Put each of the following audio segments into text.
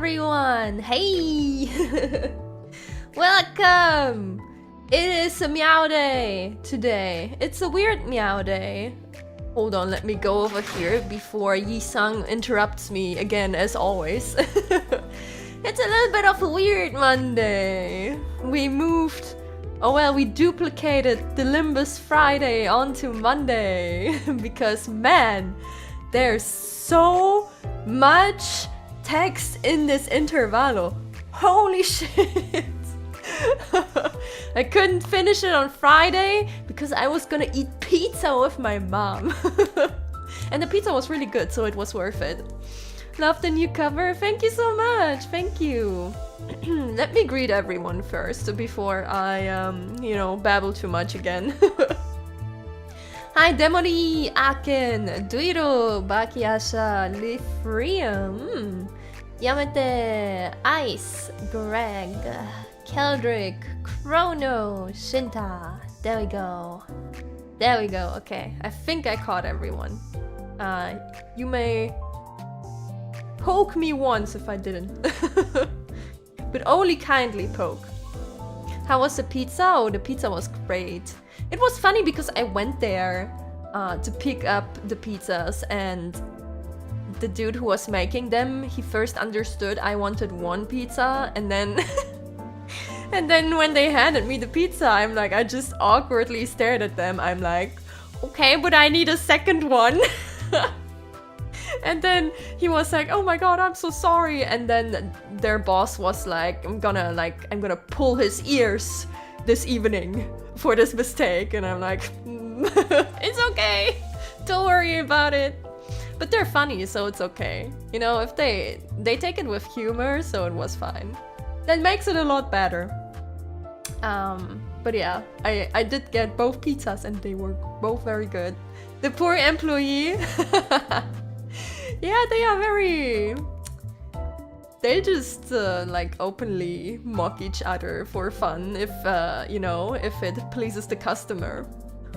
everyone! Hey! Welcome! It is a meow day today. It's a weird meow day. Hold on, let me go over here before Yi-sang interrupts me again, as always. It's a little bit of a weird Monday. We moved... Oh well, we duplicated the LIMBUS Friday onto Monday. Because man, there's so much text in this intervalo. Holy shit! I couldn't finish it on Friday because I was gonna eat pizza with my mom. And the pizza was really good, so it was worth it. Love the new cover. Thank you so much. Thank you. Let me greet everyone first before I, babble too much again. Hi, Demoni, Aken, Duiro, Bakiasha, Lifrium, Yamete, Ice, Greg, Keldrick, Chrono, Shinta. There we go. There we go. Okay, I think I caught everyone. You may poke me once if I didn't. But only kindly poke. How was the pizza? Oh, the pizza was great. It was funny because I went there to pick up the pizzas, and the dude who was making them, he first understood I wanted one pizza, and then and then when they handed me the pizza, I'm like, I just awkwardly stared at them. I'm like, okay, but I need a second one. And then he was like, oh my god, I'm so sorry. And then their boss was like, I'm gonna pull his ears this evening for this mistake. And I'm like, it's okay, don't worry about it. But they're funny, so it's okay. You know, if they take it with humor, so it was fine. That makes it a lot better. But yeah, I did get both pizzas and they were both very good. The poor employee. Yeah, they are very... They just like openly mock each other for fun if, if it pleases the customer.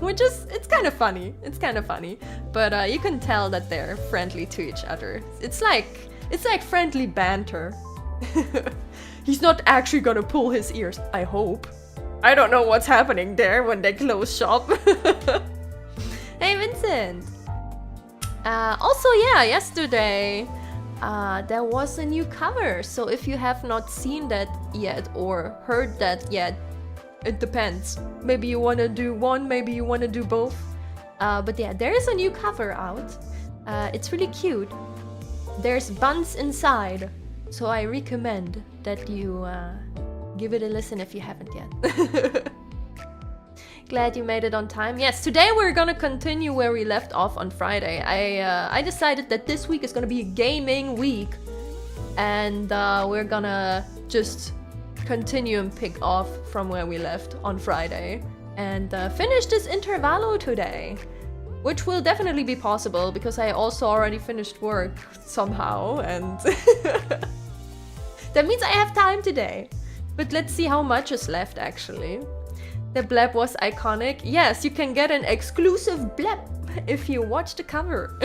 Which is, it's kind of funny. It's kind of funny. But you can tell that they're friendly to each other. It's like friendly banter. He's not actually gonna pull his ears, I hope. I don't know what's happening there when they close shop. Hey, Vincent! Also, yeah, yesterday there was a new cover. So if you have not seen that yet or heard that yet, it depends. Maybe you want to do one, maybe you want to do both. But yeah, there is a new cover out. It's really cute. There's buns inside. So I recommend that you give it a listen if you haven't yet. Glad you made it on time. Yes, today we're gonna continue where we left off on Friday. I decided that this week is gonna be a gaming week. And we're gonna just continue and pick off from where we left on Friday. And finish this intervalo today. Which will definitely be possible because I also already finished work somehow. And that means I have time today. But let's see how much is left actually. The blab was iconic. Yes, you can get an exclusive blab if you watch the cover.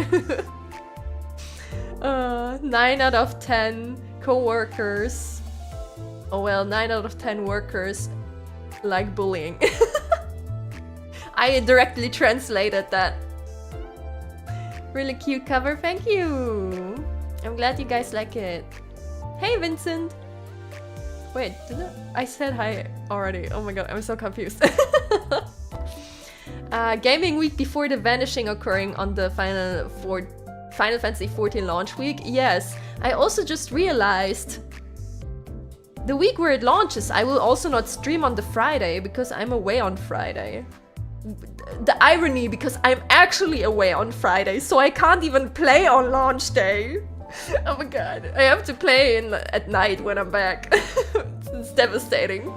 9 out of 10 co-workers. Oh well, 9 out of 10 workers like bullying. I directly translated that. Really cute cover, thank you. I'm glad you guys like it. Hey Vincent. Wait, did I said hi already. Oh my god, I'm so confused. Gaming week before the vanishing occurring on the Final Fantasy XIV launch week. Yes, I also just realized the week where it launches, I will also not stream on the Friday because I'm away on Friday. The irony, because I'm actually away on Friday, so I can't even play on launch day. Oh my god, I have to play at night when I'm back. It's devastating.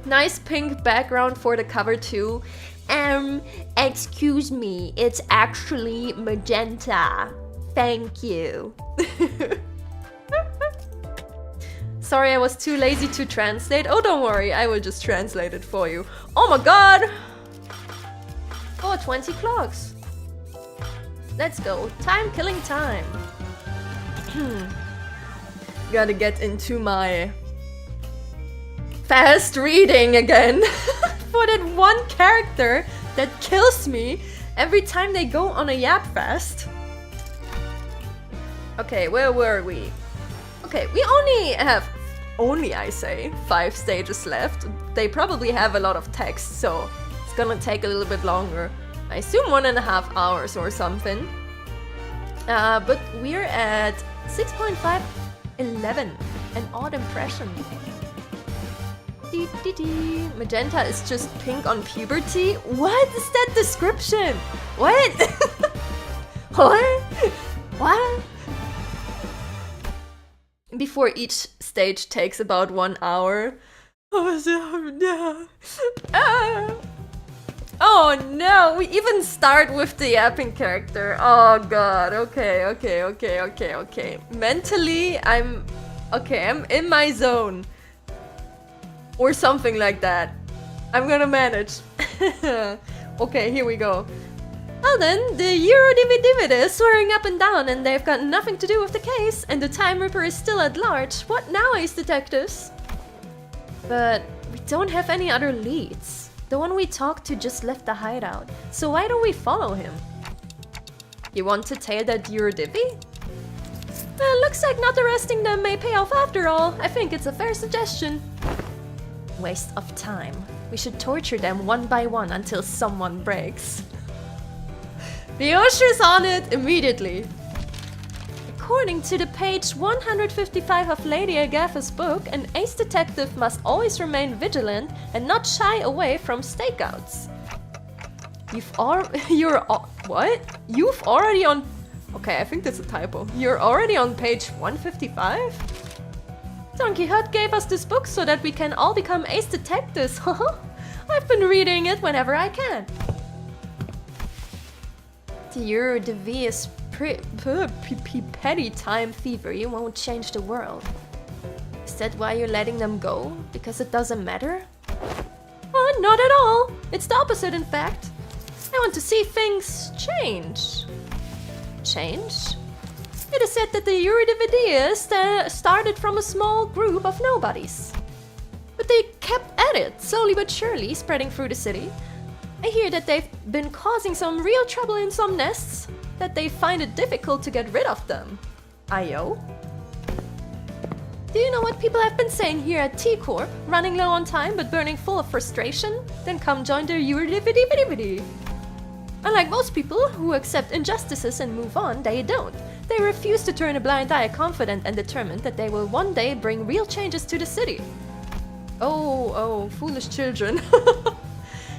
Nice pink background for the cover too. Excuse me, it's actually magenta. Thank you. Sorry, I was too lazy to translate. Oh, don't worry, I will just translate it for you. Oh my god! Oh, 20 clocks. Let's go. Time killing time. Gotta get into my fast reading again for that one character that kills me every time they go on a yap fast. Okay, where were we? Okay, we only have, I say, 5 stages left. They probably have a lot of text, so it's gonna take a little bit longer. I assume 1.5 hours or something. But we're at 6.511, an odd impression. Magenta is just pink on puberty? What is that description? What? What? What? Before each stage takes about 1 hour. Oh no. Oh no, we even start with the yapping character. Oh god, okay. Mentally, I'm in my zone. Or something like that. I'm gonna manage. Okay, here we go. Well then, the Eurodivid is swearing up and down and they've got nothing to do with the case, and the Time Ripper is still at large. What now, ace detectives? But we don't have any other leads. The one we talked to just left the hideout, so why don't we follow him? You want to tail that Eurodivi? Well, looks like not arresting them may pay off after all. I think it's a fair suggestion. Waste of time. We should torture them one by one until someone breaks. The Usher's on it immediately. According to the page 155 of Lady Agatha's book, an ace detective must always remain vigilant and not shy away from stakeouts. You've already on... Okay, I think that's a typo. You're already on page 155? Don Quixote gave us this book so that we can all become ace detectives. I've been reading it whenever I can. You're the Vi's petty time thievery won't change the world. Is that why you're letting them go? Because it doesn't matter? Oh, not at all. It's the opposite, in fact. I want to see things change. Change? It is said that the Eurodividians started from a small group of nobodies. But they kept at it, slowly but surely, spreading through the city. I hear that they've been causing some real trouble in some nests, that they find it difficult to get rid of them. Ayo? Do you know what people have been saying here at T-Corp? Running low on time but burning full of frustration? Then come join the Eurodividividi. Unlike most people who accept injustices and move on, they don't. They refuse to turn a blind eye, confident and determined that they will one day bring real changes to the city. Oh, foolish children.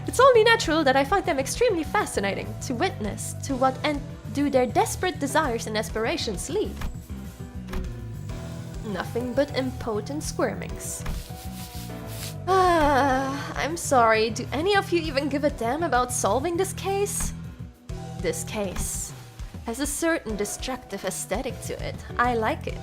It's only natural that I find them extremely fascinating to witness to what end do their desperate desires and aspirations lead. Nothing but impotent squirmings. I'm sorry, do any of you even give a damn about solving this case? This case has a certain destructive aesthetic to it. I like it.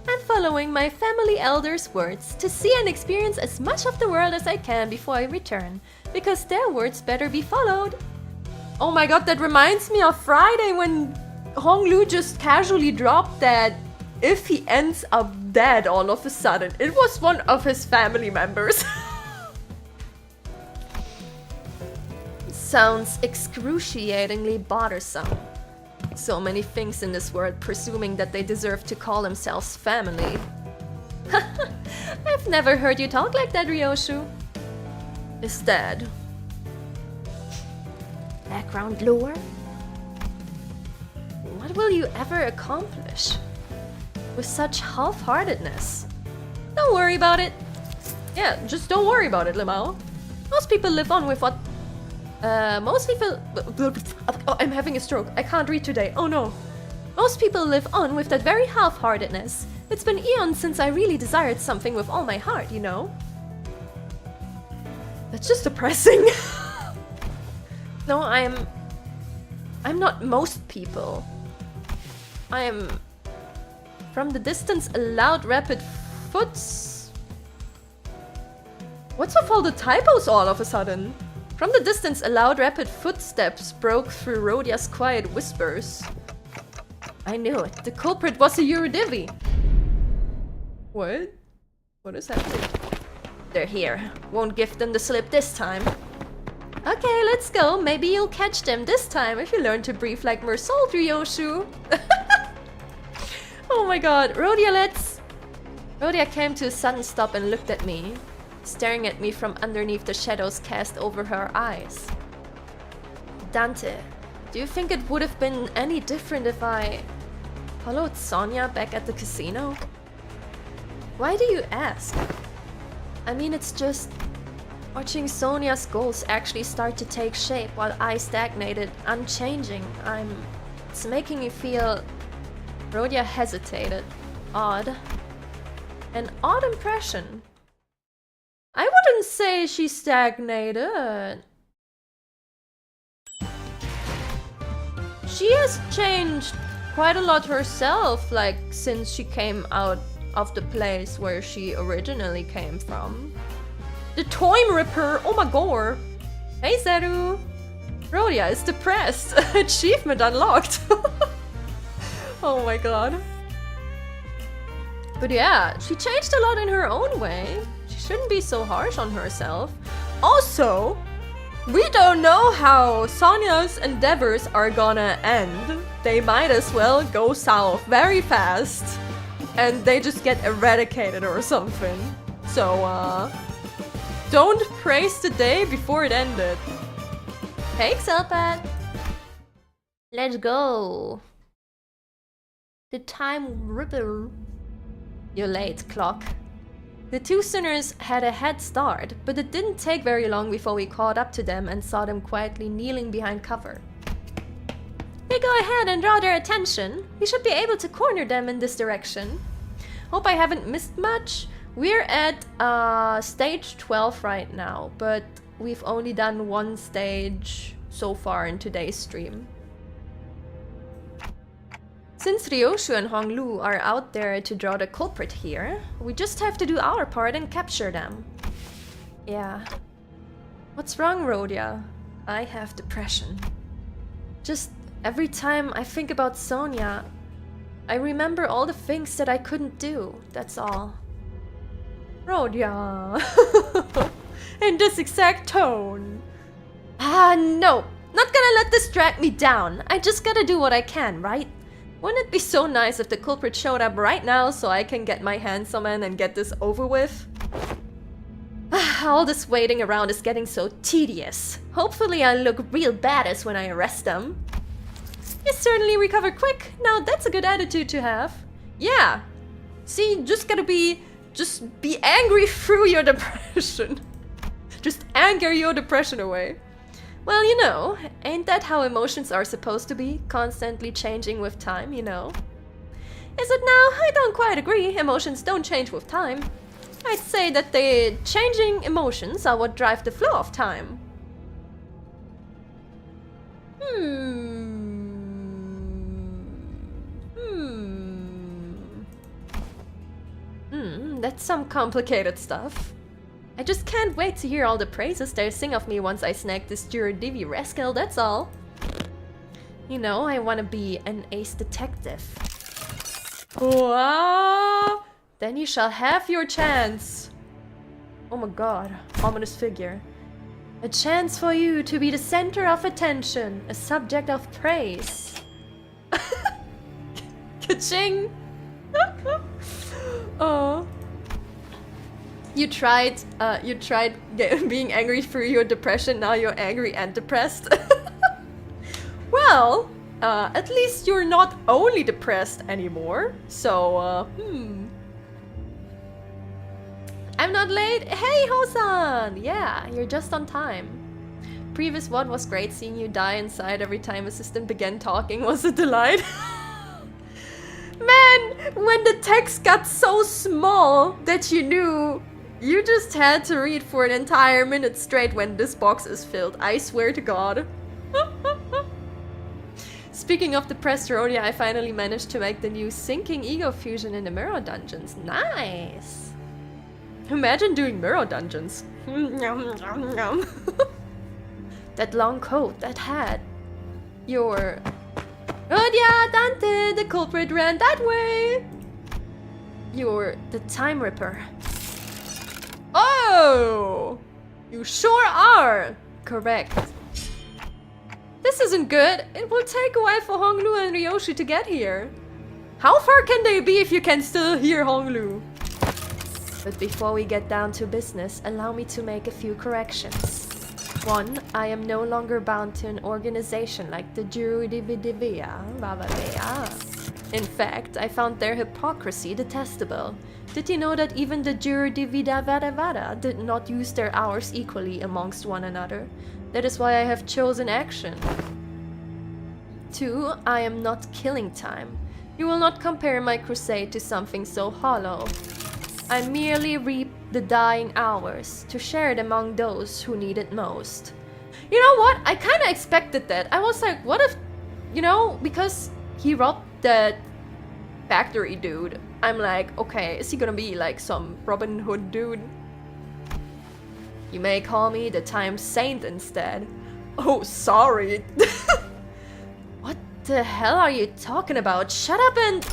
I'm following my family elders' words to see and experience as much of the world as I can before I return, because their words better be followed. Oh my god, that reminds me of Friday when Honglu just casually dropped that if he ends up dead all of a sudden. It was one of his family members. Sounds excruciatingly bothersome. So many things in this world presuming that they deserve to call themselves family. I've never heard you talk like that, Ryoshu. Is dead. Background lore? What will you ever accomplish with such half-heartedness? Don't worry about it. Yeah, just don't worry about it, Limao. Most people live on with what... most people... Oh, I'm having a stroke. I can't read today. Oh no. Most people live on with that very half-heartedness. It's been eons since I really desired something with all my heart, you know? That's just depressing. No, I'm not most people. I am... From the distance, a loud, rapid foots... What's with all the typos all of a sudden? From the distance, a loud, rapid footsteps broke through Rhodia's quiet whispers. I knew it. The culprit was a Eurodivi. What? What is happening? They're here. Won't give them the slip this time. Okay, let's go. Maybe you'll catch them this time if you learn to breathe like Mersault, Ryoshu. Oh my god. Rhodia, let's... Rhodia came to a sudden stop and looked at me, staring at me from underneath the shadows cast over her eyes. Dante, do you think it would have been any different if I followed Sonia back at the casino? Why do you ask? I mean, it's just watching Sonia's goals actually start to take shape while I stagnated, unchanging. It's making me feel... Rhodia hesitated. Odd. An odd impression. I wouldn't say she stagnated. She has changed quite a lot herself, like, since she came out of the place where she originally came from. The Time Ripper! Oh my god! Hey Zeru! Rhodia is depressed! Achievement unlocked! Oh my god. But yeah, she changed a lot in her own way. She shouldn't be so harsh on herself. Also, we don't know how Sonia's endeavors are gonna end. They might as well go south very fast. And they just get eradicated or something. So, don't praise the day before it ended. Hey, Xelpat! Let's go! The Time Ripper. You're late, Clock. The two sinners had a head start, but it didn't take very long before we caught up to them and saw them quietly kneeling behind cover. Hey, go ahead and draw their attention. We should be able to corner them in this direction. Hope I haven't missed much. We're at stage 12 right now, but we've only done one stage so far in today's stream. Since Ryoshu and Honglu are out there to draw the culprit here, we just have to do our part and capture them. Yeah. What's wrong, Rhodia? I have depression. Just every time I think about Sonia, I remember all the things that I couldn't do, that's all. Rhodia. In this exact tone. No. Not gonna let this drag me down. I just gotta do what I can, right? Wouldn't it be so nice if the culprit showed up right now so I can get my hands on him and get this over with? All this waiting around is getting so tedious. Hopefully I look real badass when I arrest them. You certainly recovered quick. Now that's a good attitude to have. Yeah. See, just be angry through your depression. Just anger your depression away. Well, you know, ain't that how emotions are supposed to be? Constantly changing with time, you know. Is it now? I don't quite agree. Emotions don't change with time. I'd say that the changing emotions are what drive the flow of time. That's some complicated stuff. I just can't wait to hear all the praises they'll sing of me once I snag this Divi rascal, that's all. You know, I want to be an ace detective. Wow! Then you shall have your chance. Oh my god, ominous figure. A chance for you to be the center of attention, a subject of praise. Ka-ching! Oh. You tried being angry through your depression, now you're angry and depressed. Well, at least you're not only depressed anymore, so, I'm not late? Hey, Hosan! Yeah, you're just on time. Previous one was great, seeing you die inside every time assistant began talking was a delight. Man, when the text got so small that you knew you just had to read for an entire minute straight when this box is filled, I swear to god. Speaking of depressed Rhodia, I finally managed to make the new sinking ego fusion in the mirror dungeons. Nice! Imagine doing mirror dungeons. That long coat, that hat. Your... Rhodia, Dante, the culprit ran that way! You're the Time Ripper. Oh! You sure are! Correct. This isn't good. It will take a while for Honglu and Ryoshi to get here. How far can they be if you can still hear Honglu? But before we get down to business, allow me to make a few corrections. 1. I am no longer bound to an organization like the Juridivia. In fact, I found their hypocrisy detestable. Did you know that even the Juridivida did not use their hours equally amongst one another? That is why I have chosen action. 2. I am not killing time. You will not compare my crusade to something so hollow. I merely reap the dying hours to share it among those who need it most. You know what? I kind of expected that. I was like, what if, you know, because he robbed that factory dude. I'm like, okay, is he gonna be like some Robin Hood dude? You may call me the Time Saint instead. Oh, sorry. What the hell are you talking about? Shut up and...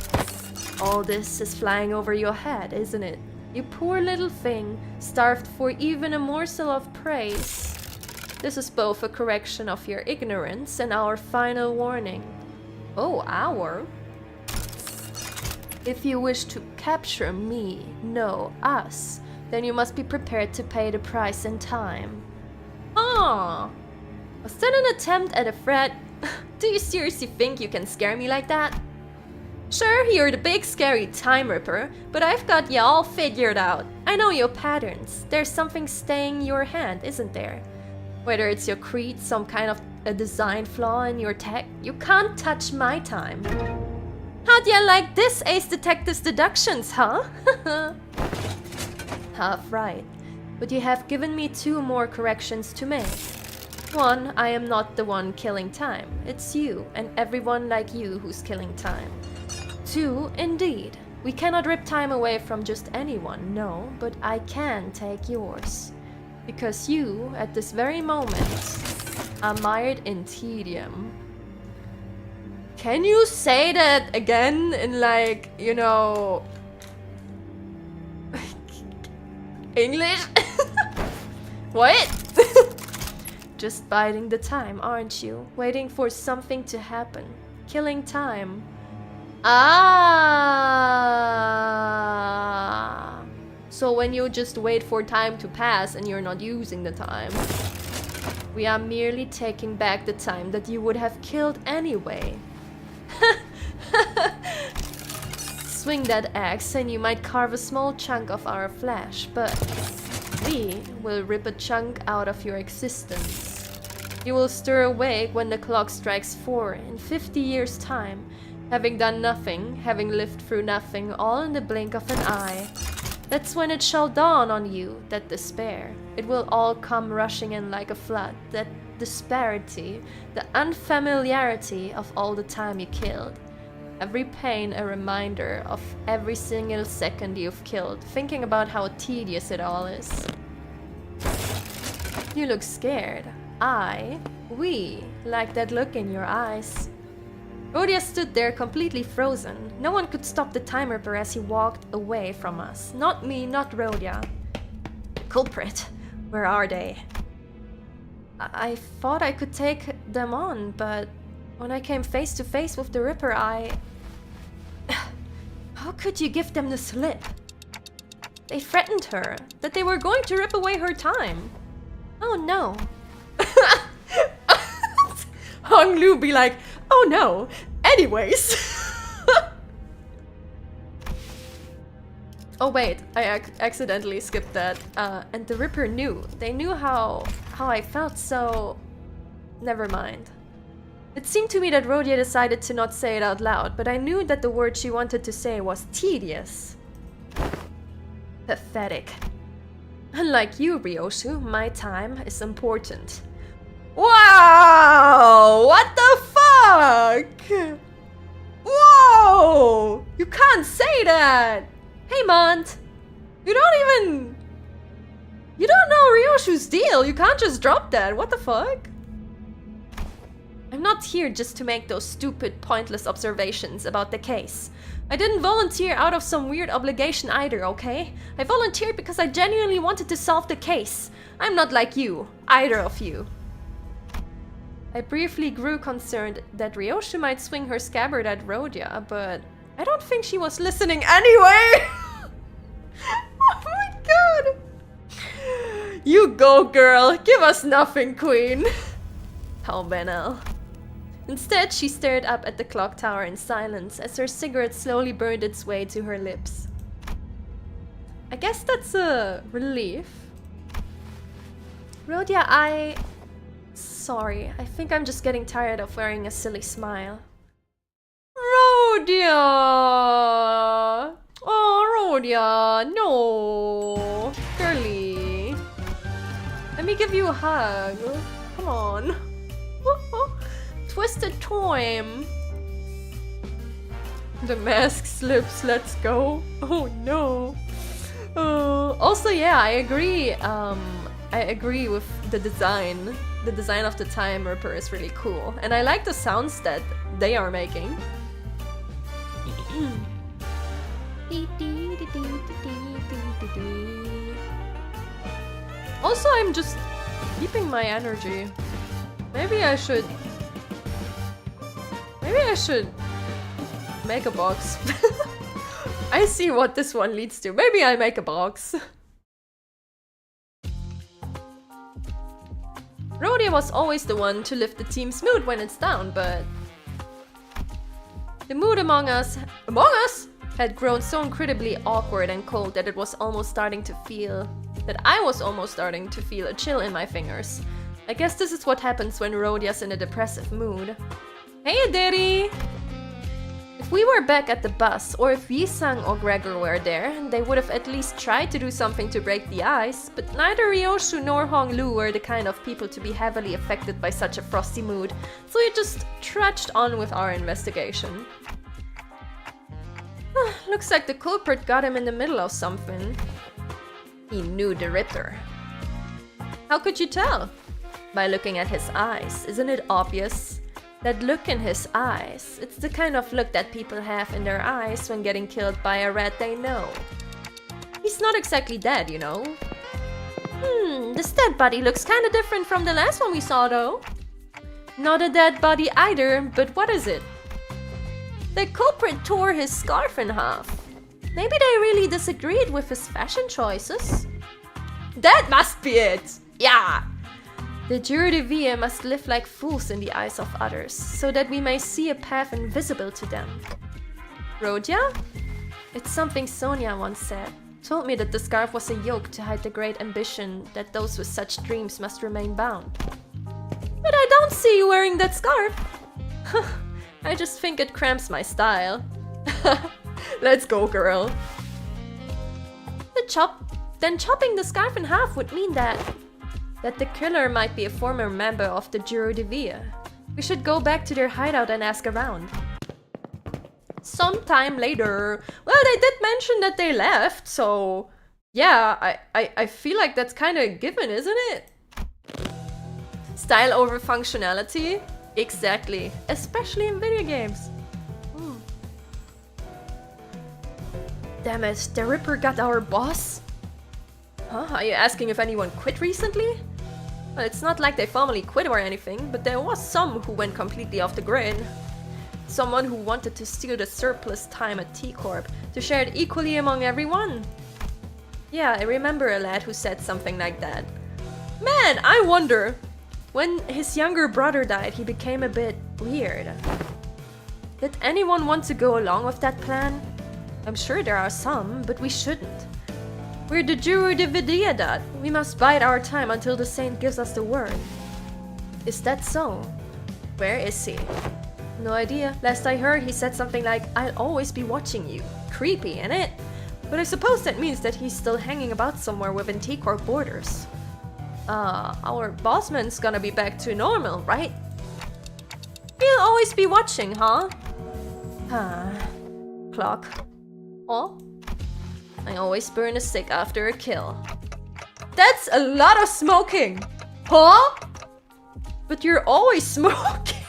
All this is flying over your head, isn't it? You poor little thing, starved for even a morsel of praise. This is both a correction of your ignorance and our final warning. Oh, our? If you wish to capture me, no, us, then you must be prepared to pay the price in time. Ah! Was that an attempt at a threat? Do you seriously think you can scare me like that? Sure, you're the big scary Time Ripper, but I've got you all figured out. I know your patterns. There's something staying your hand, isn't there? Whether it's your creed, some kind of a design flaw in your tech, you can't touch my time. How do you like this, Ace Detective's deductions, huh? Half right. But you have given me 2 more corrections to make. 1, I am not the one killing time. It's you and everyone like you who's killing time. 2, indeed. We cannot rip time away from just anyone, no, but I can take yours. Because you, at this very moment, are mired in tedium. Can you say that again in like, you know... English? What? Just biding the time, aren't you? Waiting for something to happen. Killing time. Ah. So when you just wait for time to pass and you're not using the time, we are merely taking back the time that you would have killed anyway. Swing that axe and you might carve a small chunk of our flesh, but we will rip a chunk out of your existence. You will stir awake when the clock strikes 4 in 50 years' time, having done nothing, having lived through nothing, all in the blink of an eye. That's when it shall dawn on you, that despair. It will all come rushing in like a flood, that disparity, the unfamiliarity of all the time you killed. Every pain a reminder of every single second you've killed, thinking about how tedious it all is. You look scared. We like that look in your eyes. Rhodia stood there completely frozen. No one could stop the Time Ripper as he walked away from us. Not me, not Rhodia. The culprit. Where are they? I thought I could take them on, but when I came face to face with the Ripper, How could you give them the slip? They threatened her, that they were going to rip away her time. Oh no. Hong Lu be like, oh no, anyways. Oh wait, I accidentally skipped that. And the Ripper knew. They knew how I felt, so... Never mind. It seemed to me that Rhodia decided to not say it out loud, but I knew that the word she wanted to say was tedious. Pathetic. Unlike you, Ryoshu, my time is important. Wow! What the fuck? Whoa! You can't say that! Hey, Mont! You don't know Ryoshu's deal! You can't just drop that! What the fuck? I'm not here just to make those stupid, pointless observations about the case. I didn't volunteer out of some weird obligation either, okay? I volunteered because I genuinely wanted to solve the case. I'm not like you, either of you. I briefly grew concerned that Ryoshu might swing her scabbard at Rhodia, but I don't think she was listening anyway! Oh my god! You go, girl! Give us nothing, queen! How banal. Instead, she stared up at the clock tower in silence as her cigarette slowly burned its way to her lips. I guess that's a relief. Rhodia, Sorry, I think I'm just getting tired of wearing a silly smile. Rhodia! Oh, Rhodia, no! Girlie. Let me give you a hug. Come on. Twisted time. The mask slips, let's go. Oh no. Also, yeah, I agree with the design. The design of the Time Ripper is really cool. And I like the sounds that they are making. Also, I'm just keeping my energy. Maybe I should make a box. I see what this one leads to. Maybe I make a box. Rhodia was always the one to lift the team's mood when it's down, but the mood among us had grown so incredibly awkward and cold that I was almost starting to feel a chill in my fingers. I guess this is what happens when Rhodia's in a depressive mood. Hey, Daddy! If we were back at the bus, or if Yi-sang or Gregor were there, they would have at least tried to do something to break the ice, but neither Ryoshu nor Honglu were the kind of people to be heavily affected by such a frosty mood, so we just trudged on with our investigation. Looks like the culprit got him in the middle of something. He knew the Ripper. How could you tell? By looking at his eyes, isn't it obvious? That look in his eyes, it's the kind of look that people have in their eyes when getting killed by a rat they know. He's not exactly dead, you know. This dead body looks kinda different from the last one we saw though. Not a dead body either, but what is it? The culprit tore his scarf in half. Maybe they really disagreed with his fashion choices? That must be it! Yeah! The Jure de Vie must live like fools in the eyes of others, so that we may see a path invisible to them. Rhodia? It's something Sonia once said. Told me that the scarf was a yoke to hide the great ambition that those with such dreams must remain bound. But I don't see you wearing that scarf! I just think it cramps my style. Let's go, girl. Then chopping the scarf in half would mean that the killer might be a former member of the Jure de Vie. We should go back to their hideout and ask around. Sometime later. Well, they did mention that they left, so yeah, I feel like that's kind of given, isn't it? Style over functionality? Exactly, especially in video games. Damn it, the Ripper got our boss? Huh? Are you asking if anyone quit recently? Well, it's not like they formally quit or anything, but there was some who went completely off the grid. Someone who wanted to steal the surplus time at T-Corp to share it equally among everyone. Yeah, I remember a lad who said something like that. Man, I wonder. When his younger brother died, he became a bit weird. Did anyone want to go along with that plan? I'm sure there are some, but we shouldn't. We're the Jure de Vie. We must bide our time until the saint gives us the word. Is that so? Where is he? No idea. Last I heard, he said something like, "I'll always be watching you." Creepy, innit? But I suppose that means that he's still hanging about somewhere within T-Corp borders. Our bossman's gonna be back to normal, right? He'll always be watching, huh? Clock. Oh? I always burn a stick after a kill. That's a lot of smoking! Huh? But you're always smoking!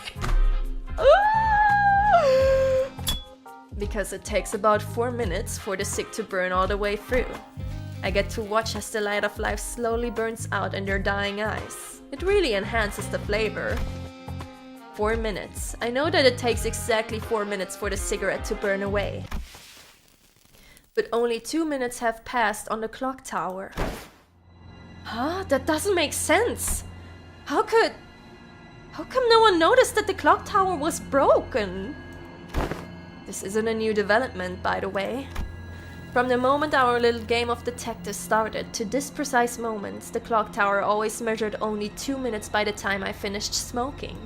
Because it takes about 4 minutes for the cig to burn all the way through. I get to watch as the light of life slowly burns out in their dying eyes. It really enhances the flavor. 4 minutes. I know that it takes exactly 4 minutes for the cigarette to burn away. But only 2 minutes have passed on the clock tower. Huh? That doesn't make sense! How come no one noticed that the clock tower was broken? This isn't a new development, by the way. From the moment our little game of detective started to this precise moment, the clock tower always measured only 2 minutes by the time I finished smoking.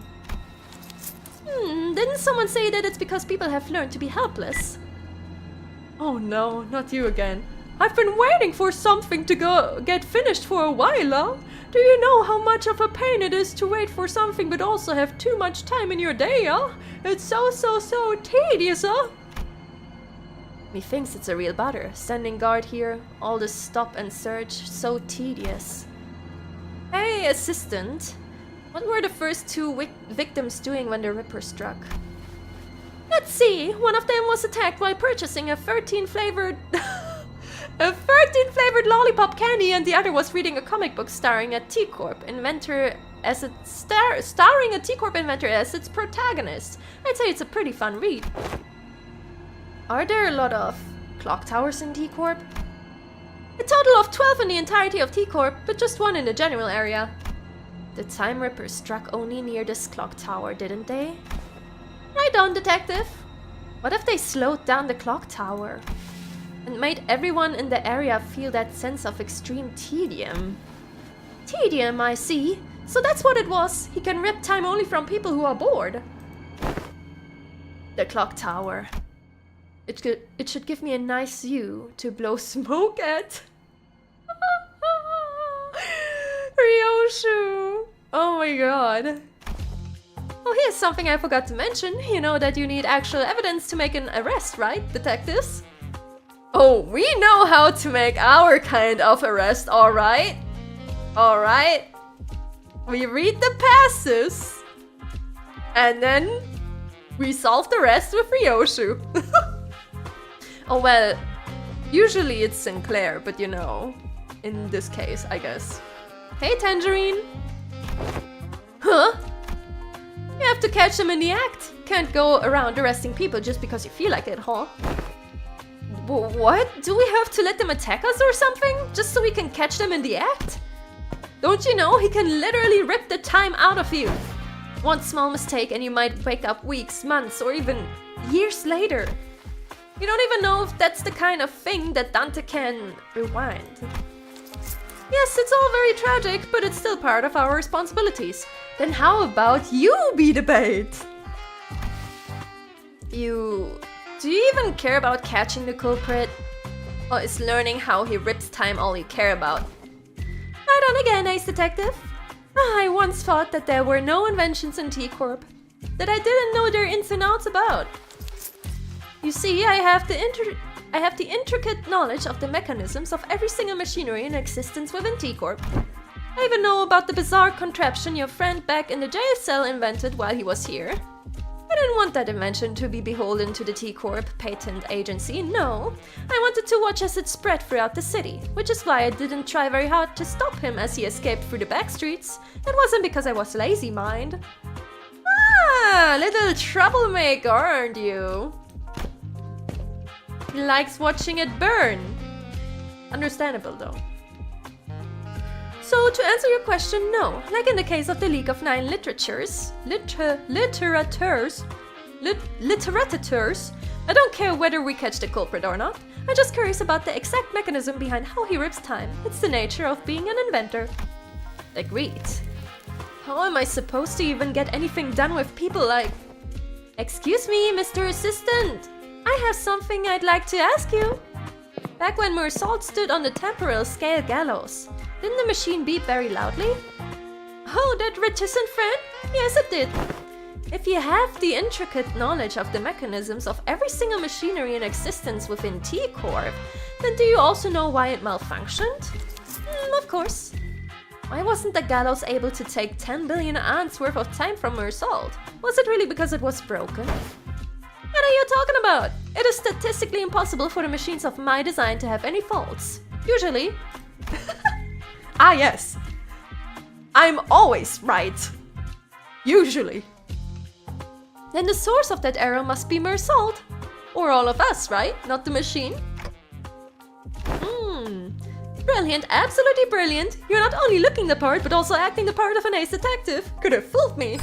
Didn't someone say that it's because people have learned to be helpless? Oh no, not you again. I've been waiting for something to get finished for a while, huh? Do you know how much of a pain it is to wait for something but also have too much time in your day, huh? It's so tedious, huh? Methinks it's a real bother, standing guard here, all this stop and search, so tedious. Hey, assistant. What were the first 2 victims doing when the Ripper struck? Let's see, one of them was attacked while purchasing a 13-flavored lollipop candy, and the other was reading a comic book starring a T-Corp inventor as its protagonist. I'd say it's a pretty fun read. Are there a lot of clock towers in T-Corp? A total of 12 in the entirety of T-Corp, but just 1 in the general area. The Time Rippers struck only near this clock tower, didn't they? Right on, detective. What if they slowed down the clock tower and made everyone in the area feel that sense of extreme tedium? Tedium, I see. So that's what it was. He can rip time only from people who are bored. The clock tower. It should give me a nice view to blow smoke at. Ryoshu! Oh my god. Oh, here's something I forgot to mention. You know that you need actual evidence to make an arrest, right, detectives? Oh, we know how to make our kind of arrest, alright? Alright? We read the passes. And then we solve the rest with Ryoshu. Oh well, usually it's Sinclair, but you know, in this case, I guess. Hey, Tangerine! Huh? You have to catch them in the act. Can't go around arresting people just because you feel like it, huh? What? Do we have to let them attack us or something? Just so we can catch them in the act? Don't you know he can literally rip the time out of you? One small mistake and you might wake up weeks, months, or even years later. You don't even know if that's the kind of thing that Dante can rewind. Yes, it's all very tragic, but it's still part of our responsibilities. Then how about you be the bait? Do you even care about catching the culprit? Or is learning how he rips time all you care about? Right on again, Ace Detective. I once thought that there were no inventions in T-Corp. That I didn't know their ins and outs about. You see, I have the intricate knowledge of the mechanisms of every single machinery in existence within T-Corp. I even know about the bizarre contraption your friend back in the jail cell invented while he was here. I didn't want that invention to be beholden to the T-Corp patent agency, no. I wanted to watch as it spread throughout the city, which is why I didn't try very hard to stop him as he escaped through the back streets. It wasn't because I was lazy, mind. Ah, little troublemaker, aren't you? He likes watching it burn. Understandable, though. So, to answer your question, no. Like in the case of the League of Nine Literatures, I don't care whether we catch the culprit or not. I'm just curious about the exact mechanism behind how he rips time. It's the nature of being an inventor. Agreed. How am I supposed to even get anything done with people like... Excuse me, Mr. Assistant. I have something I'd like to ask you. Back when Mersault stood on the temporal scale gallows, didn't the machine beep very loudly? Oh, that reticent friend? Yes, it did. If you have the intricate knowledge of the mechanisms of every single machinery in existence within T-Corp, then do you also know why it malfunctioned? Of course. Why wasn't the gallows able to take 10 billion ants worth of time from her salt? Was it really because it was broken? What are you talking about? It is statistically impossible for the machines of my design to have any faults. Usually. Ah, yes. I'm always right. Usually. Then the source of that error must be mere salt. Or all of us, right? Not the machine. Brilliant, absolutely brilliant. You're not only looking the part, but also acting the part of an ace detective. Could have fooled me.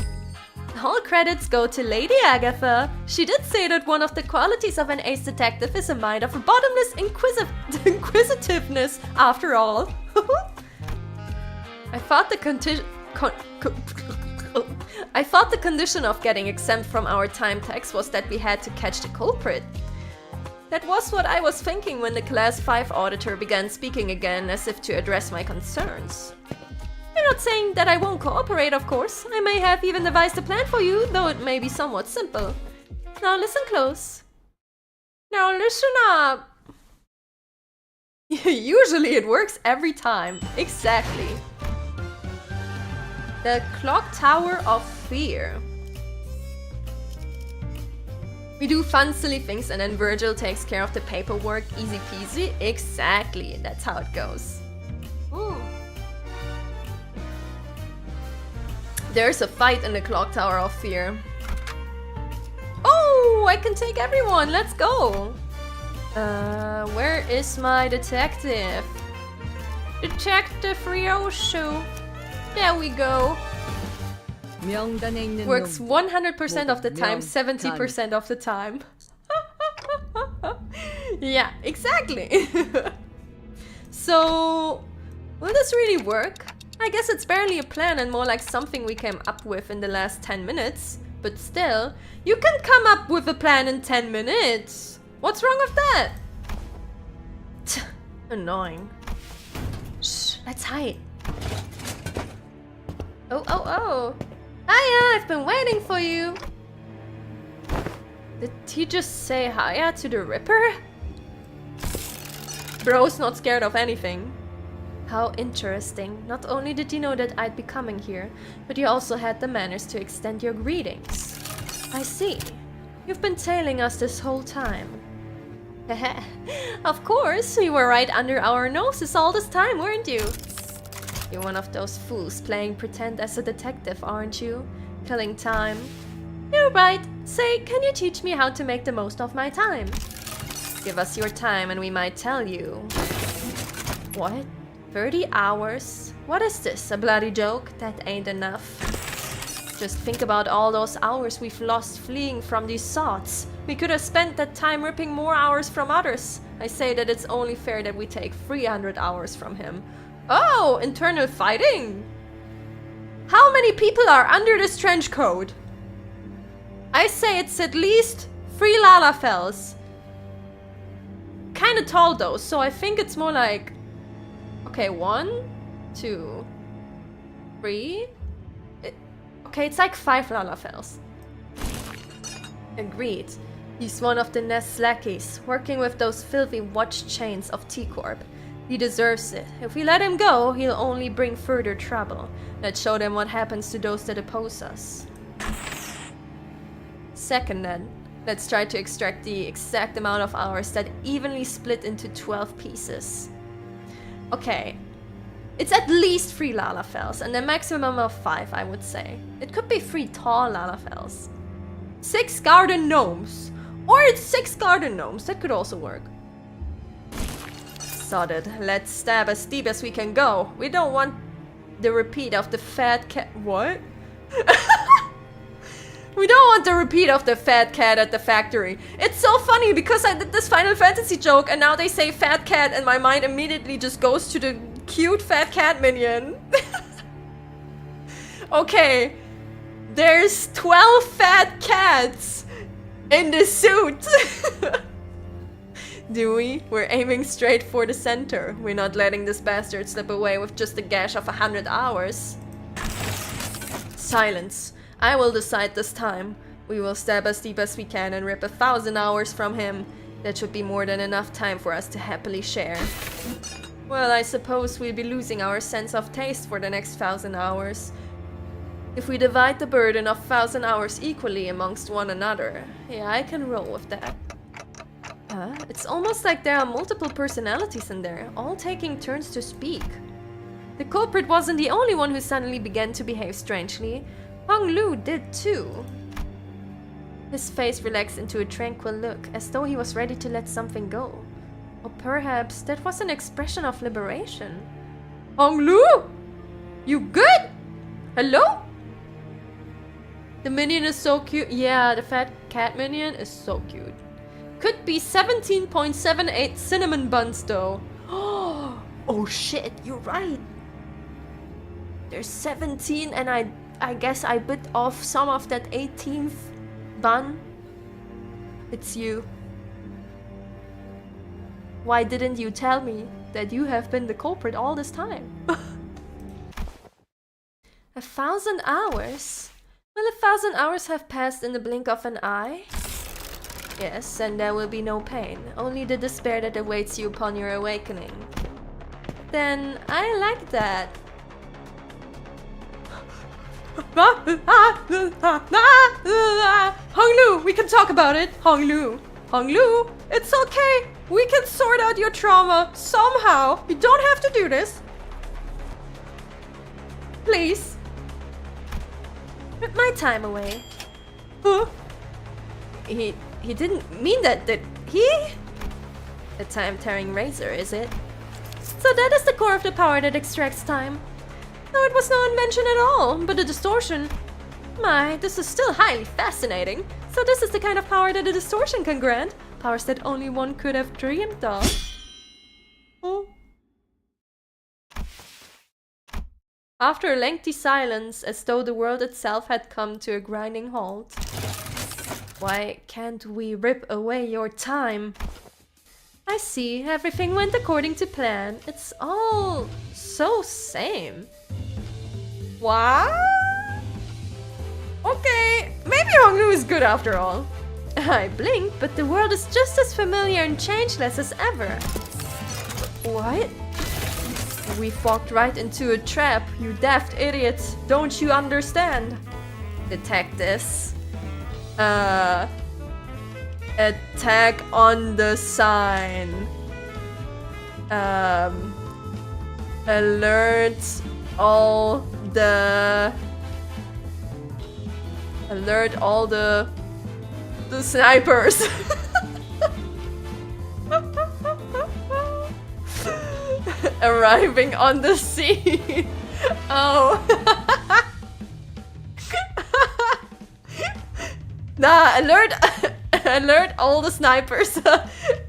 All credits go to Lady Agatha. She did say that one of the qualities of an ace detective is a mind of bottomless inquisitiveness, after all. I thought the condition of getting exempt from our time tax was that we had to catch the culprit. That was what I was thinking when the Class 5 auditor began speaking again, as if to address my concerns. I'm not saying that I won't cooperate, of course. I may have even devised a plan for you, though it may be somewhat simple. Now listen close. Now listen up. Usually it works every time. Exactly. The Clock Tower of Fear. We do fun, silly things and then Virgil takes care of the paperwork, easy peasy. Exactly, that's how it goes. Ooh. There's a fight in the Clock Tower of Fear. Oh, I can take everyone, let's go! Where is my detective? Detective Ryoshu. There we go. Works 100% of the time, 70% of the time. Yeah, exactly. So, will this really work? I guess it's barely a plan and more like something we came up with in the last 10 minutes. But still, you can come up with a plan in 10 minutes. What's wrong with that? Annoying. Shh, let's hide. Oh. Hiya, I've been waiting for you. Did he just say hiya to the Ripper? Bro's not scared of anything. How interesting. Not only did you know that I'd be coming here, but you also had the manners to extend your greetings. I see. You've been tailing us this whole time. Of course, you were right under our noses all this time, weren't you? You're one of those fools playing pretend as a detective, aren't you? Killing time. You're right. Say, can you teach me how to make the most of my time? Give us your time and we might tell you. What? 30 hours? What is this, a bloody joke? That ain't enough. Just think about all those hours we've lost fleeing from these sods. We could have spent that time ripping more hours from others. I say that it's only fair that we take 300 hours from him. Oh, internal fighting? How many people are under this trench coat? I say it's at least 3 Lalafels. Kinda tall though, so I think it's more like... Okay, 1, 2, 3... Okay, it's like 5 Lalafels. Agreed. He's one of the Nest's lackeys, working with those filthy watch chains of T-Corp. He deserves it. If we let him go, he'll only bring further trouble. Let's show them what happens to those that oppose us. Second then, let's try to extract the exact amount of hours that evenly split into 12 pieces. Okay, it's at least 3 Lalafels, and a maximum of 5, I would say. It could be 3 tall Lalafels. 6 garden gnomes! Or it's 6 garden gnomes, that could also work. Sodded. Let's stab as deep as we can go. We don't want the repeat of the fat cat. What? We don't want the repeat of the fat cat at the factory. It's so funny because I did this Final Fantasy joke and now they say fat cat and my mind immediately just goes to the cute fat cat minion. Okay. There's 12 fat cats in the suit. Do we? We're aiming straight for the center. We're not letting this bastard slip away with just a gash of 100 hours. Silence. I will decide this time. We will stab as deep as we can and rip 1,000 hours from him. That should be more than enough time for us to happily share. Well, I suppose we'll be losing our sense of taste for the next 1,000 hours. If we divide the burden of 1,000 hours equally amongst one another. Yeah, I can roll with that. It's almost like there are multiple personalities in there, all taking turns to speak. The culprit wasn't the only one who suddenly began to behave strangely. Hong Lu did too. His face relaxed into a tranquil look, as though he was ready to let something go. Or perhaps that was an expression of liberation. Hong Lu? You good? Hello? The minion is so cute. Yeah, the fat cat minion is so cute. Could be 17.78 cinnamon buns though. Oh shit, you're right. There's 17 and I guess I bit off some of that 18th bun. It's you. Why didn't you tell me that you have been the culprit all this time? 1,000 hours? Will 1,000 hours have passed in the blink of an eye? Yes, and there will be no pain, only the despair that awaits you upon your awakening. Then I like that. Hong Lu, we can talk about it. Hong Lu, it's okay. We can sort out your trauma somehow. You don't have to do this. Please. Rip my time away. Huh? He didn't mean that, did he? A time-tearing razor, is it? So that is the core of the power that extracts time. No, it was no invention at all, but a distortion. My, this is still highly fascinating. So this is the kind of power that a distortion can grant. Powers that only one could have dreamed of. Oh. After a lengthy silence, as though the world itself had come to a grinding halt. Why can't we rip away your time? I see, everything went according to plan. It's all so same. What? Okay, maybe Honglu is good after all. I blink, but the world is just as familiar and changeless as ever. What? We've walked right into a trap, you daft idiots. Don't you understand? Detect this. Attack on the sign. Alert all the snipers. Arriving on the scene. Oh. Nah, alert all the snipers.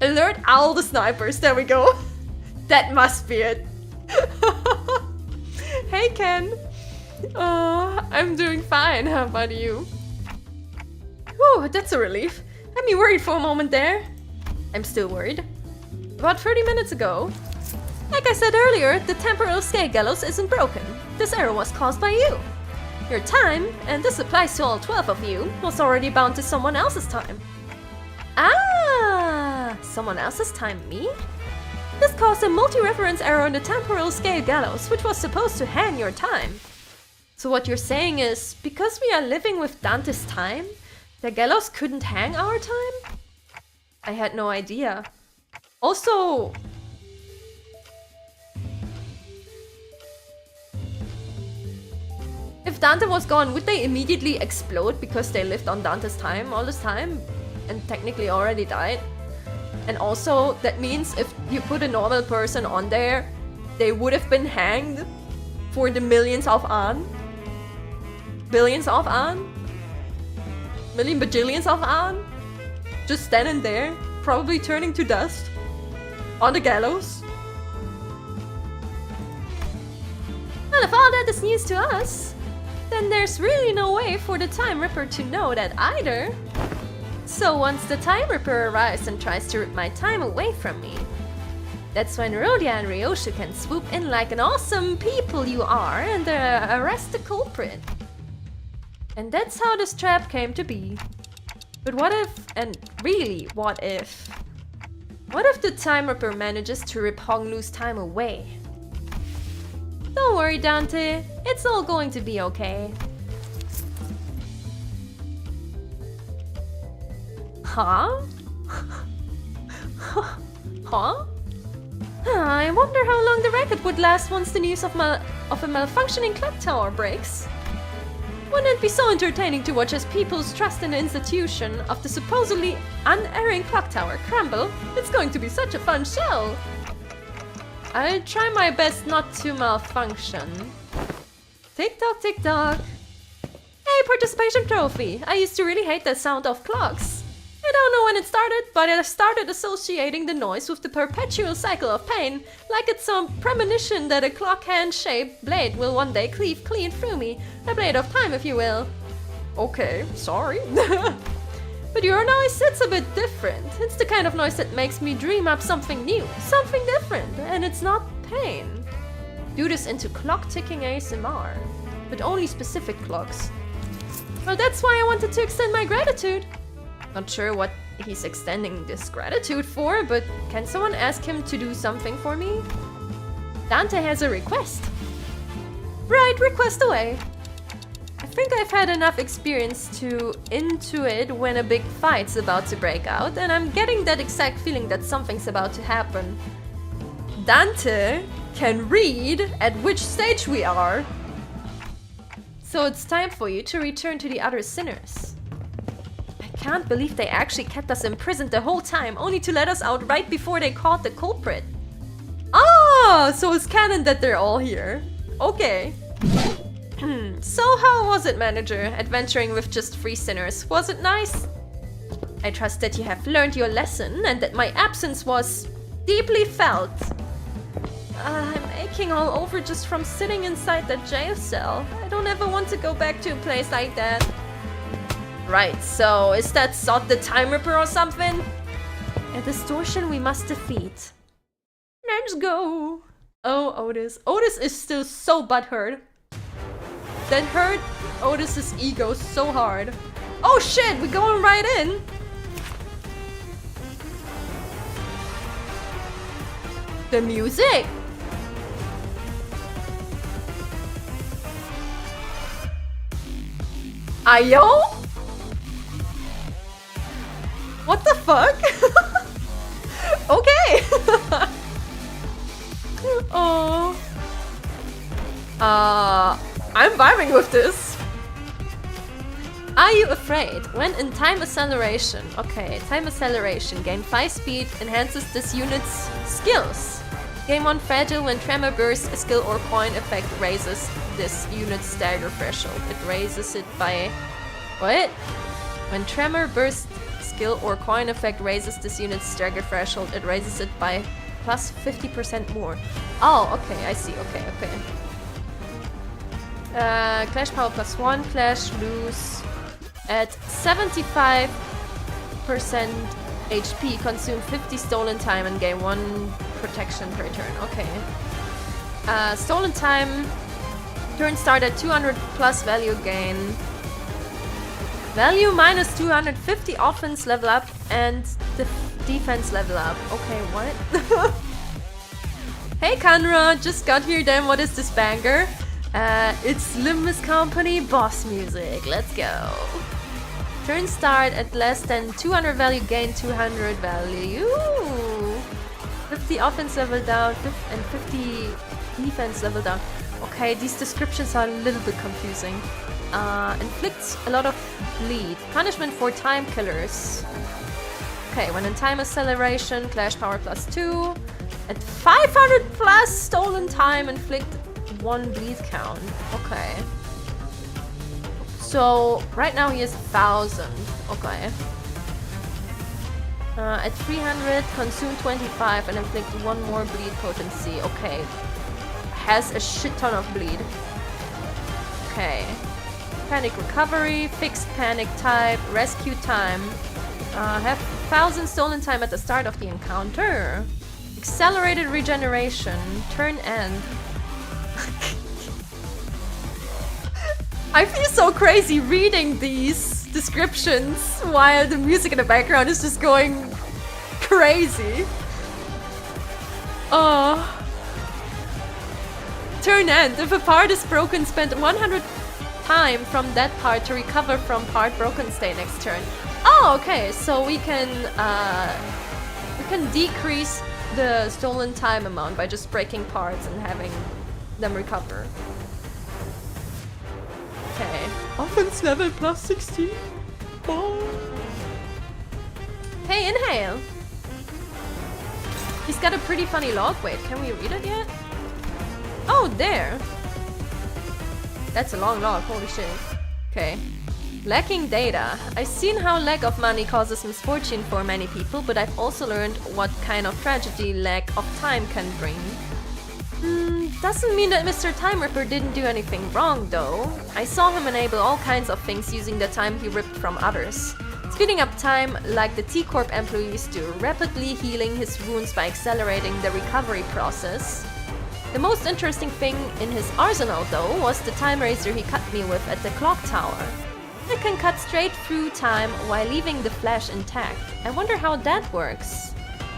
Alert all the snipers. There we go. That must be it. Hey Ken. Oh, I'm doing fine. How about you? Whew, that's a relief. Had me worried for a moment there. I'm still worried. About 30 minutes ago. Like I said earlier, the temporal scale gallows isn't broken. This error was caused by you. Your time, and this applies to all 12 of you, was already bound to someone else's time. Ah, someone else's time, me? This caused a multi-reference error on the temporal scale gallows, which was supposed to hang your time. So what you're saying is, because we are living with Dante's time, the gallows couldn't hang our time? I had no idea. Also... if Dante was gone, would they immediately explode because they lived on Dante's time all this time and technically already died? And also, that means if you put a normal person on there, they would have been hanged for the millions of an? Billions of an? Million bajillions of an? Just standing there, probably turning to dust. On the gallows. Well, if all that is news to us, then there's really no way for the Time Ripper to know that either. So once the Time Ripper arrives and tries to rip my time away from me, that's when Rhodia and Ryoshu can swoop in like an awesome people you are and arrest the culprit. And that's how this trap came to be. But what if, and really what if, What if the time ripper manages to rip Honglu's time away? Don't worry, Dante. It's all going to be okay. Huh? Huh? I wonder how long the record would last once the news of a malfunctioning clock tower breaks. Wouldn't it be so entertaining to watch as people's trust in the institution of the supposedly unerring clock tower crumble? It's going to be such a fun show! I'll try my best not to malfunction. Tick tock, tick tock. Hey, participation trophy! I used to really hate the sound of clocks. I don't know when it started, but I started associating the noise with the perpetual cycle of pain, like it's some premonition that a clock hand-shaped blade will one day cleave clean through me. A blade of time, if you will. Okay, sorry. But your noise, it's a bit different. It's the kind of noise that makes me dream up something new, something different, and it's not pain. Do this into clock-ticking ASMR, but only specific clocks. Well, that's why I wanted to extend my gratitude. Not sure what he's extending this gratitude for, but can someone ask him to do something for me? Dante has a request. Right, request away. I think I've had enough experience to intuit when a big fight's about to break out, and I'm getting that exact feeling that something's about to happen. Dante can read at which stage we are. So it's time for you to return to the other sinners. I can't believe they actually kept us imprisoned the whole time, only to let us out right before they caught the culprit. Ah, so it's canon that they're all here. Okay. So how was it, manager, adventuring with just 3 sinners? Was it nice? I trust that you have learned your lesson and that my absence was deeply felt. I'm aching all over just from sitting inside that jail cell. I don't ever want to go back to a place like that. Right, so is that Sot the Time Ripper or something? A distortion we must defeat. Let's go. Oh, Otis. Otis is still so butthurt. That hurt Otis's ego so hard. Oh shit, we're going right in. The music. Ayo? What the fuck? Okay. Oh. I'm vibing with this. Are you afraid? When in time acceleration. Okay, time acceleration. Gain 5 speed, enhances this unit's skills. Gain 1 fragile when tremor burst, a skill or coin effect raises this unit's stagger threshold. It raises it by... What? When tremor burst, skill or coin effect raises this unit's stagger threshold, it raises it by plus 50% more. Oh, okay, I see. Okay. Clash power plus 1, clash lose at 75% HP, consume 50 stolen time and gain 1 protection per turn. Okay. Stolen time, turn start at 200 plus value gain. Value minus 250 offense level up and defense level up. Okay, what? Hey Kanra, just got here then, what is this banger? It's Limbus Company boss music, let's go. Turn start at less than 200 value, gain 200 value. 50 offense level down and 50 defense level down. Okay, these descriptions are a little bit confusing. Inflicts a lot of bleed. Punishment for time killers. Okay, when in time acceleration, clash power plus 2. At 500 plus stolen time, inflict 1 bleed count. Okay. So, right now he is 1000. Okay. At 300, consume 25 and inflict 1 more bleed potency. Okay. Has a shit ton of bleed. Okay. Panic recovery, fixed panic type, rescue time. Have 1000 stolen time at the start of the encounter. Accelerated regeneration, turn end. I feel so crazy reading these descriptions while the music in the background is just going crazy. Turn end. If a part is broken, spend 100 time from that part to recover from part broken state next turn. Oh, okay. So we can decrease the stolen time amount by just breaking parts and having them recover. Okay. Offense level plus 16. Oh. Hey, inhale. He's got a pretty funny log. Wait, can we read it yet? Oh, there. That's a long log, holy shit. Okay. Lacking data. I've seen how lack of money causes misfortune for many people, but I've also learned what kind of tragedy lack of time can bring. Doesn't mean that Mr. Time Ripper didn't do anything wrong, though. I saw him enable all kinds of things using the time he ripped from others. Speeding up time like the T-Corp employees do, rapidly healing his wounds by accelerating the recovery process. The most interesting thing in his arsenal, though, was the time razor he cut me with at the clock tower. It can cut straight through time while leaving the flesh intact. I wonder how that works.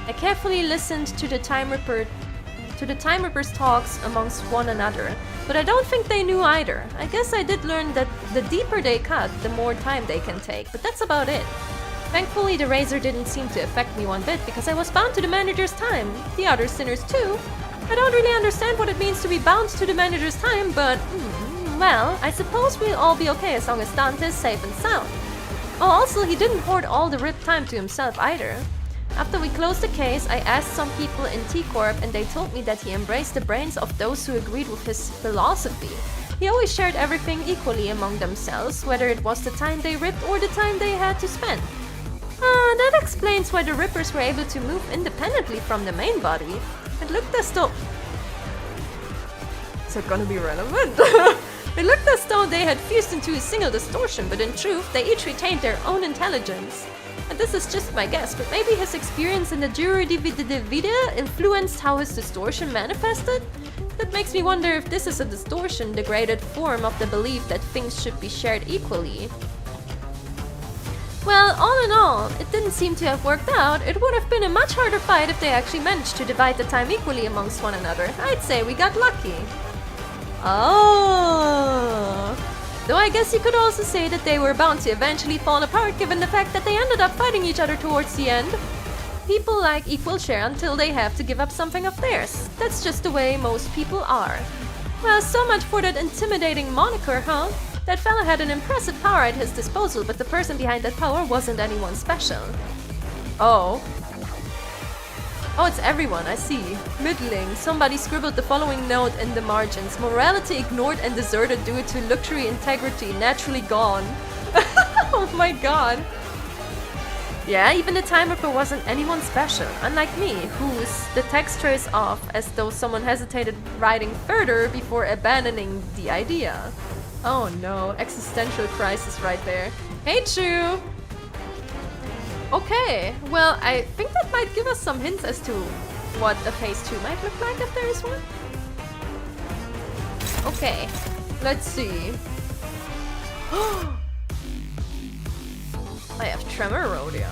I carefully listened to the Time Ripper's talks amongst one another, but I don't think they knew either. I guess I did learn that the deeper they cut, the more time they can take, but that's about it. Thankfully, the razor didn't seem to affect me one bit because I was bound to the manager's time. The other sinners too. I don't really understand what it means to be bound to the manager's time, but well, I suppose we'll all be okay as long as Dante is safe and sound. Oh, also, he didn't hoard all the ripped time to himself either. After we closed the case, I asked some people in T-Corp and they told me that he embraced the brains of those who agreed with his philosophy. He always shared everything equally among themselves, whether it was the time they ripped or the time they had to spend. That explains why the Rippers were able to move independently from the main body. It looked as though... Is it gonna be relevant? It looked as though they had fused into a single distortion, but in truth, they each retained their own intelligence. And this is just my guess, but maybe his experience in the Juro de Vida influenced how his distortion manifested? That makes me wonder if this is a distortion, degraded form of the belief that things should be shared equally. Well, all in all, it didn't seem to have worked out. It would have been a much harder fight if they actually managed to divide the time equally amongst one another. I'd say we got lucky. Oh. Though I guess you could also say that they were bound to eventually fall apart given the fact that they ended up fighting each other towards the end. People like equal share until they have to give up something of theirs. That's just the way most people are. Well, so much for that intimidating moniker, huh? That fella had an impressive power at his disposal, but the person behind that power wasn't anyone special. Oh. Oh, it's everyone, I see. Middling. Somebody scribbled the following note in the margins. Morality ignored and deserted due to luxury integrity, naturally gone. Oh my god. Yeah, even the Time Ripper wasn't anyone special, unlike me, whose the texture is off, as though someone hesitated writing further before abandoning the idea. Oh no, existential crisis right there. Hey, Chu! Okay, well, I think that might give us some hints as to what a phase 2 might look like if there is one. Okay, let's see. I have Tremor Rodeo.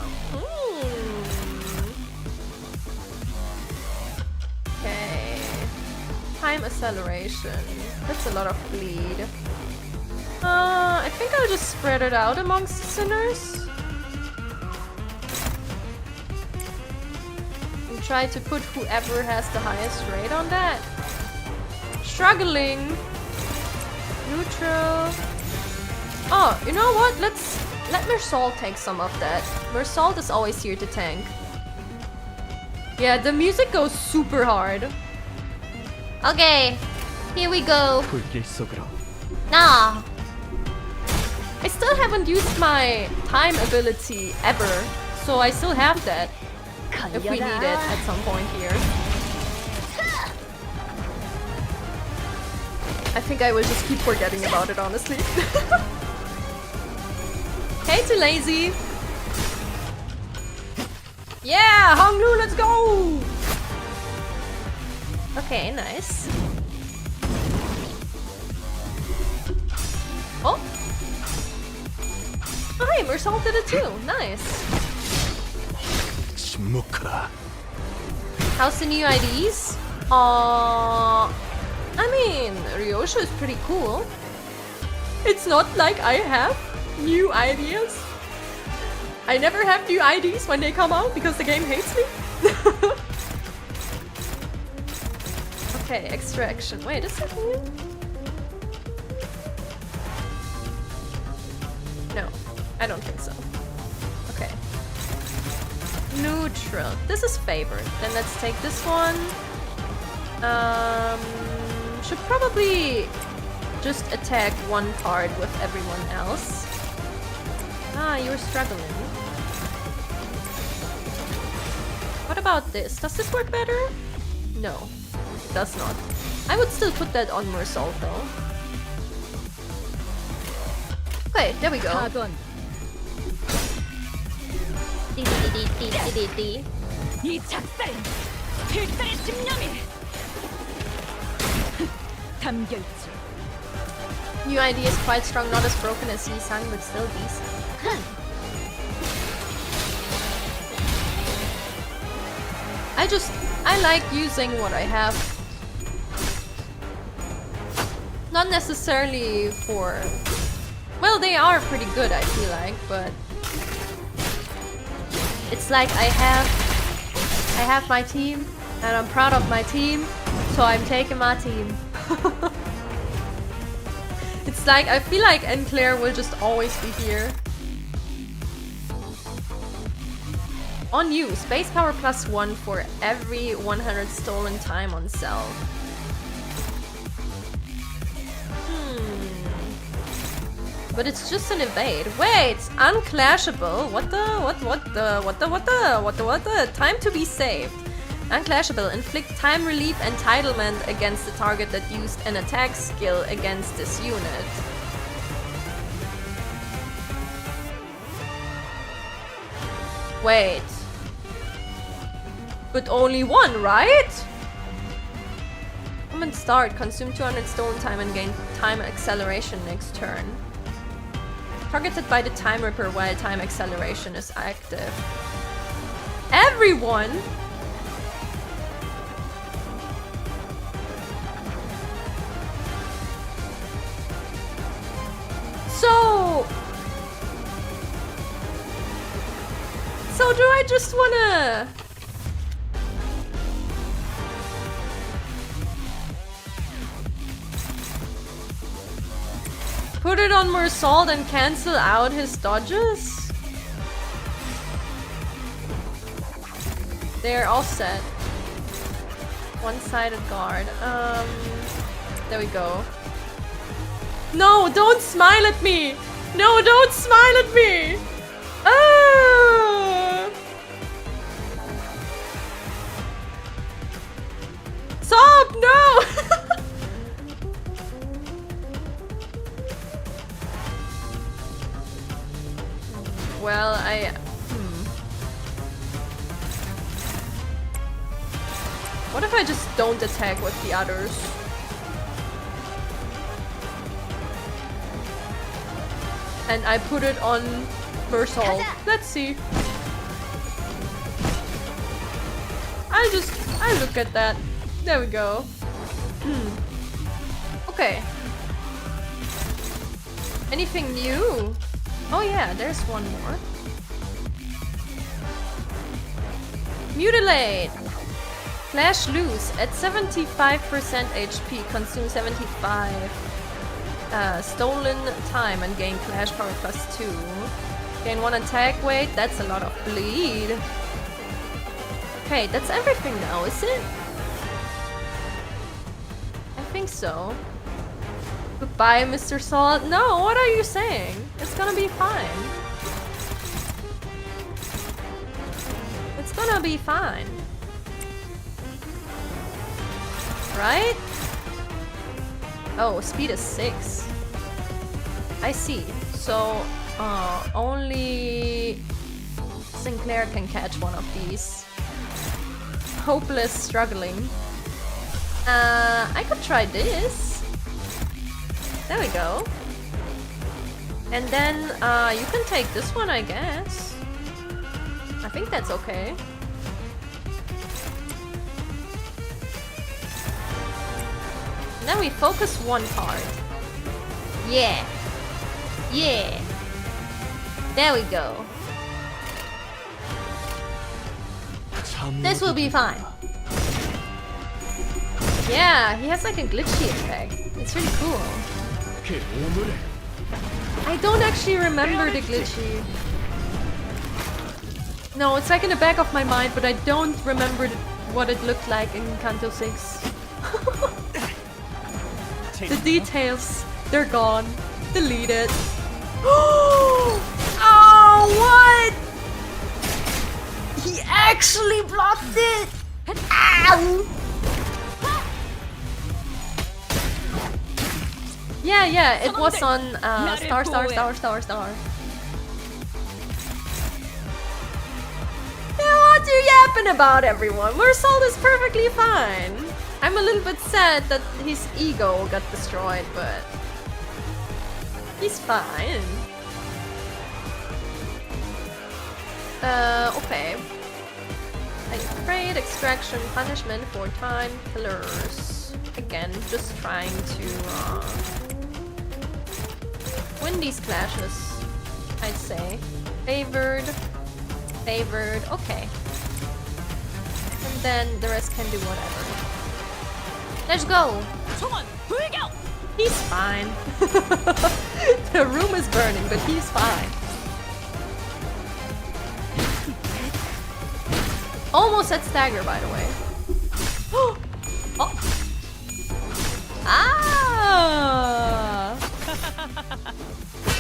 Okay. Time acceleration. That's a lot of bleed. I think I'll just spread it out amongst sinners. And try to put whoever has the highest rate on that. Struggling. Neutral. Oh, you know what? Let Mersal take some of that. Mersal is always here to tank. Yeah, the music goes super hard. Okay, here we go. Nah. I still haven't used my time ability ever, so I still have that if we need it at some point here. I think I will just keep forgetting about it, honestly. Hey, too lazy. Yeah, Honglu, let's go! Okay, nice. Oh! Oh, hey, Mersal did it too. Nice. How's the new IDs? I mean, Ryosha is pretty cool. It's not like I have new ideas. I never have new IDs when they come out because the game hates me. Okay, extraction. Wait, is that new? No, I don't think so. Okay. Neutral. This is favored. Then let's take this one. Should probably just attack one part with everyone else. Ah, you're struggling. What about this? Does this work better? No, it does not. I would still put that on Mersault though. Okay, there we go. New idea is quite strong, not as broken as Yisang, but still decent. I like using what I have. Not necessarily for... Well, they are pretty good, I feel like, but... It's like I have my team, and I'm proud of my team, so I'm taking my team. It's like, I feel like Enclair will just always be here. On you, space power +1 for every 100 stolen time on cell. But it's just an evade. Wait, unclashable. What the? Time to be saved. Unclashable. Inflict time relief entitlement against the target that used an attack skill against this unit. Wait. But only one, right? Come and start. Consume 200 stolen time and gain time acceleration next turn. Targeted by the Time Ripper while time acceleration is active. Everyone? So do I just wanna... put it on Mersault and cancel out his dodges? They're all set. One-sided guard. There we go. No, don't smile at me! No, don't smile at me! Ah! Stop! No! Well, What if I just don't attack with the others? And I put it on Mersault. Let's see. I look at that. There we go. Okay. Anything new? Oh yeah, there's one more. Mutilate! Flash loose at 75% HP, consume 75 stolen time and gain flash power +2. Gain 1 attack weight, that's a lot of bleed. Okay, that's everything now, is it? I think so. Goodbye, Mr. Salt. No, what are you saying? It's gonna be fine. It's gonna be fine. Right? Oh, speed is 6. I see. So, only Sinclair can catch one of these. Hopeless struggling. I could try this. There we go. And then, you can take this one, I guess. I think that's okay. Then we focus one part. Yeah. Yeah. There we go. This will be fine. Yeah, he has like a glitchy effect. It's really cool. I don't actually remember the glitchy. No, it's like in the back of my mind, but I don't remember what it looked like in Kanto 6. The details, they're gone. Deleted. Oh, what? He actually blocked it! Ow! Yeah, it was on star. Yeah, what are you yapping about, everyone? Mersault is perfectly fine. I'm a little bit sad that his ego got destroyed, but he's fine. Okay. Afraid, extraction, punishment for time killers. Again, just trying to win these clashes, I'd say. Favored, okay. And then the rest can do whatever. Let's go! He's fine. The room is burning, but he's fine. Almost at stagger, by the way. Oh! Ah!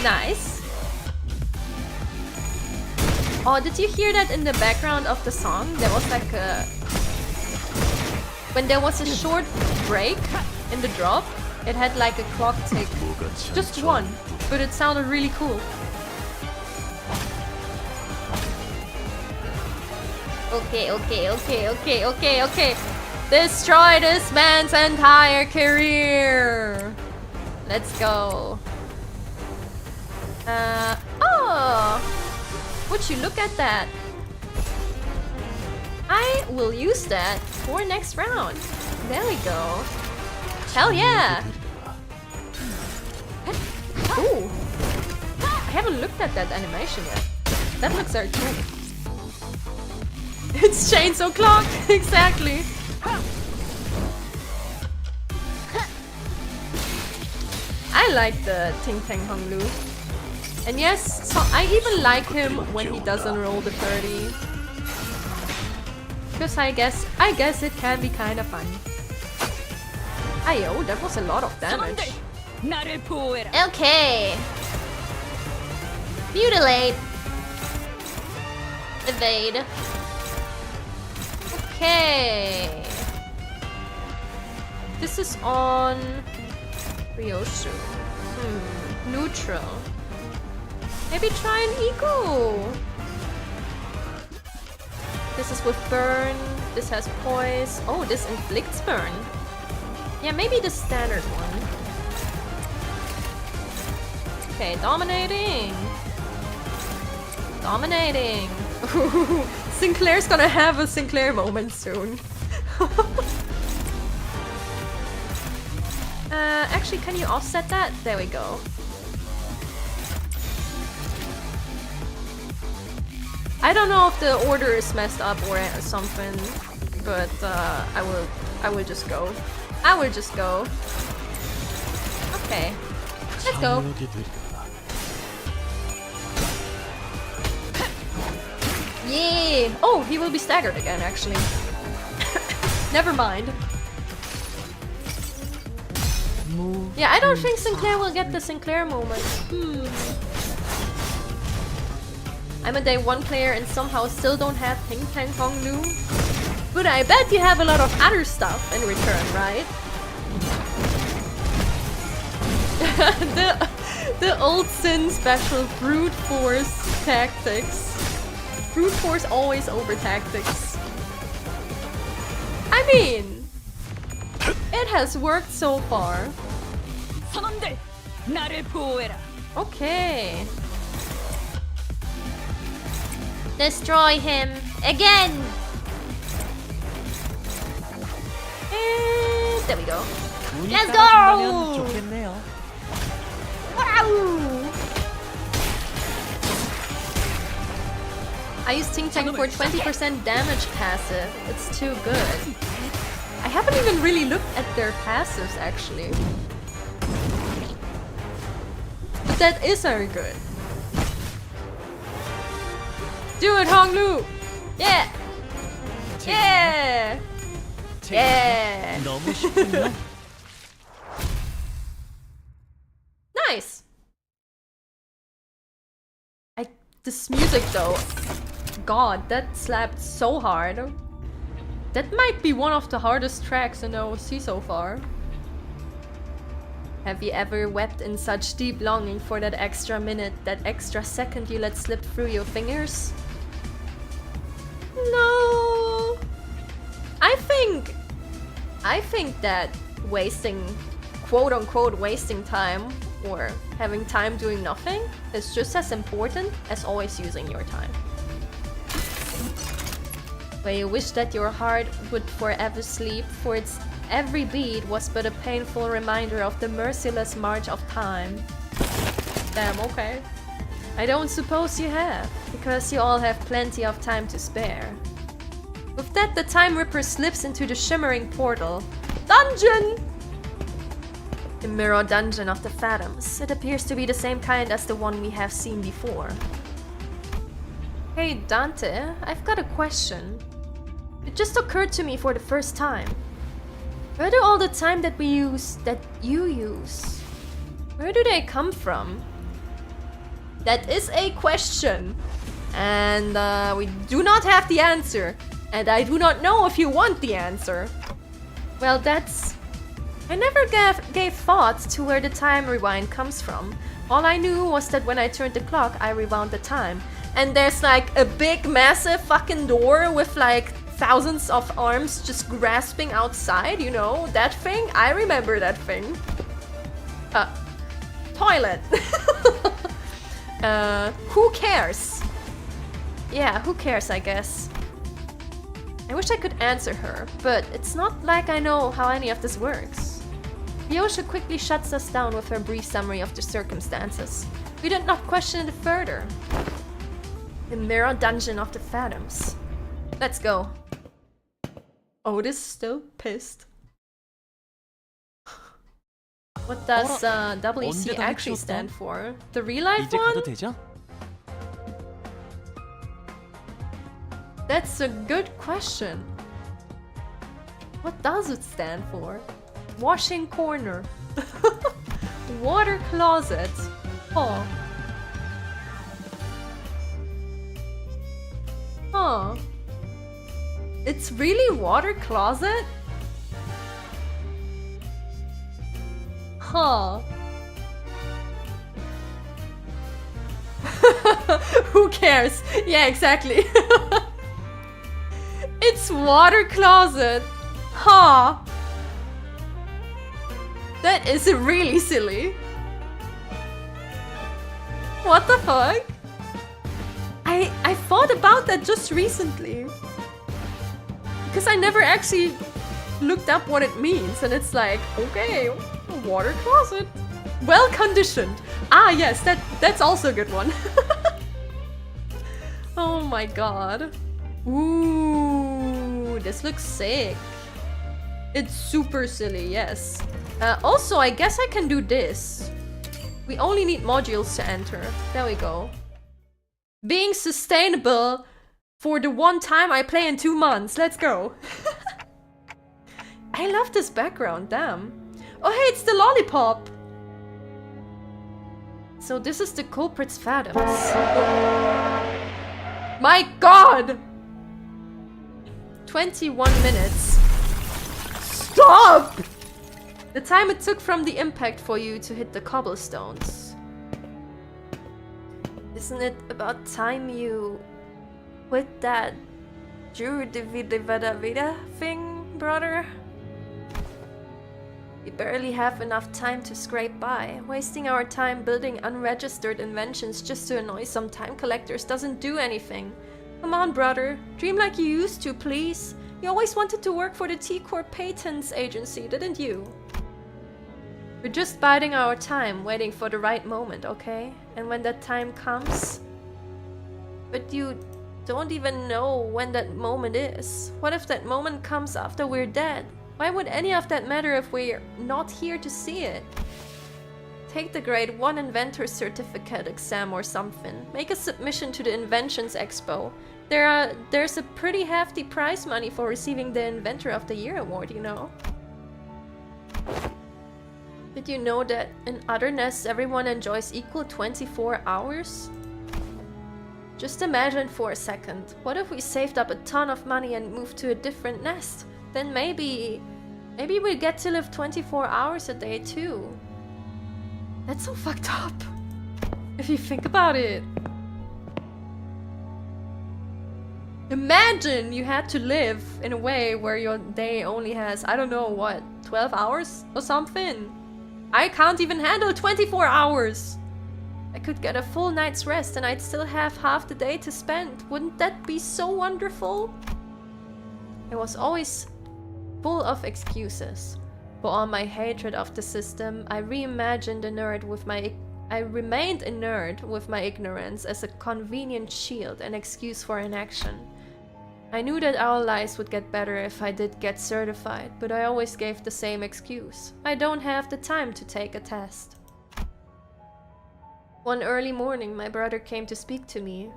Nice. Oh, did you hear that in the background of the song? There was like a... When there was a short break in the drop, it had like a clock tick. Just one, but it sounded really cool. Okay. Destroy this man's entire career. Let's go. Oh! Would you look at that? I will use that for next round. There we go. Hell yeah! Ooh! I haven't looked at that animation yet. That looks very cool. It's Chainsaw Clock! Exactly! I like the Ting Tang Hung Lu. And yes, so I even like him when he doesn't roll the 30. Because I guess it can be kind of fun. Ayo, that was a lot of damage. Okay. Mutilate. Evade. Okay. This is on Ryoshu. Neutral. Maybe try an eco. This is with burn. This has poise. Oh, this inflicts burn. Yeah, maybe the standard one. Okay, dominating. Dominating. Sinclair's gonna have a Sinclair moment soon. Actually, can you offset that? There we go. I don't know if the order is messed up or something, but I will just go. I will just go. Okay, let's go. Yeah! Oh, he will be staggered again, actually. Never mind. Yeah, I don't think Sinclair will get the Sinclair moment. I'm a day 1 player and somehow still don't have Ting Tang Hong Lu. But I bet you have a lot of other stuff in return, right? the old Sin special brute force tactics. Brute force always over tactics. I mean, it has worked so far. Okay. Destroy him again. And there we go. Let's go! Wow! I use Ting Tang for 20% damage passive. It's too good. I haven't even really looked at their passives actually. But that is very good. Do it, Honglu! Yeah! Yeah! Yeah! Nice! This music though, God, that slapped so hard. That might be one of the hardest tracks in the OC so far. Have you ever wept in such deep longing for that extra minute, that extra second you let slip through your fingers? No. I think that wasting, quote unquote, wasting time or having time doing nothing is just as important as always using your time. Where you wish that your heart would forever sleep, for its every beat was but a painful reminder of the merciless march of time. Damn, okay. I don't suppose you have, because you all have plenty of time to spare. With that, the Time Ripper slips into the shimmering portal. Dungeon! The mirror dungeon of the Phantoms. It appears to be the same kind as the one we have seen before. Hey Dante, I've got a question. It just occurred to me for the first time. Where do all the time that you use, where do they come from? That is a question. And we do not have the answer. And I do not know if you want the answer. Well, that's... I never gave thought to where the time rewind comes from. All I knew was that when I turned the clock, I rewound the time. And there's like a big, massive fucking door with like thousands of arms just grasping outside, you know? That thing? I remember that thing. Toilet. Who cares? Yeah, who cares, I guess. I wish I could answer her, but it's not like I know how any of this works. Yosha quickly shuts us down with her brief summary of the circumstances. We did not question it further. The mirror dungeon of the Phantoms. Let's go. Otis is still pissed. What does WC actually stand for? The real life one? That's a good question. What does it stand for? Washing corner. Water closet. Oh. Huh. It's really water closet? Huh. Who cares? Yeah, exactly. It's water closet. Huh. That is really silly. What the fuck? I thought about that just recently. Because I never actually looked up what it means, and it's like, okay, water closet. Well conditioned. Ah yes, that's also a good one. Oh my god. Ooh, this looks sick. It's super silly, yes. Also, I guess I can do this. We only need modules to enter. There we go. Being sustainable for the one time I play in 2 months. Let's go. I love this background, damn. Oh hey, it's the lollipop. So this is the culprit's Phantoms. My god! 21 minutes. Stop! The time it took from the impact for you to hit the cobblestones. Isn't it about time you quit that Vida thing, brother? We barely have enough time to scrape by. Wasting our time building unregistered inventions just to annoy some time collectors doesn't do anything. Come on, brother. Dream like you used to, please. You always wanted to work for the T-Corp Patents Agency, didn't you? We're just biding our time, waiting for the right moment, okay? And when that time comes... But you don't even know when that moment is. What if that moment comes after we're dead? Why would any of that matter if we're not here to see it? Take the grade 1 inventor certificate exam or something. Make a submission to the Inventions Expo. There's a pretty hefty prize money for receiving the Inventor of the Year award, you know. Did you know that in other nests everyone enjoys equal 24 hours? Just imagine for a second, what if we saved up a ton of money and moved to a different nest? Then maybe we'll get to live 24 hours a day too. That's so fucked up, if you think about it. Imagine you had to live in a way where your day only has, I don't know what, 12 hours or something? I can't even handle 24 hours! I could get a full night's rest and I'd still have half the day to spend. Wouldn't that be so wonderful? I was always full of excuses. For all my hatred of the system, I remained inert with my ignorance as a convenient shield and excuse for inaction. I knew that our lives would get better if I did get certified, but I always gave the same excuse. I don't have the time to take a test. One early morning, my brother came to speak to me.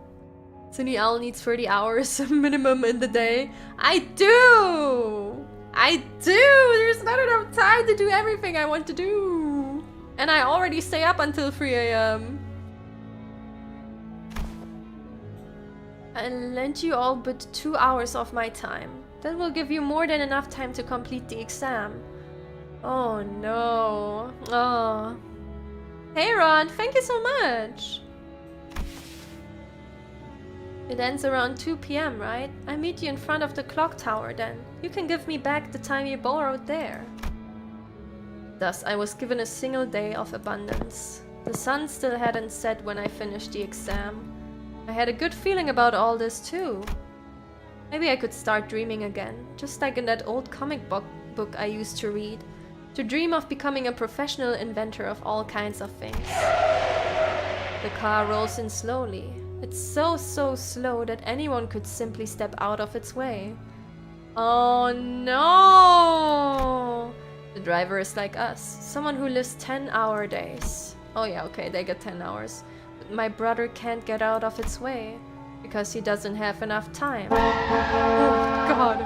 Cinnia needs 30 hours minimum in the day. I do! There's not enough time to do everything I want to do. And I already stay up until 3 AM. I lent you all but 2 hours of my time. That will give you more than enough time to complete the exam. Oh no. Oh. Hey Ron, thank you so much. It ends around 2 PM, right? I meet you in front of the clock tower then. You can give me back the time you borrowed there. Thus, I was given a single day of abundance. The sun still hadn't set when I finished the exam. I had a good feeling about all this too. Maybe I could start dreaming again, just like in that old comic book I used to read. To dream of becoming a professional inventor of all kinds of things. The car rolls in slowly. It's so slow that anyone could simply step out of its way. Oh no! The driver is like us, someone who lives 10-hour days. Oh yeah, okay, they get 10 hours. But my brother can't get out of its way, because he doesn't have enough time. Oh god.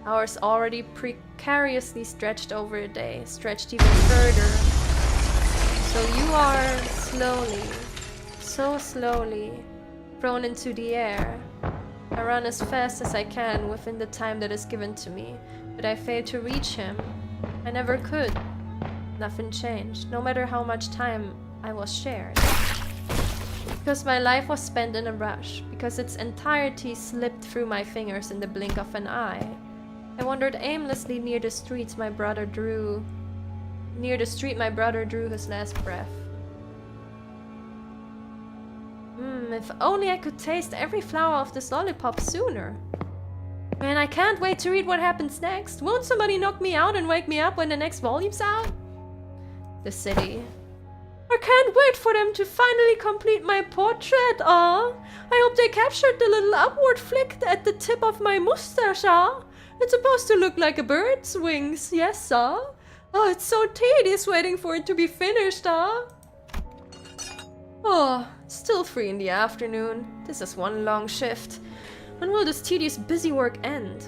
Hours already precariously stretched over a day, stretched even further. So you are slowly, so slowly, thrown into the air. I run as fast as I can within the time that is given to me, but I fail to reach him. I never could. Nothing changed, no matter how much time I was shared. Because my life was spent in a rush, because its entirety slipped through my fingers in the blink of an eye. I wandered aimlessly near the street my brother drew his last breath. If only I could taste every flower of this lollipop sooner. Man, I can't wait to read what happens next. Won't somebody knock me out and wake me up when the next volume's out? The city. I can't wait for them to finally complete my portrait, I hope they captured the little upward flick at the tip of my mustache, It's supposed to look like a bird's wings, yes, Oh, it's so tedious waiting for it to be finished, Oh, still 3 in the afternoon. This is one long shift. When will this tedious busy work end?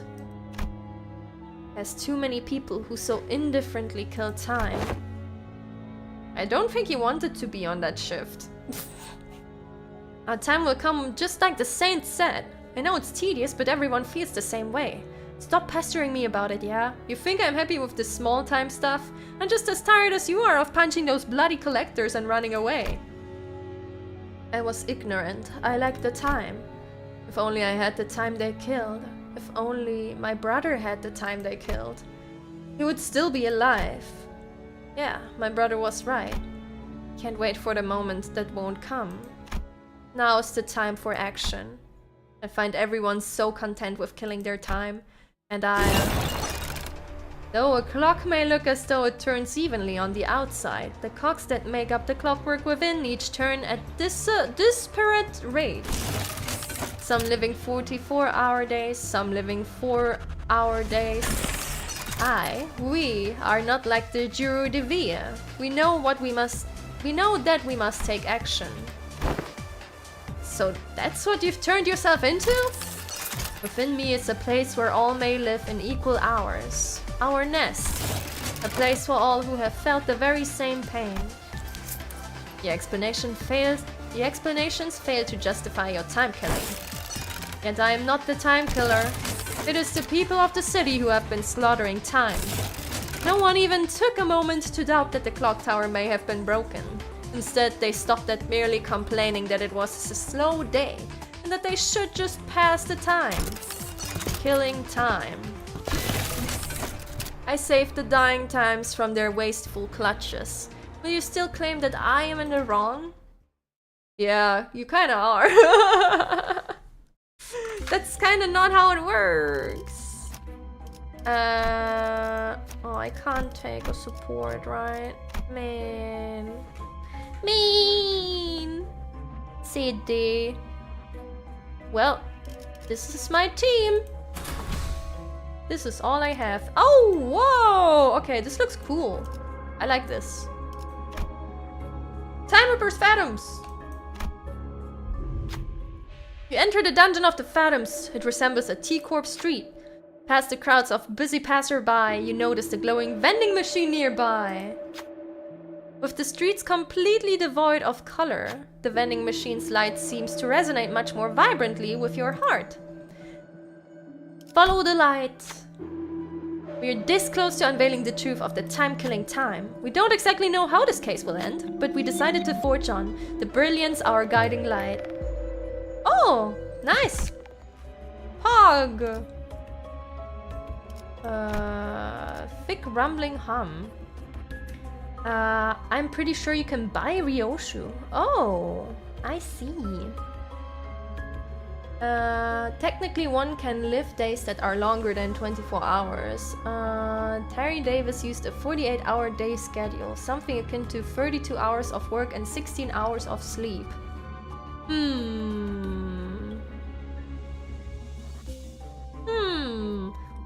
There's too many people who so indifferently kill time. I don't think he wanted to be on that shift. Our time will come just like the saint said. I know it's tedious, but everyone feels the same way. Stop pestering me about it, yeah? You think I'm happy with this small time stuff? I'm just as tired as you are of punching those bloody collectors and running away. I was ignorant. I lacked the time. If only I had the time they killed. If only my brother had the time they killed. He would still be alive. Yeah, my brother was right. Can't wait for the moment that won't come. Now's the time for action. I find everyone so content with killing their time. And Though a clock may look as though it turns evenly on the outside, the cogs that make up the clockwork within each turn at disparate rates. Some living 44-hour days, some living 4-hour days. We are not like the Juru de Via. We know that we must take action. So that's what you've turned yourself into? Within me is a place where all may live in equal hours. Our nest. A place for all who have felt the very same pain. The explanations fail to justify your time killing. Yet I am not the time killer. It is the people of the city who have been slaughtering time. No one even took a moment to doubt that the clock tower may have been broken. Instead, they stopped at merely complaining that it was a slow day and that they should just pass the time. Killing time. I saved the dying times from their wasteful clutches. Will you still claim that I am in the wrong? Yeah, you kinda are. That's kinda not how it works. Oh, I can't take a support, right? Man. CD. Well, this is my team. This is all I have. Oh, whoa! Okay, this looks cool. I like this. Time Ripper's Phantoms! You enter the dungeon of the Phantoms. It resembles a T-Corp street. Past the crowds of busy passerby, you notice the glowing vending machine nearby. With the streets completely devoid of color, the vending machine's light seems to resonate much more vibrantly with your heart. Follow the light. We are this close to unveiling the truth of the time-killing time. We don't exactly know how this case will end, but we decided to forge on. The brilliance our guiding light. Oh, nice. Hog. Thick rumbling hum. I'm pretty sure you can buy Ryoshu. Oh, I see. Technically one can live days that are longer than 24 hours. Terry Davis used a 48-hour day schedule, something akin to 32 hours of work and 16 hours of sleep.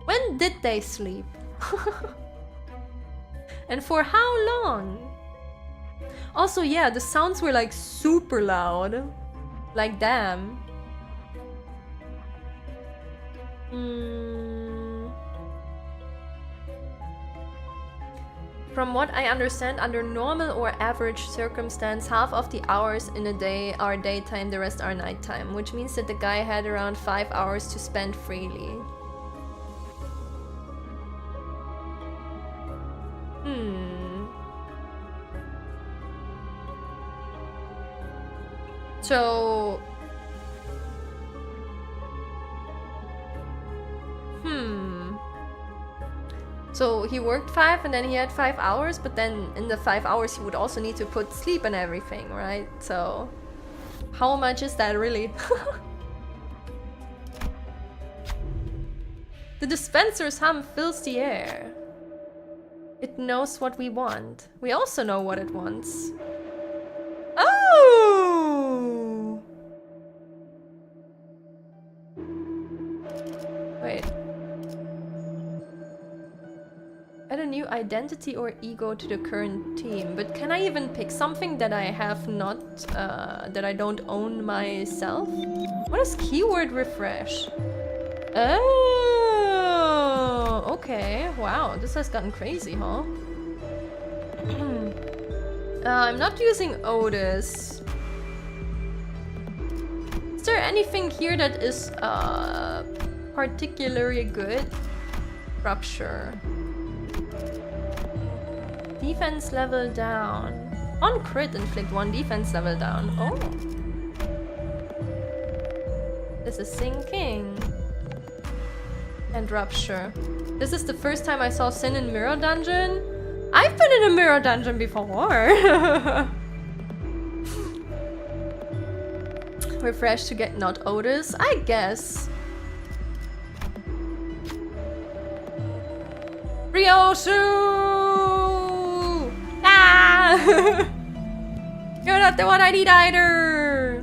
When did they sleep? And for how long? Also, yeah, the sounds were like super loud. Like, damn. From what I understand, under normal or average circumstance, half of the hours in a day are daytime, the rest are nighttime, which means that the guy had around 5 hours to spend freely. So... So he worked 5 and then he had 5 hours, but then in the 5 hours he would also need to put sleep and everything, right? So... how much is that really? The dispenser's hum fills the air. It knows what we want. We also know what it wants. Oh! Wait. Add a new identity or ego to the current team. But can I even pick something that I have not, that I don't own myself? What is keyword refresh? Oh, okay. Wow, this has gotten crazy, huh? I'm not using Otis. Is there anything here that is particularly good? Rupture. Defense level down. On crit, inflict 1 defense level down. Oh. This is sinking. And rupture. This is the first time I saw Sin in Mirror Dungeon. I've been in a Mirror Dungeon before. Refresh to get not Otis, I guess. Ryosu! Ah! You're not the one I need either!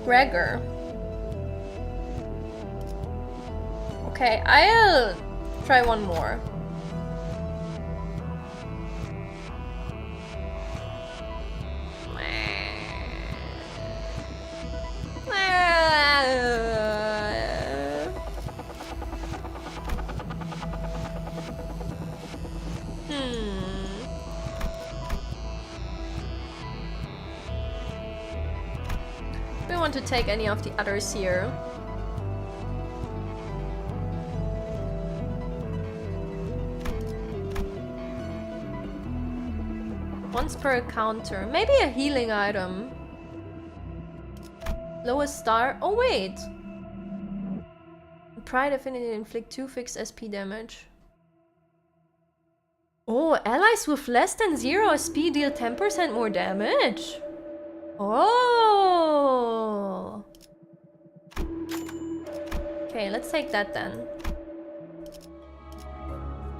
Gregor. Okay, I'll try one more. We want to take any of the others here. Once per encounter. Maybe a healing item. Lowest star. Oh wait! Pride affinity inflict 2 fixed SP damage. Oh, allies with less than 0 SP deal 10% more damage. Oh. Okay, let's take that then.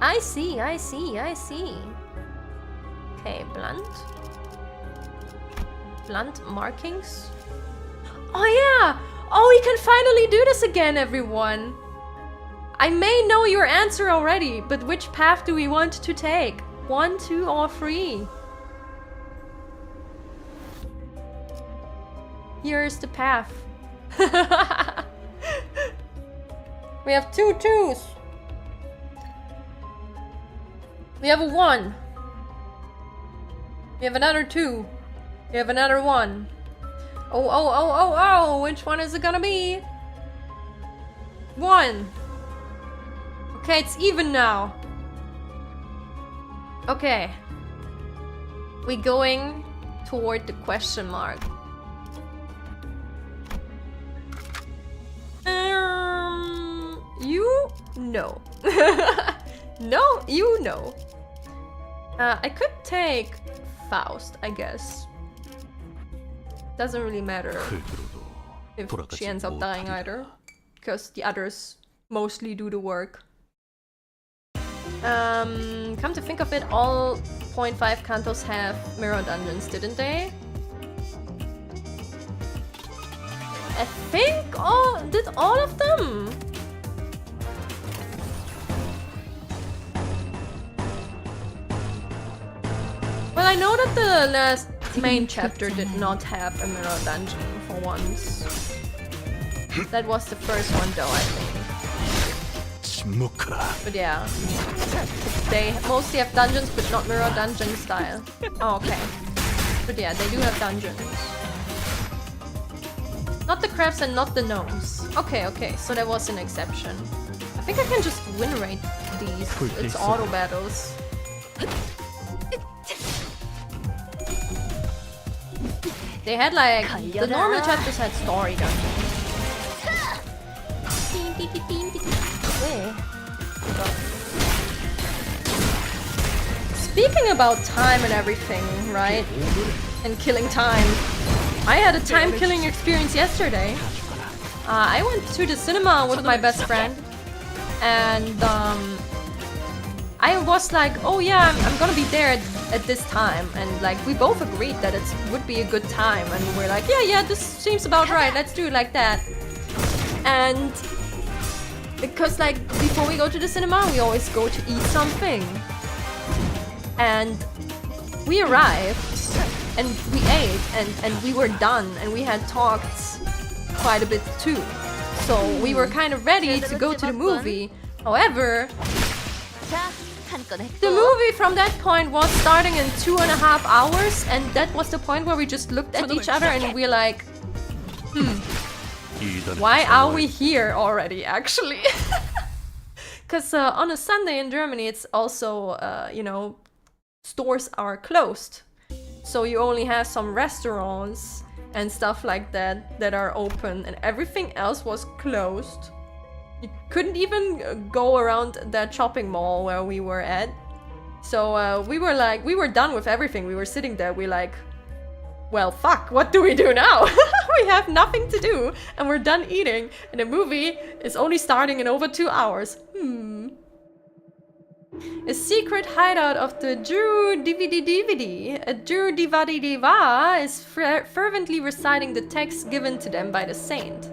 I see, I see, I see. Okay, blunt. Blunt markings. Oh yeah! Oh, we can finally do this again, everyone! I may know your answer already, but which path do we want to take? 1, 2, or 3? Here's the path. We have 2 2s. We have a 1. We have another 2. We have another 1. Oh, oh, oh, oh, oh! Which one is it gonna be? 1. Okay, it's even now. Okay. We're going toward the question mark. You know. No, you know. I could take Faust, I guess. Doesn't really matter if she ends up dying either, because the others mostly do the work. Come to think of it, all 0.5 cantos have mirror dungeons, didn't they? I think did all of them? Well, I know that the last main chapter did not have a mirror dungeon for once. That was the first one though, I think. But yeah, they mostly have dungeons, but not mirror dungeon style. Oh, okay. But yeah, they do have dungeons. Not the crabs and not the gnomes. Okay, okay, so that was an exception. I think I can just win rate these. It's auto battles. They had like, the normal chapters had story dungeons. Speaking about time and everything, right? And killing time. I had a time killing experience yesterday. I went to the cinema with my best friend. And I was like, oh yeah, I'm gonna be there at this time. And like, we both agreed that it would be a good time. And we're like, yeah, this seems about right. Let's do it like that. And because like, before we go to the cinema, we always go to eat something. And we arrived and we ate and we were done and we had talked quite a bit too. So we were kind of ready to go to the movie. However, the movie from that point was starting in 2.5 hours, and that was the point where we just looked at each other and we're like, why are we here already, actually? Because on a Sunday in Germany, it's also, you know, stores are closed. So you only have some restaurants and stuff like that that are open, and everything else was closed. You couldn't even go around that shopping mall where we were at. So we were done with everything. We were sitting there, we like, Well, fuck, what do we do now? We have nothing to do, and we're done eating, and the movie is only starting in over 2 hours. A secret hideout of the Juru DVD. A Juru DVD is fervently reciting the text given to them by the saint.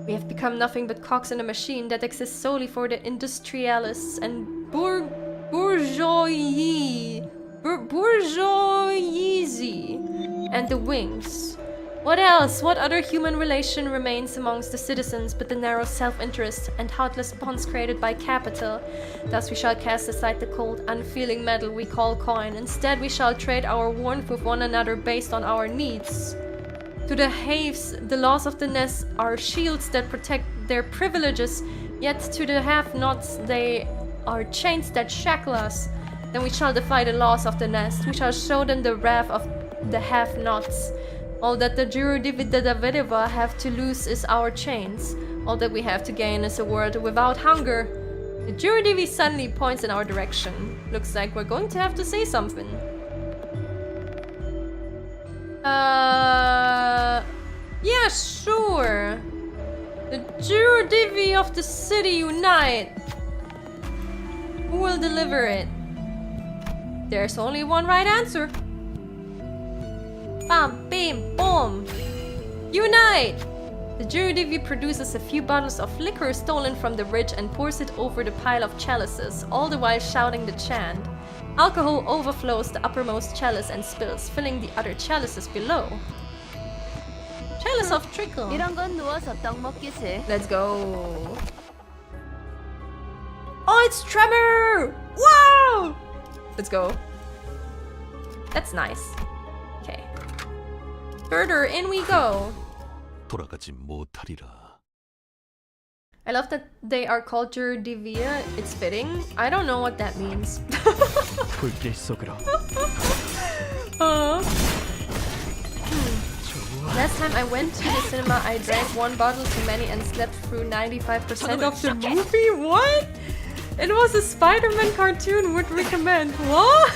We have become nothing but cogs in a machine that exists solely for the industrialists and bourgeoisie and the wings. What else? What other human relation remains amongst the citizens but the narrow self-interest and heartless bonds created by capital? Thus we shall cast aside the cold, unfeeling metal we call coin. Instead we shall trade our warmth with one another based on our needs. To the haves, the laws of the nest are shields that protect their privileges, yet to the have-nots they are chains that shackle us. Then we shall defy the laws of the nest. We shall show them the wrath of the have-nots. All that the Juru Dividava have to lose is our chains. All that we have to gain is a world without hunger. The Juru Divi suddenly points in our direction. Looks like we're going to have to say something. Yeah, sure. The Juru Divi of the city unite. Who will deliver it? There's only one right answer. Bam, bam, boom. Unite! The Juru Divi produces a few bottles of liquor stolen from the rich and pours it over the pile of chalices, all the while shouting the chant. Alcohol overflows the uppermost chalice and spills, filling the other chalices below. Chalice of trickle. Let's go. Oh, it's Tremor! Wow! Let's go. That's nice. Okay. Further in we go. I love that they are called Juru Divia. It's fitting. I don't know what that means. Last time I went to the cinema, I drank one bottle too many and slept through 95% of the movie? What? It was a Spider-Man cartoon, would recommend. What?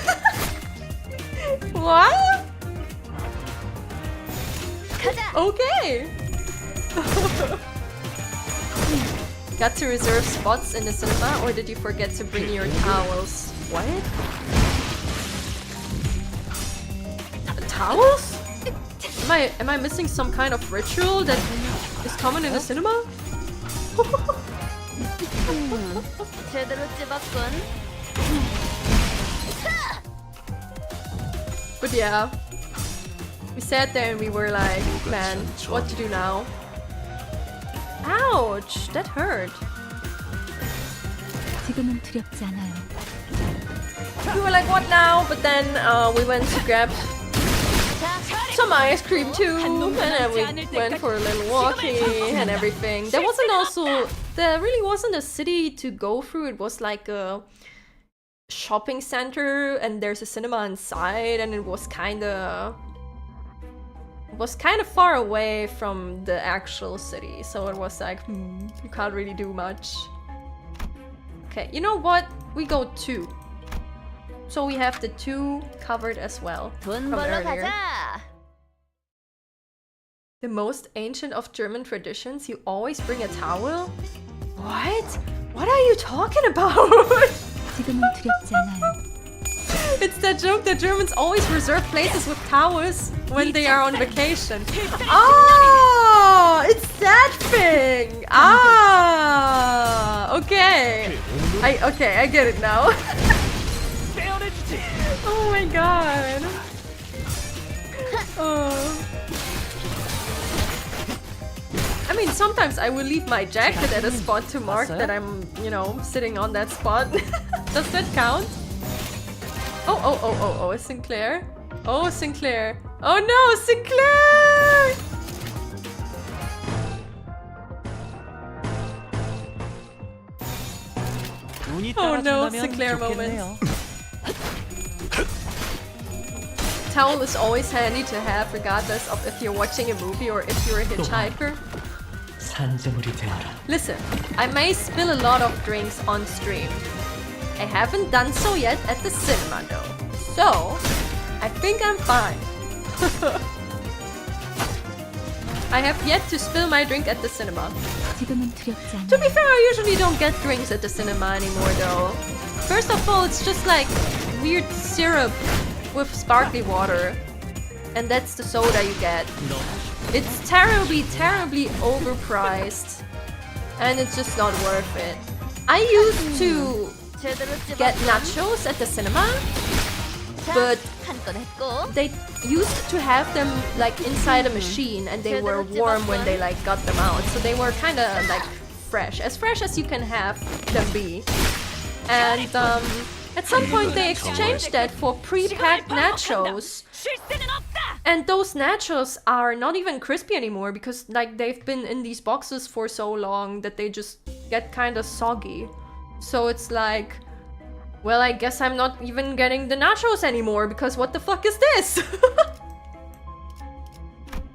What? Okay. Got to reserve spots in the cinema, or did you forget to bring your towels? What? Towels? Am I missing some kind of ritual that is common in the cinema? But yeah, we sat there and we were like, man, what to do now? Ouch, that hurt. We were like, what now? But then we went to grab some ice cream too, and then we went for a little walking and everything. There really wasn't a city to go through. It was like a shopping center and there's a cinema inside, and it was kind of far away from the actual city, so it was like, you can't really do much. Okay, you know what? We go 2. So we have the 2 covered as well from earlier. The most ancient of German traditions, you always bring a towel? What? What are you talking about? It's that joke that Germans always reserve places with towels when they are on vacation. Oh, it's that thing. Ah, okay. I get it now. Oh my god. Oh. I mean, sometimes I will leave my jacket at a spot to mark that I'm, you know, sitting on that spot. Does that count? Oh, Sinclair. Oh, Sinclair. Oh no, Sinclair! Oh no, Sinclair moment. Towel is always handy to have regardless of if you're watching a movie or if you're a hitchhiker. Listen, I may spill a lot of drinks on stream. I haven't done so yet at the cinema though. So, I think I'm fine. I have yet to spill my drink at the cinema. 지금은 두렵지 않아. To be fair, I usually don't get drinks at the cinema anymore though. First of all, it's just like weird syrup with sparkly water. And that's the soda you get. It's terribly, terribly overpriced. And it's just not worth it. I used to get nachos at the cinema, but they used to have them like inside a machine and they were warm when they like got them out. So they were kind of like fresh as you can have them be. And at some point they exchanged that for pre-packed nachos. And those nachos are not even crispy anymore because like they've been in these boxes for so long that they just get kind of soggy. So it's like, well, I guess I'm not even getting the nachos anymore because what the fuck is this?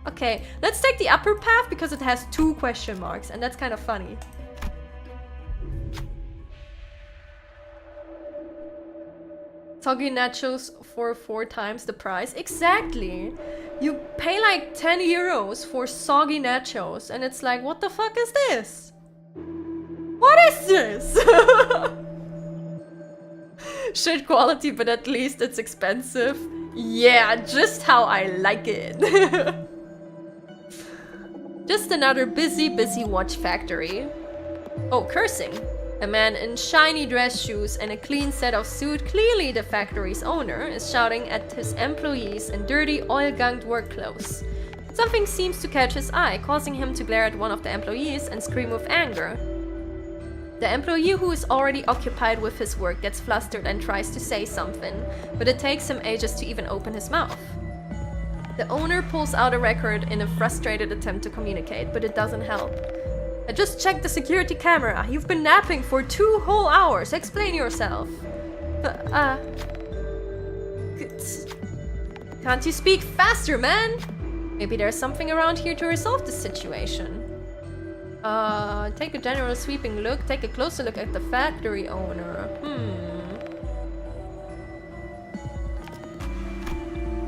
Okay, let's take the upper path because it has 2 question marks and that's kind of funny. Soggy nachos for 4 times the price. Exactly! You pay like 10 euros for soggy nachos and it's like, what the fuck is this? What is this? Shit quality, but at least it's expensive. Yeah, just how I like it. Just another busy watch factory. Oh, cursing. A man in shiny dress shoes and a clean set of suit, clearly the factory's owner, is shouting at his employees in dirty, oil-gunked work clothes. Something seems to catch his eye, causing him to glare at one of the employees and scream with anger. The employee, who is already occupied with his work, gets flustered and tries to say something, but it takes him ages to even open his mouth. The owner pulls out a record in a frustrated attempt to communicate, but it doesn't help. I just checked the security camera. You've been napping for 2 whole hours. Explain yourself. But, can't you speak faster, man? Maybe there's something around here to resolve this situation. Take a general sweeping look. Take a closer look at the factory owner.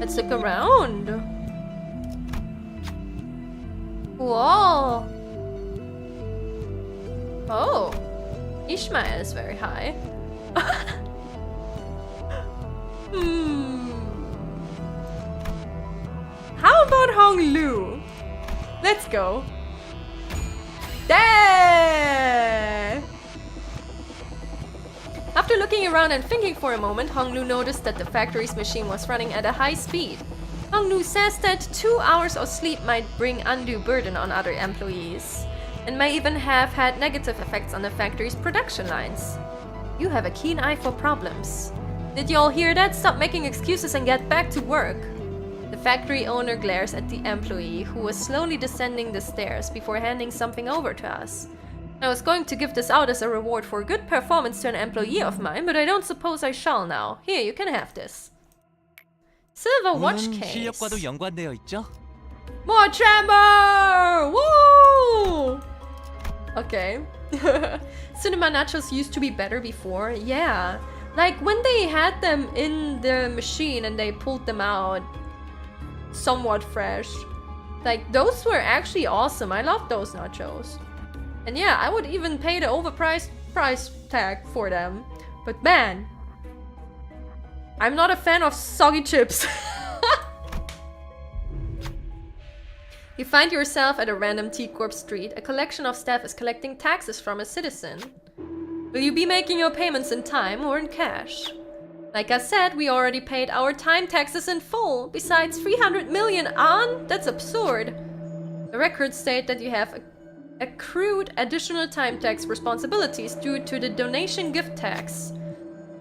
Let's look around. Whoa. Oh, Ishmael is very high. How about Hong Lu? Let's go. There! After looking around and thinking for a moment, Hong Lu noticed that the factory's machine was running at a high speed. Hong Lu says that 2 hours of sleep might bring undue burden on other employees, and may even have had negative effects on the factory's production lines. You have a keen eye for problems. Did you all hear that? Stop making excuses and get back to work. The factory owner glares at the employee, who was slowly descending the stairs before handing something over to us. I was going to give this out as a reward for good performance to an employee of mine, but I don't suppose I shall now. Here, you can have this. Silver watch case. 실력과도 연관되어 있죠? More tremor! Woo! Okay. Cinema nachos used to be better before. Yeah. Like when they had them in the machine and they pulled them out somewhat fresh. Like those were actually awesome. I love those nachos. And yeah, I would even pay the overpriced price tag for them. But man, I'm not a fan of soggy chips. You find yourself at a random T-Corp street. A collection of staff is collecting taxes from a citizen. Will you be making your payments in time or in cash? Like I said, we already paid our time taxes in full. Besides 300 million on? That's absurd. The records state that you have accrued additional time tax responsibilities due to the donation gift tax.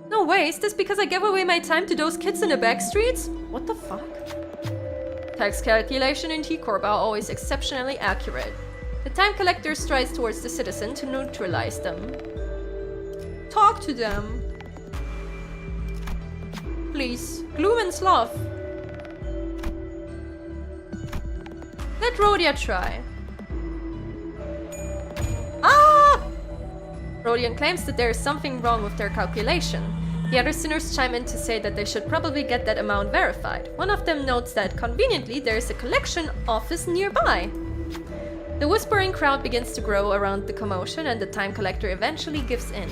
No way, is this because I gave away my time to those kids in the back streets? What the fuck? Tax calculation in T-Corp are always exceptionally accurate. The time collector strides towards the citizen to neutralize them. Talk to them. Please, gloom and sloth. Let Rhodia try. Ah! Rodian claims that there is something wrong with their calculation. The other sinners chime in to say that they should probably get that amount verified. One of them notes that, conveniently, there is a collection office nearby. The whispering crowd begins to grow around the commotion and the time collector eventually gives in.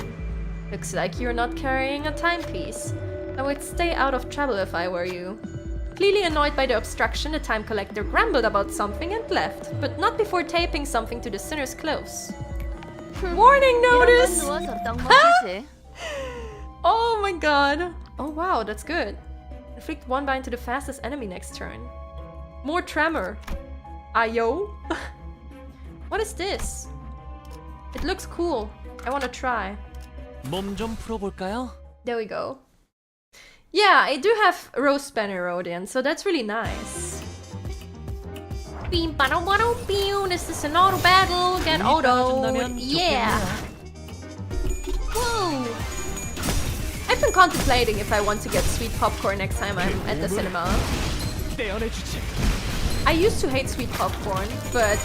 Looks like you're not carrying a timepiece. I would stay out of trouble if I were you. Clearly annoyed by the obstruction, the time collector grumbled about something and left, but not before taping something to the sinner's clothes. Warning notice! Huh? Oh my god. Oh wow, that's good. Inflict 1 bind to the fastest enemy next turn. More tremor. Ayo? What is this? It looks cool. I wanna try. 몸 좀 풀어볼까요? There we go. Yeah, I do have Rose Banner Rodian, so that's really nice. Beam, this is an auto battle. Get auto. Yeah. Whoa. I've been contemplating if I want to get sweet popcorn next time I'm at the cinema. I used to hate sweet popcorn, but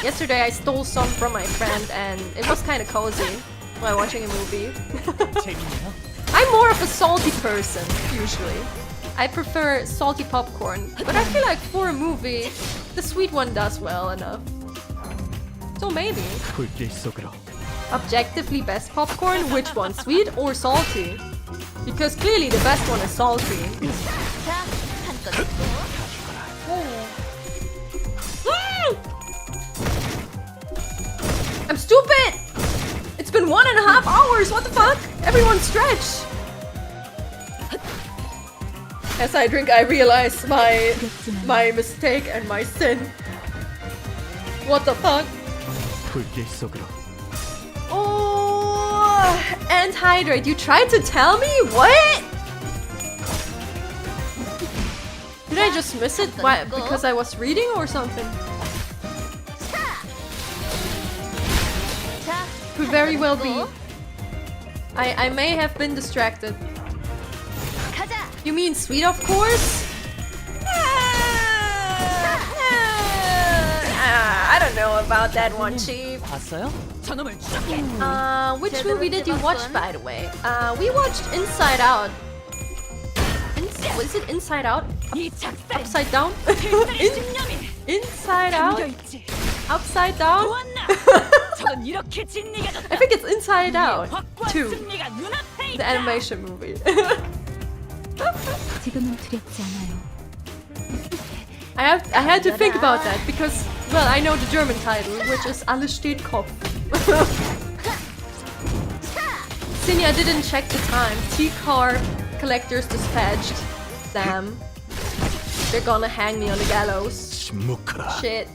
yesterday I stole some from my friend and it was kind of cozy while watching a movie. I'm more of a salty person, usually. I prefer salty popcorn, but I feel like for a movie, the sweet one does well enough. So maybe. Objectively best popcorn, which one, sweet or salty? Because clearly the best one is salty. I'm stupid! It's been 1.5 hours, what the fuck? Everyone stretch! As I drink, I realize my mistake and my sin. What the fuck? Oh, and hydrate. You tried to tell me? What? Did I just miss it? Why? Because I was reading or something? Could very well be. I may have been distracted. You mean sweet, of course? I don't know about that one, Chief. Which movie did you watch, by the way? We watched Inside Out. Was it Inside Out? Upside down? Inside Out? Upside down? I think it's Inside Out 2. The animation movie. I had to think about that because, well, I know the German title, which is Alles steht Kopf. Cinnia didn't check the time. T-car collectors dispatched. Damn. They're gonna hang me on the gallows. Shit.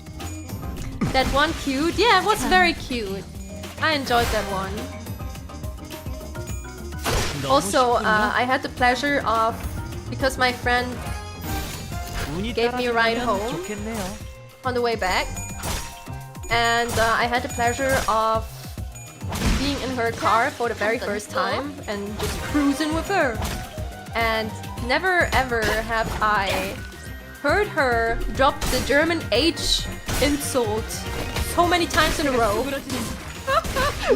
That one cute? Yeah, it was very cute. I enjoyed that one. Also, I had the pleasure of, because my friend gave me a ride home on the way back, and I had the pleasure of being in her car for the very first time and just cruising with her. And never ever have I heard her drop the German H insult so many times in a row.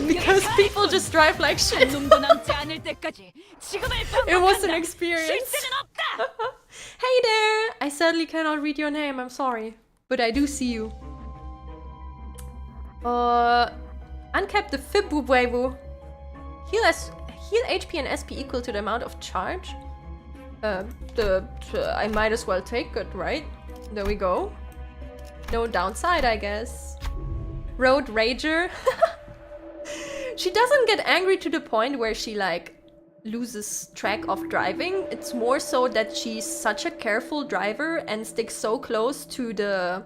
Because people just drive like shit. It was an experience. Hey there! I sadly cannot read your name, I'm sorry. But I do see you. Uncap the Fibbuwewu. Heal HP and SP equal to the amount of charge. I might as well take it, right? There we go. No downside, I guess. Road Rager. She doesn't get angry to the point where she like loses track of driving. It's more so that she's such a careful driver and sticks so close to the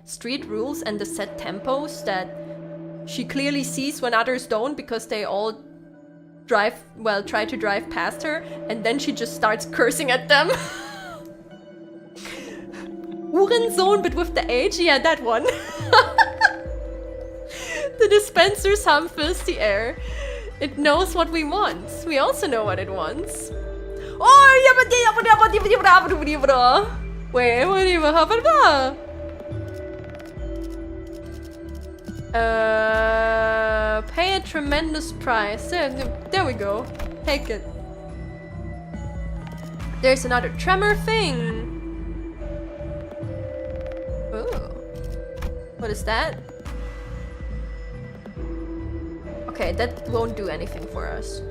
street rules and the set tempos that she clearly sees when others don't because they all try to drive past her, and then she just starts cursing at them. Hurensohn, but with the H? Yeah, that one. The dispenser's Humphus, the air. It knows what we want. We also know what it wants. Oh, wait, what even happened? Pay a tremendous price. There we go. Take it. There's another tremor thing. Oh. What is that? Okay, that won't do anything for us.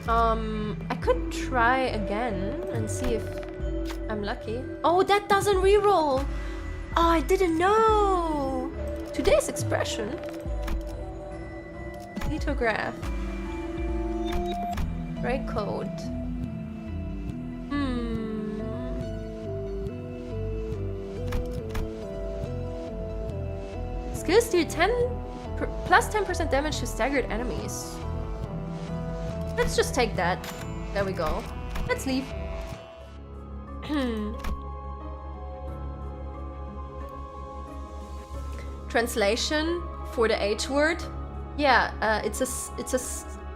I could try again and see if I'm lucky. Oh, that doesn't reroll! Oh, I didn't know! Today's expression. Lithograph. Break code. Skills deal plus 10% damage to staggered enemies. Let's just take that. There we go. Let's leave. Translation for the H word. Yeah, it's a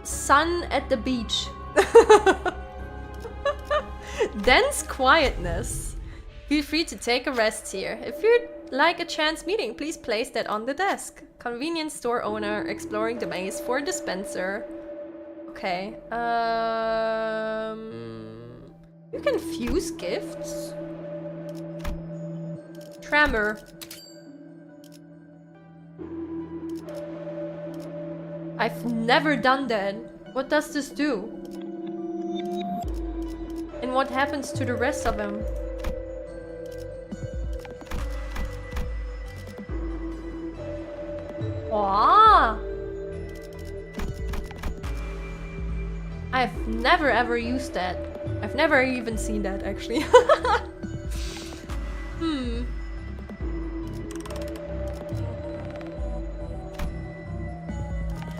sun at the beach. Dense quietness. Feel free to take a rest here. If you'd like a chance meeting, please place that on the desk. Convenience store owner exploring the maze for a dispenser. Okay. You can fuse gifts. Tremor. I've never done that. What does this do? And what happens to the rest of them? Wow. I've never ever used that. I've never even seen that actually.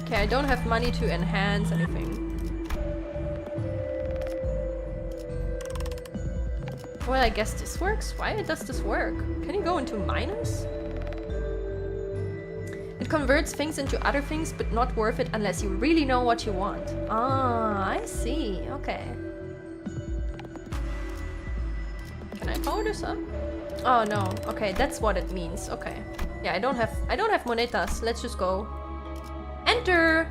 Okay, I don't have money to enhance anything. Well, I guess this works. Why does this work? Can you go into minus? It converts things into other things, but not worth it unless you really know what you want. Ah, I see. Okay. Can I power this up? Oh no. Okay, that's what it means. Okay. Yeah, I don't have monetas. Let's just go. Enter.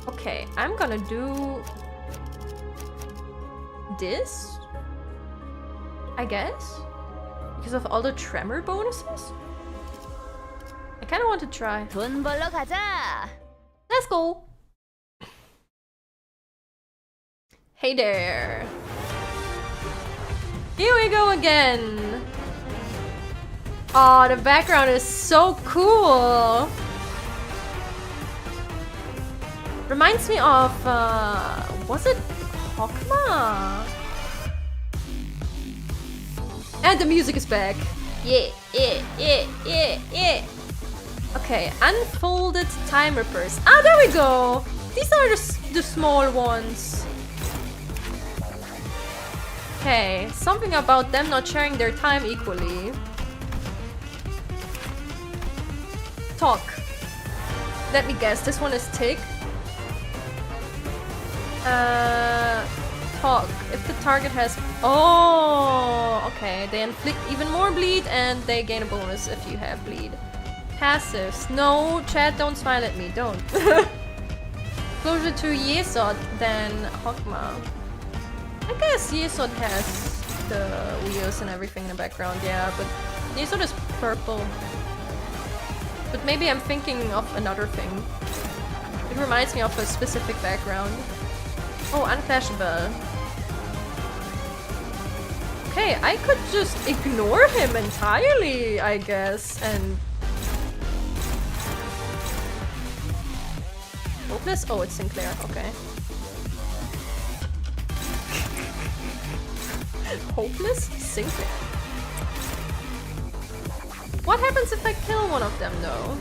Okay, I'm gonna do this, I guess, because of all the tremor bonuses. I kind of want to try. 돈 벌러 가자. Let's go. Hey there. Here we go again. Oh, the background is so cool. Reminds me of, was it Hokma? And the music is back. Yeah. Okay, unfolded time rippers. Ah, there we go. These are the small ones. Okay, something about them not sharing their time equally. Talk. Let me guess, this one is tick. Talk. If the target has... Oh, okay. They inflict even more bleed and they gain a bonus if you have bleed. Passives. No, chat, don't smile at me. Don't. Closer to Yesod than Hokma. I guess Yesod has the wheels and everything in the background, yeah, but Yesod is purple. But maybe I'm thinking of another thing. It reminds me of a specific background. Oh, unclashable. Okay, I could just ignore him entirely, I guess, and... Hopeless? Oh, it's Sinclair, okay. Hopeless? Sinclair. What happens if I kill one of them, though?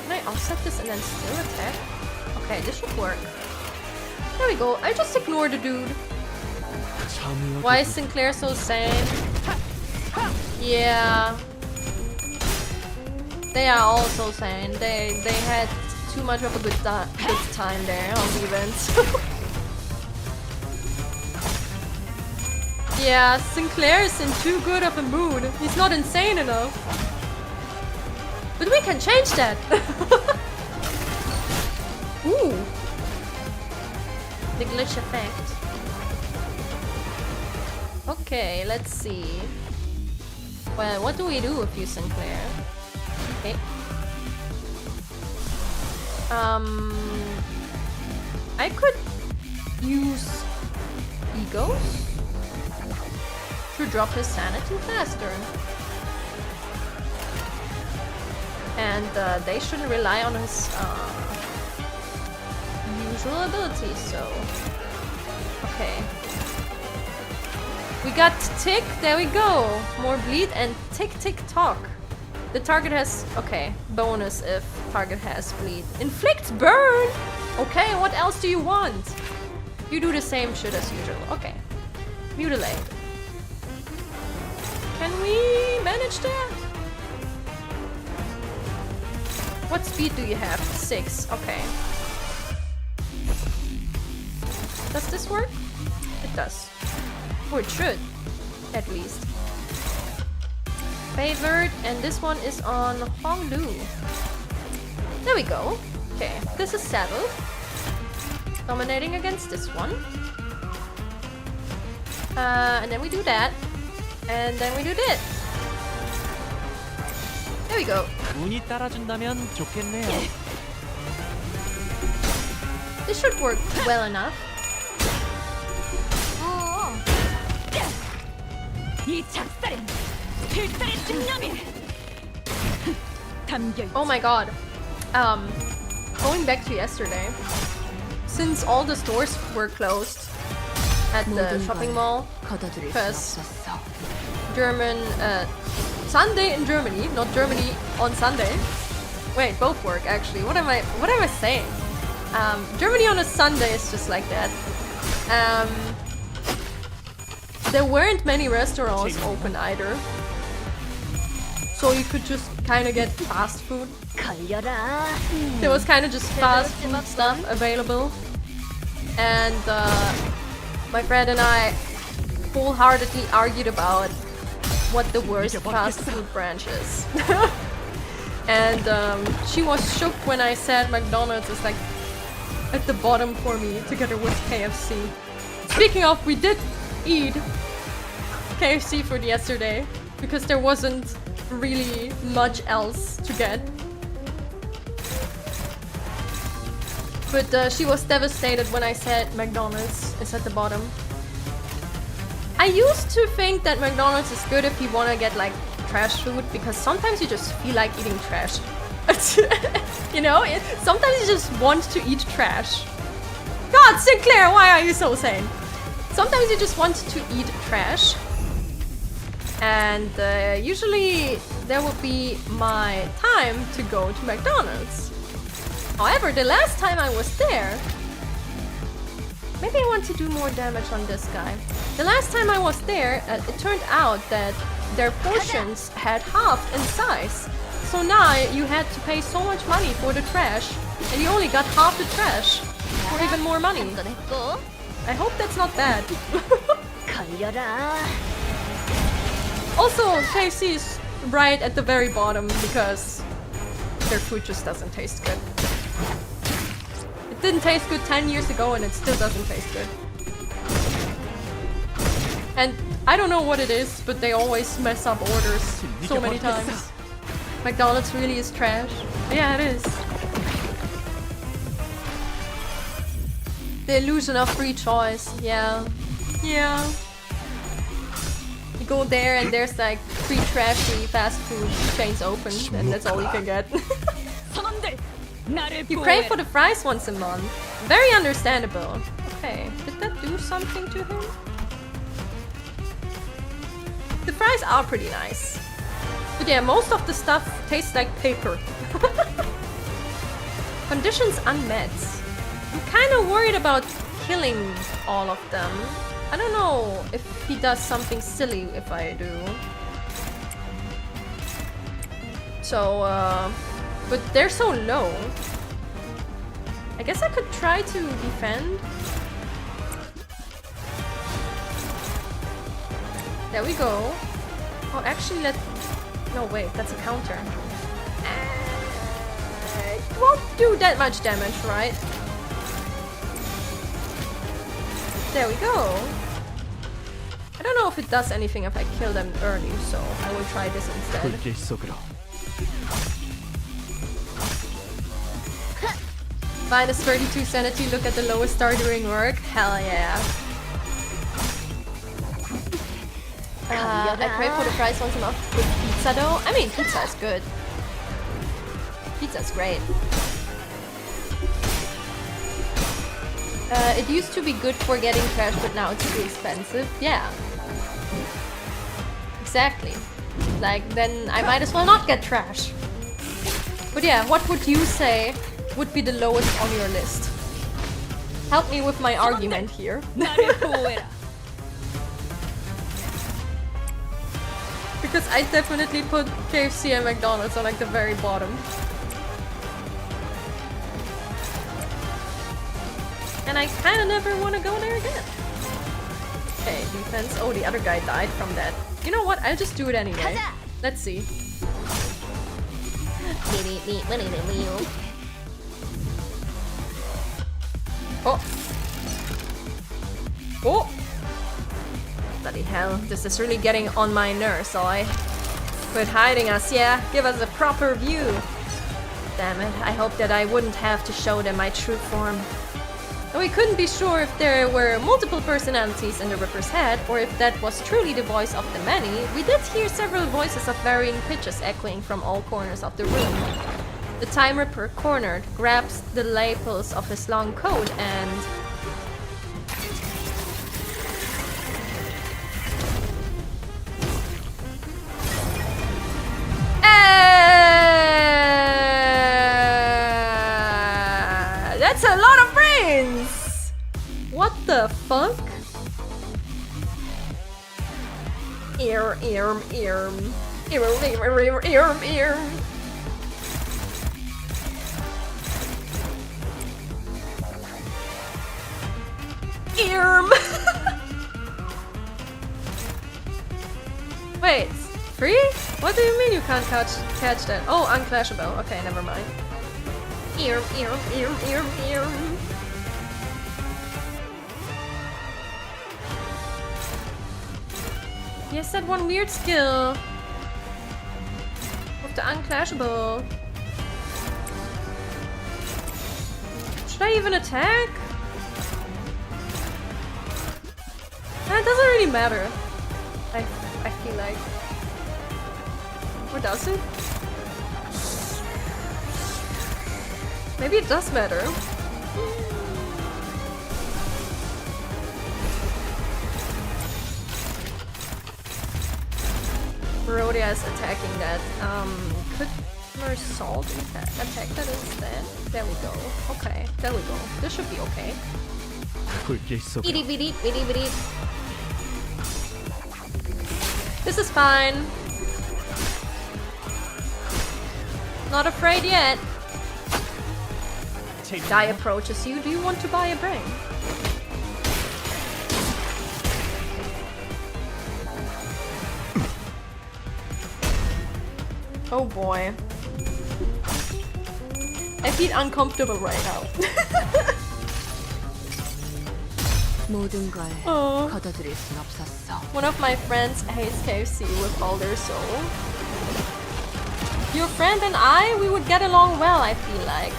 Can I offset this and then still attack? Okay, this should work. There we go. I just ignored the dude. Why is Sinclair so sane? Yeah. They are all so sane. They had too much of a good time there on the events. Yeah, Sinclair is in too good of a mood. He's not insane enough. But we can change that. Ooh! The glitch effect. Okay, let's see. Well, what do we do with you, Sinclair? Okay. I could use egos to drop his sanity faster. And they shouldn't rely on his usual abilities, so... Okay. We got tick, there we go! More bleed and tick tick tock. The target has... Okay, bonus if target has bleed. Inflict burn! Okay, what else do you want? You do the same shit as usual. Okay. Mutilate. Can we manage that? What speed do you have? 6. Okay. Does this work? It does. Or it should, at least. Favored, and this one is on Honglu. There we go. Okay, this is settled. Dominating against this one. And then we do that. And then we do this. There we go. 운이 따라준다면 좋겠네요. This should work well enough. Oh my god. Going back to yesterday, since all the stores were closed at the shopping mall, because German Sunday in Germany, not Germany on Sunday. Wait, both work actually. What am I saying? Germany on a Sunday is just like that. There weren't many restaurants open either, so you could just kind of get fast food. There was kind of just fast food stuff available, and my friend and I wholeheartedly argued about what the worst fast food branch is. And she was shook when I said McDonald's is like at the bottom for me, together with KFC. Speaking of, we did eat KFC food yesterday because there wasn't really much else to get. But she was devastated when I said McDonald's is at the bottom. I used to think that McDonald's is good if you want to get like trash food, because sometimes you just feel like eating trash. You know, sometimes you just want to eat trash. God, Sinclair, why are you so sane? Sometimes you just want to eat trash. And usually there would be my time to go to McDonald's. However, the last time I was there... Maybe I want to do more damage on this guy. The last time I was there, it turned out that their portions had halved in size. So now you had to pay so much money for the trash, and you only got half the trash for even more money. I hope that's not bad. Also, KFC is right at the very bottom because their food just doesn't taste good. It didn't taste good 10 years ago and it still doesn't taste good. And I don't know what it is, but they always mess up orders so many times. McDonald's really is trash. Yeah, it is. The illusion of free choice. Yeah. Yeah. You go there and there's like 3 trashy fast food chains open and that's all you can get. You crave for the fries once a month. Very understandable. Okay, did that do something to him? The fries are pretty nice. But yeah, most of the stuff tastes like paper. Conditions unmet. I'm kind of worried about killing all of them. I don't know if he does something silly if I do. So, but they're so low. I guess I could try to defend. There we go. Oh, actually, no, wait, that's a counter. won't do that much damage, right? There we go. I don't know if it does anything if I kill them early, so I will try this instead. 불길 속으로. Minus 32 sanity, look at the lowest star doing work. Hell yeah. I crave for the price once a month with pizza though. I mean, pizza is good. Pizza's great. It used to be good for getting trash, but now it's too expensive. Yeah. Exactly. Like, then I might as well not get trash. But yeah, what would you say would be the lowest on your list? Help me with my argument here. Because I definitely put KFC and McDonald's on like the very bottom. And I kinda never wanna go there again. Okay, defense. Oh, the other guy died from that. You know what? I'll just do it anyway. Let's see. Oh! Oh! Bloody hell, this is really getting on my nerves, so I quit hiding us, yeah? Give us a proper view! Damn it, I hope that I wouldn't have to show them my true form. Though we couldn't be sure if there were multiple personalities in the Ripper's head, or if that was truly the voice of the many, we did hear several voices of varying pitches echoing from all corners of the room. The Time Ripper, cornered, grabs the lapels of his long coat and... That's a lot of brains! What the fuck? Ear. Wait, free? What do you mean you can't catch that? Oh, unclashable. Okay, never mind. Ear. Yes, that one weird skill. With the unclashable. Should I even attack? It doesn't really matter. I feel like. Or does it? Maybe it does matter. Rhodia is attacking that. Could Mersault attack that instead? There we go. Okay, there we go. This should be okay. 불길 속으로. Itty bitty. This is fine. Not afraid yet. Guy approaches you. Do you want to buy a brain? Oh boy. I feel uncomfortable right now. 모든 걸 Oh. 거둬들일 순 없었어. One of my friends hates KFC with all their soul. Your friend and I, we would get along well, I feel like.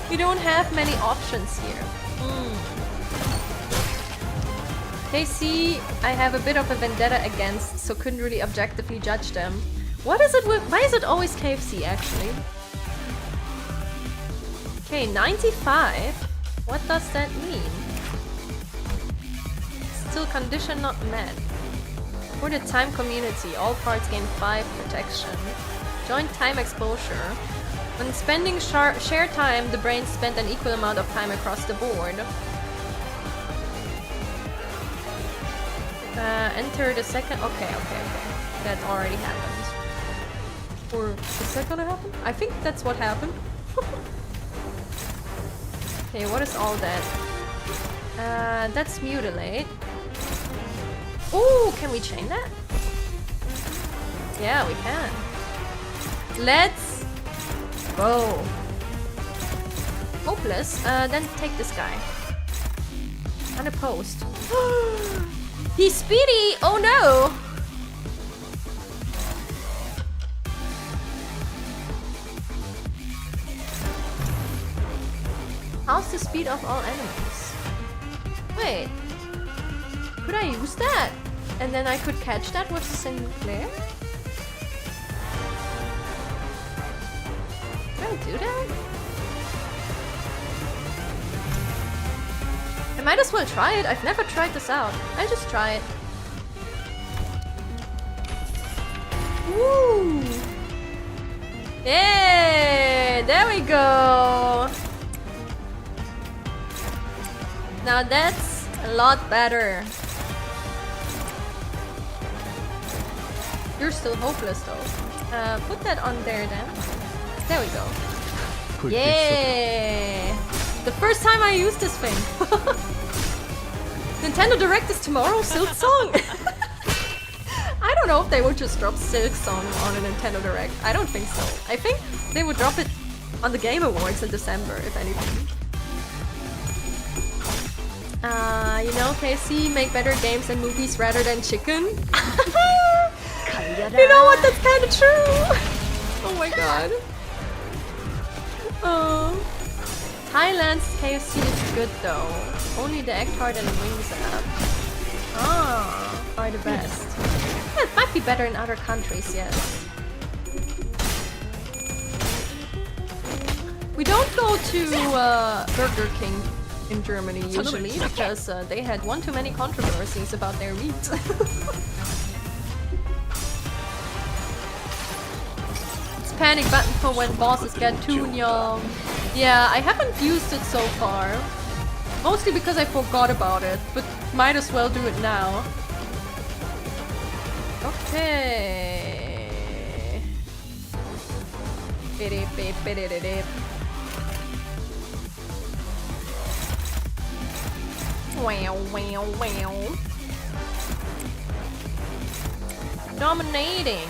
We don't have many options here. KFC, I have a bit of a vendetta against, so couldn't really objectively judge them. What is it with, why is it always KFC actually? Okay, 95? What does that mean? Still condition not met. For the time community, all parts gain 5 protection. Joint time exposure. When spending share time, the brain spent an equal amount of time across the board. Enter the second. Okay. That already happened. Or is that gonna happen? I think that's what happened. Okay, what is all that? That's mutilate. Ooh, can we chain that? Yeah, we can. Let's Whoa. Hopeless. Then take this guy. Unopposed. He's speedy! Oh no! How's the speed of all enemies? Wait. Could I use that? And then I could catch that with Sinclair? Can I do that? I might as well try it. I've never tried this out. I'll just try it. Woo! Yay! There we go! Now that's a lot better. You're still hopeless though. Put that on there then. There we go. Yay! The first time I used this thing. Nintendo Direct is tomorrow, Silk Song? I don't know if they would just drop Silk Song on a Nintendo Direct. I don't think so. I think they would drop it on the Game Awards in December, if anything. You know, KFC make better games and movies rather than chicken. You know what? That's kind of true. Oh my god. Oh. Thailand's KFC is good though. Only the egg tart and wings are the best. Yeah, it might be better in other countries, yes. We don't go to Burger King in Germany usually because they had one too many controversies about their meat. It's panic button for when bosses get too young. Yeah, I haven't used it so far. Mostly because I forgot about it, but might as well do it now. Okay. Wow, wow, wow. Dominating.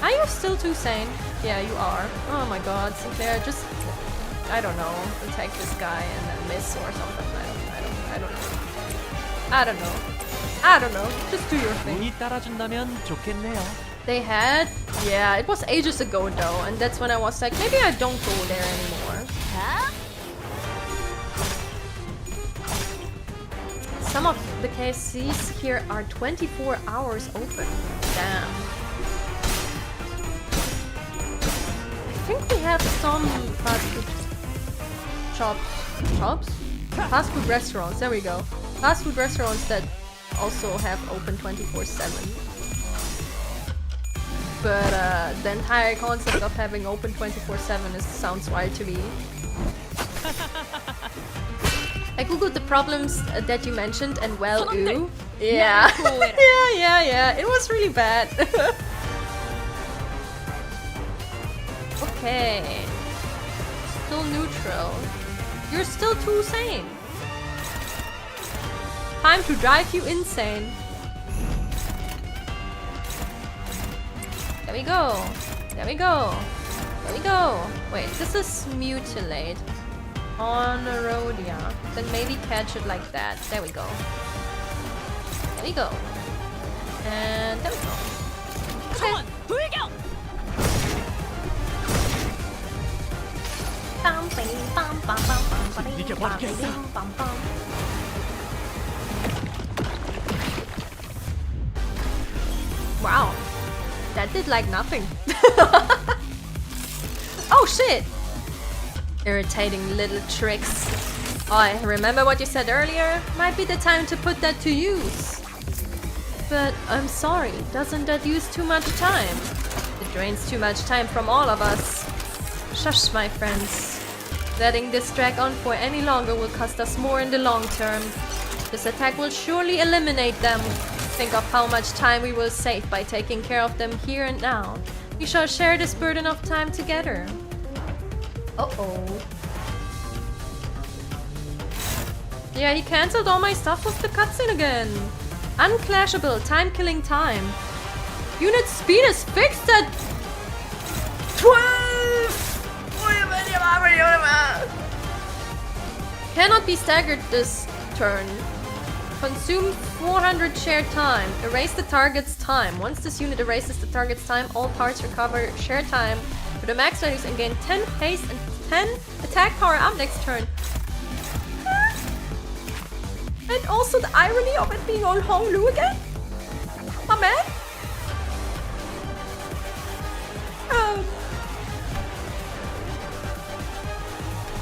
Are you still too sane? Yeah, you are. Oh my god, Sinclair, just... I don't know. Attack this guy and then miss or something. I don't know. Just do your thing. They had... Yeah, it was ages ago though, and that's when I was like, maybe I don't go there anymore. Huh? Some of the KFCs here are 24 hours open. Damn. I think we have some fast food shops? Fast food restaurants, there we go. Fast food restaurants that also have open 24/7. But the entire concept of having open 24/7 sounds wild to me. I googled the problems that you mentioned and well, ooh. Yeah. yeah. It was really bad. Okay. Still neutral. You're still too sane. Time to drive you insane. There we go. There we go. There we go. Wait, this is mutilate. On a Rodia. Then maybe catch it like that. There we go. There we go. And there we go. Okay. Here we go. Wow. That did like nothing. Oh shit! Irritating little tricks. Oh, I remember what you said earlier. Might be the time to put that to use. But I'm sorry, doesn't that use too much time? It drains too much time from all of us. Shush, my friends. Letting this drag on for any longer will cost us more in the long term. This attack will surely eliminate them. Think of how much time we will save by taking care of them here and now. We shall share this burden of time together. Uh-oh. Yeah, he cancelled all my stuff with the cutscene again. Unclashable, time-killing time. Unit speed is fixed at Cannot be staggered this turn. Consume 400 shared time. Erase the target's time. Once this unit erases the target's time, all parts recover shared time for the max values and gain 10 haste and 10 attack power up next turn. And also the irony of it being on Honglu again? My man?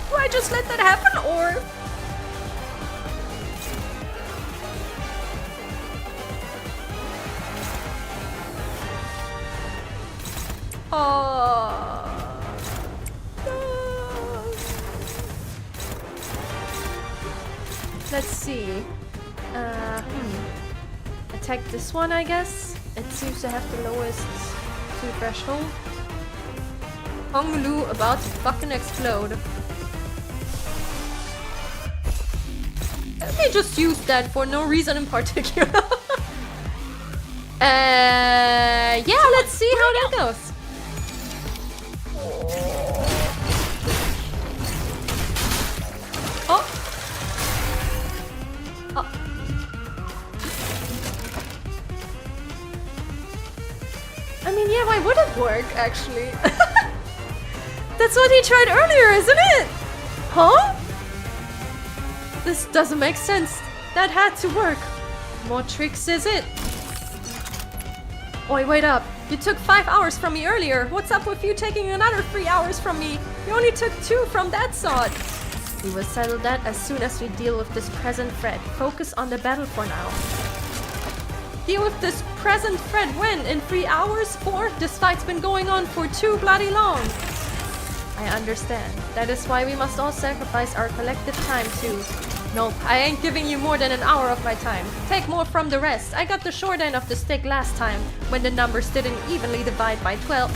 Do I just let that happen, or...? Let's see. Attack this one, I guess. It seems to have the lowest 2 threshold. Honglu about to fucking explode. Let me just use that for no reason in particular. Yeah, let's see how that goes. Oh. Oh. I mean, yeah, why would it work, actually? That's what he tried earlier, isn't it? Huh? This doesn't make sense. That had to work. What tricks is it? Oi, wait up. You took 5 hours from me earlier. What's up with you taking another 3 hours from me? You only took 2 from that sort. We will settle that as soon as we deal with this present threat. Focus on the battle for now. Deal with this present threat when? In 3 hours? 4? This fight's been going on for too bloody long. I understand. That is why we must all sacrifice our collective time too. Nope, I ain't giving you more than an hour of my time. Take more from the rest. I got the short end of the stick last time, when the numbers didn't evenly divide by 12.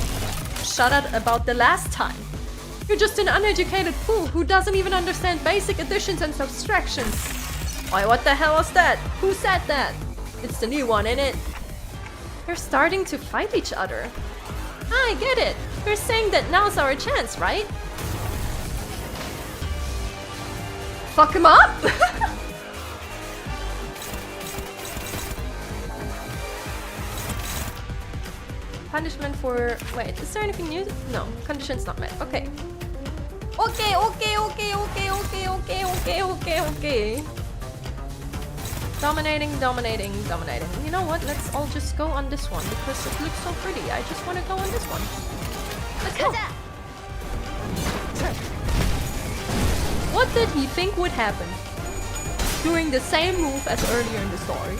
Shut up about the last time. You're just an uneducated fool who doesn't even understand basic additions and subtractions. Why, what the hell was that? Who said that? It's the new one, innit? They're starting to fight each other. I get it. You're saying that now's our chance, right? Fuck him up? Punishment for... Wait, is there anything new? No, conditions not met. Okay. Okay. Dominating. You know what? Let's all just go on this one because it looks so pretty. I just want to go on this one. Let's go. What did he think would happen? Doing the same move as earlier in the story.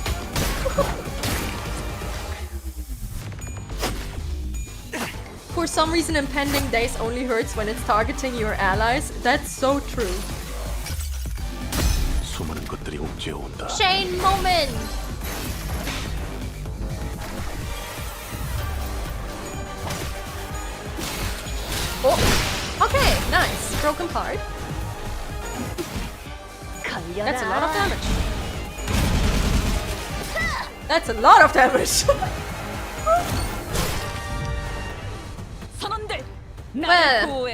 For some reason, impending daze only hurts when it's targeting your allies. That's so true. Shane moment! Oh! Okay, nice. Broken part. That's a lot of damage. That's a lot of damage! Well,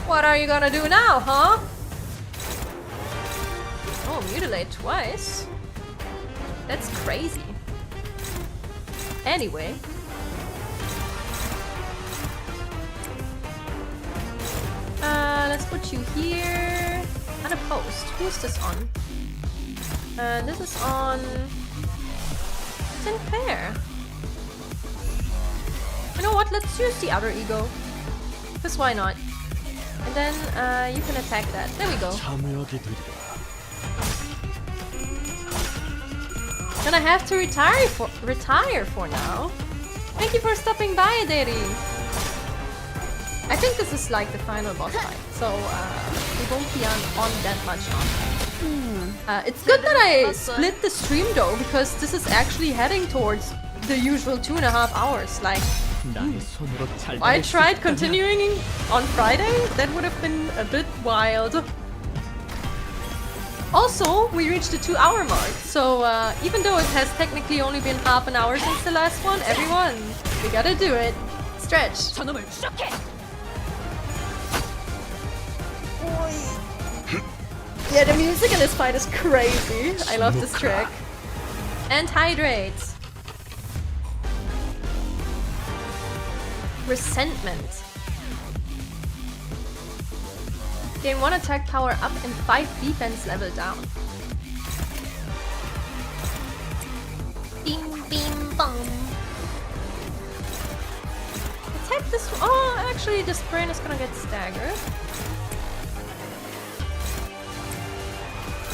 what are you gonna do now, huh? Oh, mutilate twice? That's crazy. Anyway. Let's put you here. Unopposed. Who's this on? This is on... Sinclair. You know what? Let's use the outer ego. Because why not? And then you can attack that. There we go. Gonna have to retire for now. Thank you for stopping by, Deri. I think this is like the final boss fight, so we won't be on that much longer. It's good that I split the stream though, because this is actually heading towards the usual 2.5 hours. Like, I tried continuing on Friday. That would have been a bit wild. Also, we reached the 2-hour mark, so even though it has technically only been half an hour since the last one, everyone, we gotta do it. It's Stretch. Yeah, the music in this fight is crazy. I love this track. And hydrate. Resentment. Gain 1 attack power up and 5 defense level down. Bing bing bong. Attack this one. Oh, actually this brain is gonna get staggered.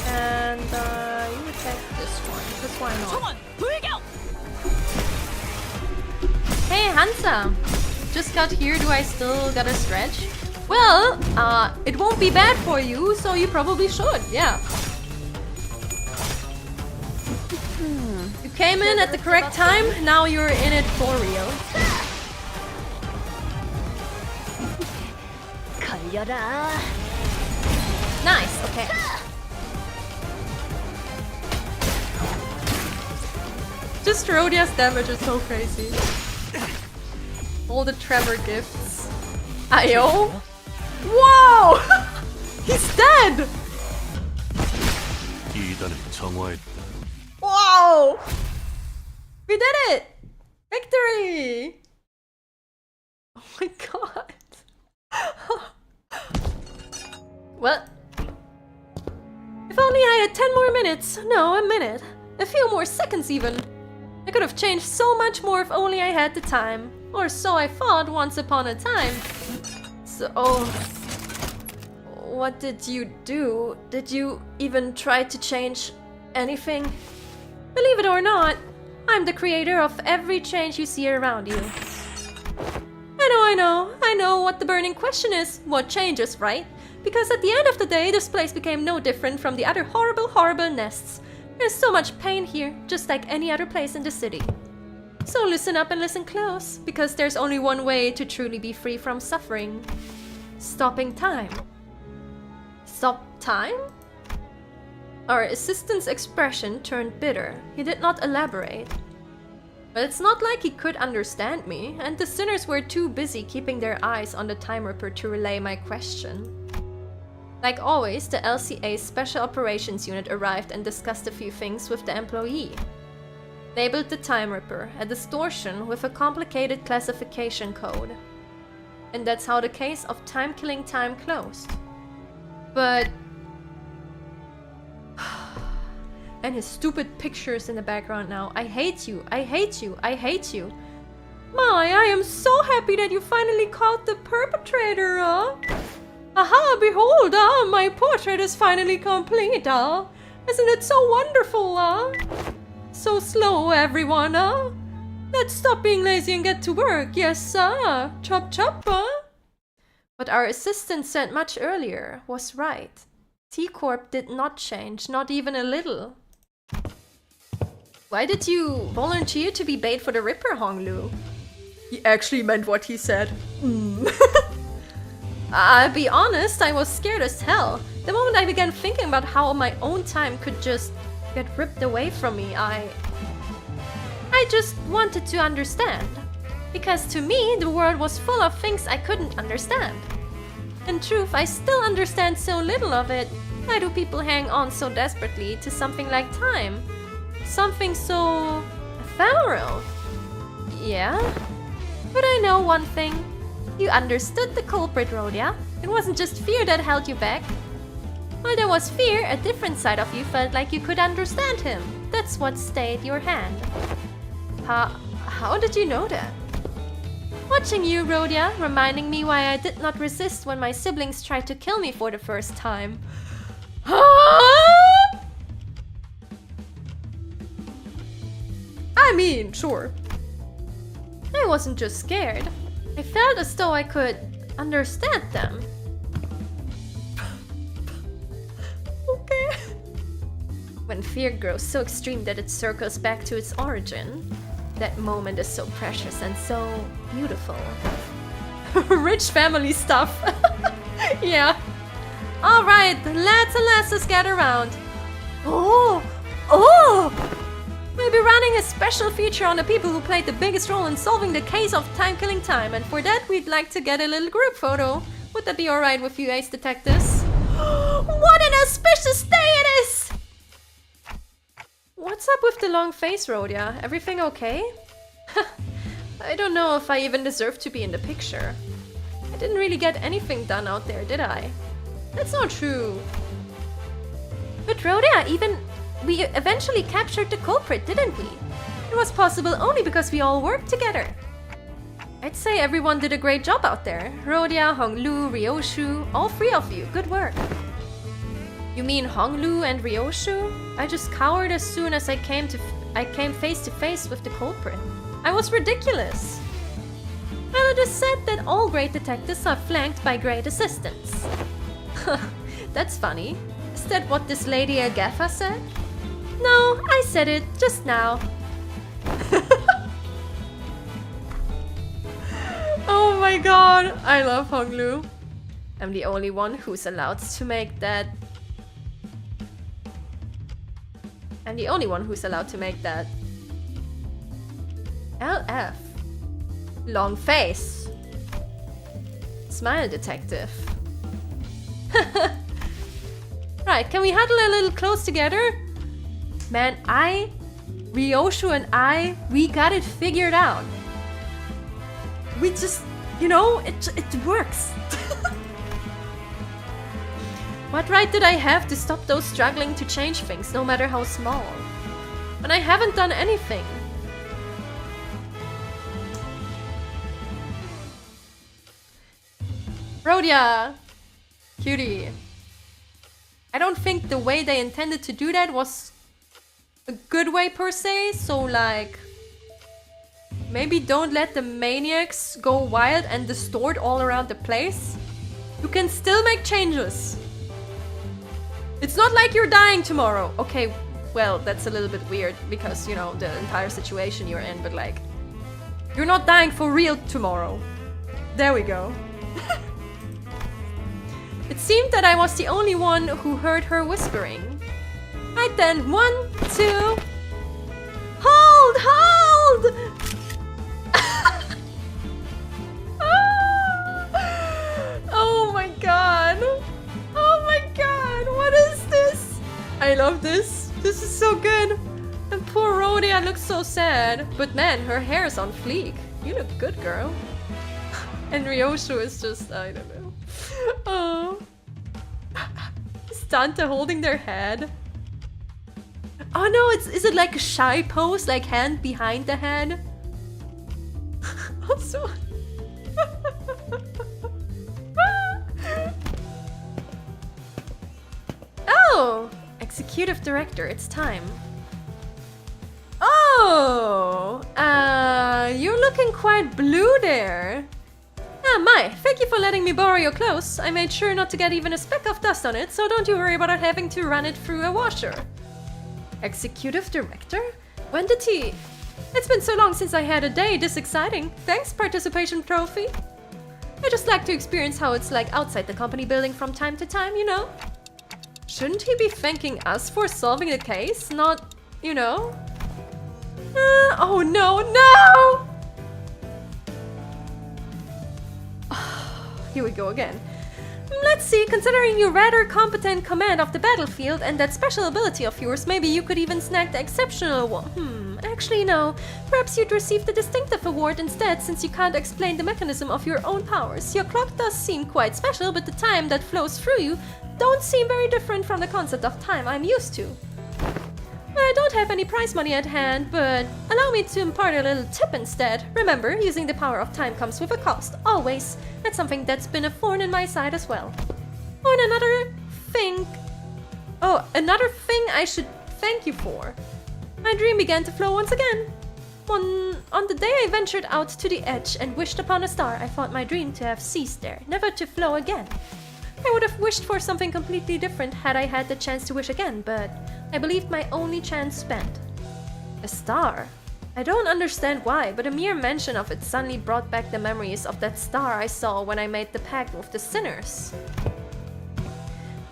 And you attack this one. This one not. Hey Hansa! Just got here, do I still gotta stretch? Well, it won't be bad for you, so you probably should, yeah. You came in at the correct time, now you're in it for real. Nice, okay. Just Rhodia's damage is so crazy. All the Trevor gifts. Ayo? Whoa! He's dead! Wow! We did it! Victory! Oh my god. Well, if only I had 10 more minutes. No, a minute. A few more seconds even. I could have changed so much more if only I had the time. Or so I thought once upon a time. So, what did you do? Did you even try to change anything? Believe it or not, I'm the creator of every change you see around you. I know what the burning question is. What changes, right? Because at the end of the day, this place became no different from the other horrible, horrible nests. There's so much pain here, just like any other place in the city. So listen up and listen close, because there's only one way to truly be free from suffering. Stopping time. Stop time? Our assistant's expression turned bitter. He did not elaborate. But it's not like he could understand me, and the sinners were too busy keeping their eyes on the time ripper to relay my question. Like always, the LCA's Special Operations Unit arrived and discussed a few things with the employee. Labeled the Time Ripper, a distortion with a complicated classification code. And that's how the case of time-killing time closed. But... and his stupid pictures in the background now. I hate you, I hate you, I hate you. My, I am so happy that you finally caught the perpetrator, Aha, behold, my portrait is finally complete, Isn't it so wonderful, So slow, everyone, Let's stop being lazy and get to work, yes, sir. Chop chop, What our assistant said much earlier was right. T-Corp did not change, not even a little. Why did you volunteer to be bait for the Ripper, Honglu? He actually meant what he said. I'll be honest, I was scared as hell. The moment I began thinking about how my own time could just get ripped away from me, I just wanted to understand. Because to me, the world was full of things I couldn't understand. In truth, I still understand so little of it. Why do people hang on so desperately to something like time? Something so ephemeral? Yeah? But I know one thing. You understood the culprit, Rhodia. It wasn't just fear that held you back. While there was fear, a different side of you felt like you could understand him. That's what stayed your hand. How did you know that? Watching you, Rhodia, reminding me why I did not resist when my siblings tried to kill me for the first time. I mean, sure. I wasn't just scared. I felt as though I could understand them. Okay. When fear grows so extreme that it circles back to its origin, that moment is so precious and so beautiful. Rich family stuff. Yeah. Alright, lads and lasses, get around. Oh! We'll be running a special feature on the people who played the biggest role in solving the case of time-killing time, and for that we'd like to get a little group photo. Would that be alright with you ace detectives? What an auspicious day it is! What's up with the long face, Rhodia? Everything okay? I don't know if I even deserve to be in the picture. I didn't really get anything done out there, did I? That's not true. But Rhodia, we eventually captured the culprit, didn't we? It was possible only because we all worked together. I'd say everyone did a great job out there. Rhodia, Honglu, Ryoshu, all three of you, good work. You mean Honglu and Ryoshu? I just cowered as soon as I came face to face with the culprit. I was ridiculous. Well, it is said that all great detectives are flanked by great assistants. That's funny. Is that what this lady Agatha said? No, I said it just now. Oh my god, I love Honglu. I'm the only one who's allowed to make that. I'm the only one who's allowed to make that. LF. Long face. Smile detective. Right, can we huddle a little close together? Man, Ryoshu and we got it figured out. We just, you know, it works. What right did I have to stop those struggling to change things, no matter how small? When I haven't done anything. Rhodia! Cutie. I don't think the way they intended to do that was a good way per se, so like... maybe don't let the maniacs go wild and distort all around the place. You can still make changes. It's not like you're dying tomorrow. Okay, well, that's a little bit weird because, you know, the entire situation you're in, but like... you're not dying for real tomorrow. There we go. It seemed that I was the only one who heard her whispering. Right then, 1, 2... Hold! Hold! Oh my god! Oh my god! What is this? I love this. This is so good. And poor Rhodia looks so sad. But man, her hair is on fleek. You look good, girl. And Ryoshu is just, I don't know. Oh. Is Tante holding their head? Oh no, is it like a shy pose? Like hand behind the head? Also... Oh! Executive Director, it's time. Oh! You're looking quite blue there. Ah, Mai, thank you for letting me borrow your clothes. I made sure not to get even a speck of dust on it, so don't you worry about having to run it through a washer. Executive Director? When did he... It's been so long since I had a day this exciting. Thanks, participation trophy. I just like to experience how it's like outside the company building from time to time, you know? Shouldn't he be thanking us for solving the case? Not, you know? Oh no, no! Here we go again. Let's see, considering your rather competent command of the battlefield and that special ability of yours, maybe you could even snag the exceptional one. Actually no. Perhaps you'd receive the distinctive award instead, since you can't explain the mechanism of your own powers. Your clock does seem quite special, but the time that flows through you don't seem very different from the concept of time I'm used to. I don't have any prize money at hand, but allow me to impart a little tip instead. Remember, using the power of time comes with a cost, always. That's something that's been a thorn in my side as well. Oh, and another thing I should thank you for. My dream began to flow once again. On the day I ventured out to the edge and wished upon a star, I thought my dream to have ceased there, never to flow again. I would have wished for something completely different had I had the chance to wish again, but I believed my only chance spent. A star? I don't understand why, but a mere mention of it suddenly brought back the memories of that star I saw when I made the pact with the sinners.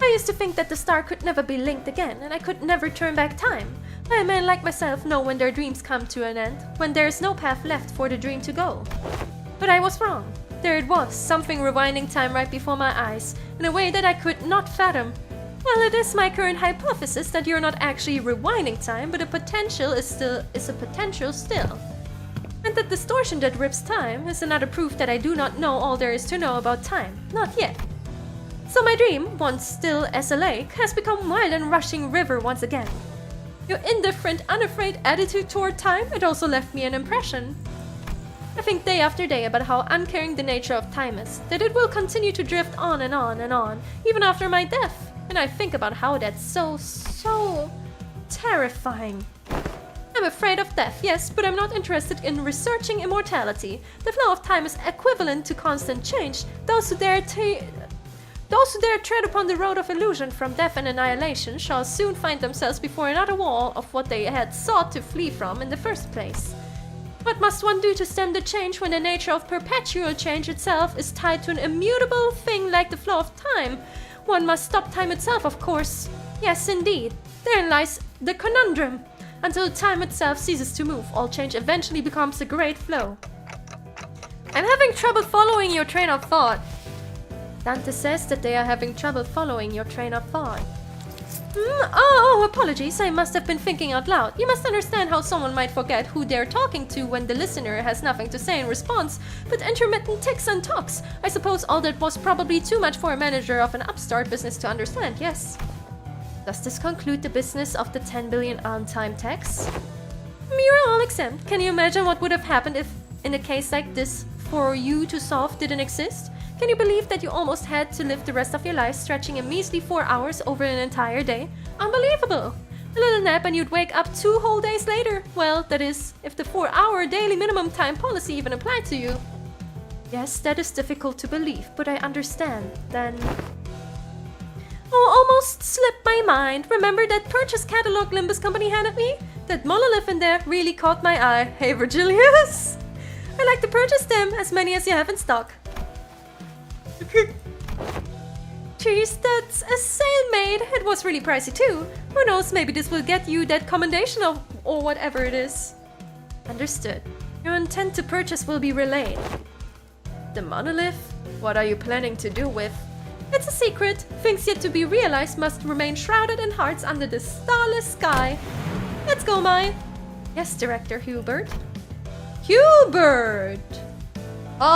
I used to think that the star could never be linked again, and I could never turn back time. I men like myself know when their dreams come to an end, when there is no path left for the dream to go. But I was wrong. There it was, something rewinding time right before my eyes, in a way that I could not fathom. Well, it is my current hypothesis that you're not actually rewinding time, but a potential is a potential still. And that distortion that rips time is another proof that I do not know all there is to know about time. Not yet. So my dream, once still as a lake, has become wild and rushing river once again. Your indifferent, unafraid attitude toward time, it also left me an impression. I think day after day about how uncaring the nature of time is, that it will continue to drift on and on and on, even after my death. And I think about how that's so terrifying. I'm afraid of death, yes, but I'm not interested in researching immortality. The flow of time is equivalent to constant change. Those who dare tread upon the road of illusion from death and annihilation shall soon find themselves before another wall of what they had sought to flee from in the first place. What must one do to stem the change when the nature of perpetual change itself is tied to an immutable thing like the flow of time? One must stop time itself, of course. Yes, indeed. Therein lies the conundrum. Until time itself ceases to move, all change eventually becomes a great flow. I'm having trouble following your train of thought. Dante says that they are having trouble following your train of thought. Oh, apologies, I must have been thinking out loud. You must understand how someone might forget who they're talking to when the listener has nothing to say in response, but intermittent ticks and talks. I suppose all that was probably too much for a manager of an upstart business to understand, yes. Does this conclude the business of the 10 billion on-time tax? You're all exempt. Can you imagine what would have happened if, in a case like this, for you to solve didn't exist? Can you believe that you almost had to live the rest of your life stretching a measly 4 hours over an entire day? Unbelievable! A little nap and you'd wake up 2 whole days later. Well, that is, if the 4-hour daily minimum time policy even applied to you. Yes, that is difficult to believe, but I understand. Then... Oh, almost slipped my mind. Remember that purchase catalog Limbus company handed me? That monolith in there really caught my eye. Hey, Virgilius! I'd like to purchase them, as many as you have in stock. Jeez, that's a sale made. It was really pricey too. Who knows, maybe this will get you that commendation or whatever it is. Understood. Your intent to purchase will be relayed. The monolith? What are you planning to do with? It's a secret. Things yet to be realized must remain shrouded in hearts under the starless sky. Let's go, Mai. Yes, Director Hubert. Hubert! Oh.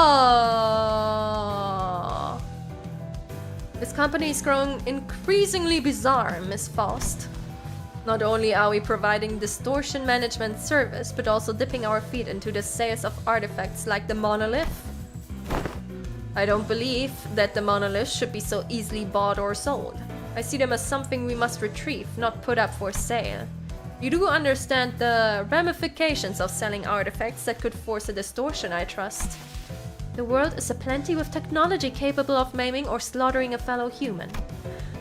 This company is growing increasingly bizarre, Miss Faust. Not only are we providing distortion management service, but also dipping our feet into the sales of artifacts like the monolith. I don't believe that the monoliths should be so easily bought or sold. I see them as something we must retrieve, not put up for sale. You do understand the ramifications of selling artifacts that could force a distortion, I trust. The world is aplenty with technology capable of maiming or slaughtering a fellow human.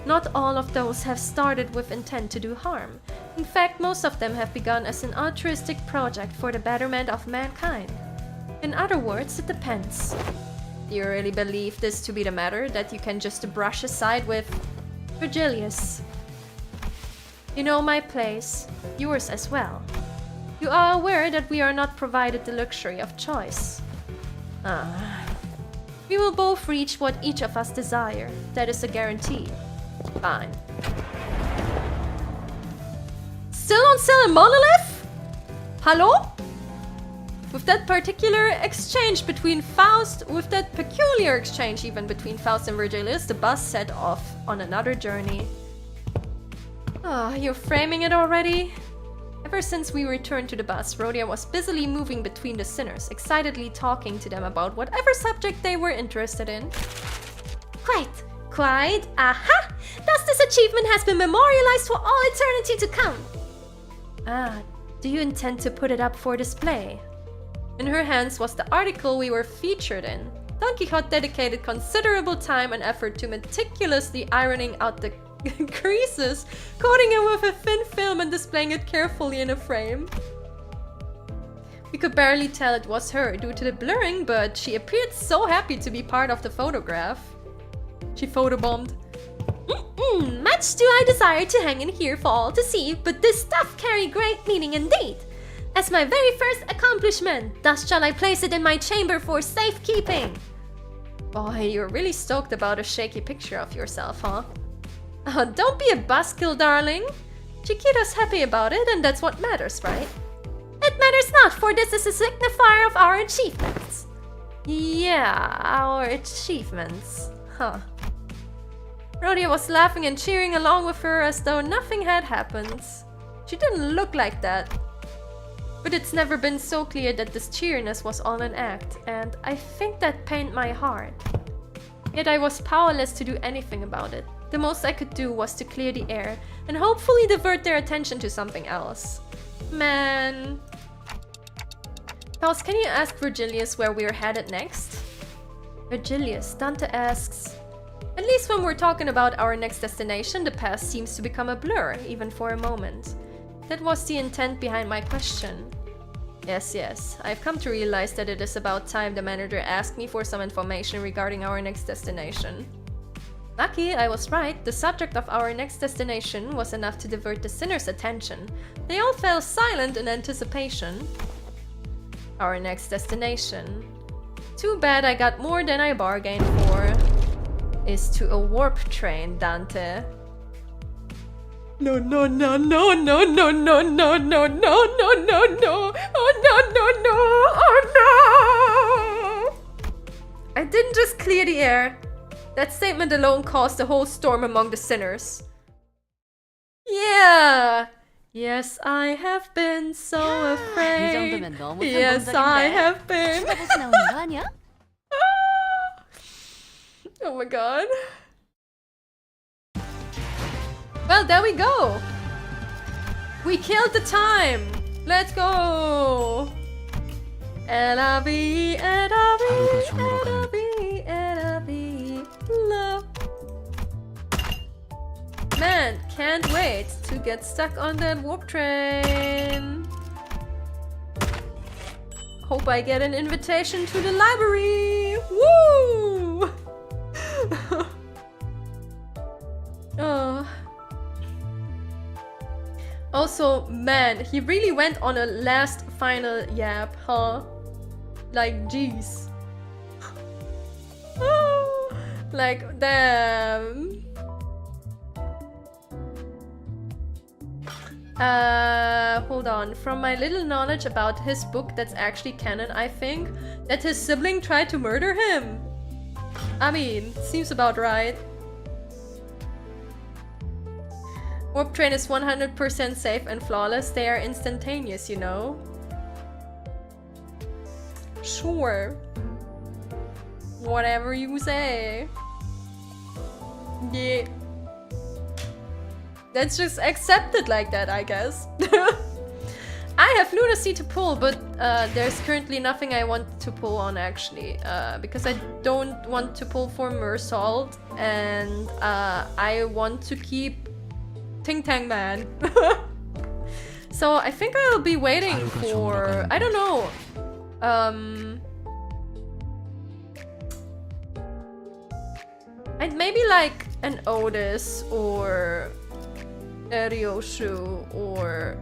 Not all of those have started with intent to do harm. In fact, most of them have begun as an altruistic project for the betterment of mankind. In other words, it depends. Do you really believe this to be the matter, that you can just brush aside with Virgilius? You know my place, yours as well. You are aware that we are not provided the luxury of choice. We will both reach what each of us desire. That is a guarantee. Fine. Still on sale a monolith? Hello? With that peculiar exchange between Faust and Virgilius, the bus set off on another journey. You're framing it already? Ever since we returned to the bus, Rhodia was busily moving between the sinners, excitedly talking to them about whatever subject they were interested in. Quite. Aha! Thus this achievement has been memorialized for all eternity to come. Do you intend to put it up for display? In her hands was the article we were featured in. Don Quixote dedicated considerable time and effort to meticulously ironing out the creases, coating it with a thin film and displaying it carefully in a frame. We could barely tell it was her due to the blurring, but she appeared so happy to be part of the photograph. She photobombed. Much do I desire to hang in here for all to see, but this stuff carry great meaning indeed. As my very first accomplishment, thus shall I place it in my chamber for safekeeping. Boy, you're really stoked about a shaky picture of yourself, huh? Don't be a buzzkill, darling. Chiquita's happy about it, and that's what matters, right? It matters not, for this is a signifier of our achievements. Yeah, our achievements. Huh. Rhodia was laughing and cheering along with her as though nothing had happened. She didn't look like that. But it's never been so clear that this cheeriness was all an act, and I think that pained my heart. Yet I was powerless to do anything about it. The most I could do was to clear the air and hopefully divert their attention to something else. Man. Pals, can you ask Virgilius where we're headed next? Virgilius, Dante asks. At least when we're talking about our next destination, the past seems to become a blur, even for a moment. That was the intent behind my question. Yes, I've come to realize that it is about time the manager asked me for some information regarding our next destination. Lucky, I was right. The subject of our next destination was enough to divert the sinners' attention. They all fell silent in anticipation. Our next destination. Too bad I got more than I bargained for. Is to a warp train, Dante. No. Oh no! I didn't just clear the air. That statement alone caused a whole storm among the sinners. Yeah! Yes, I have been so afraid. Yes, I have been. Oh my god. Well, there we go. We killed the time. Let's go. LRV, love. Man, can't wait to get stuck on that warp train. Hope I get an invitation to the library. Woo! Oh. Also, man, he really went on a last final yap, huh? Like, jeez. Like, damn. Hold on. From my little knowledge about his book that's actually canon, I think that his sibling tried to murder him. I mean, seems about right. Warp train is 100% safe and flawless. They are instantaneous, you know? Sure. Whatever you say. Yeah. Let's just accept it like that, I guess. I have lunacy to pull, but there's currently nothing I want to pull on, actually. Because I don't want to pull for Mersault, and I want to keep Ting Tang Man. So I think I'll be waiting for... I don't know. I'd maybe like an Otis or a Ryoshu or...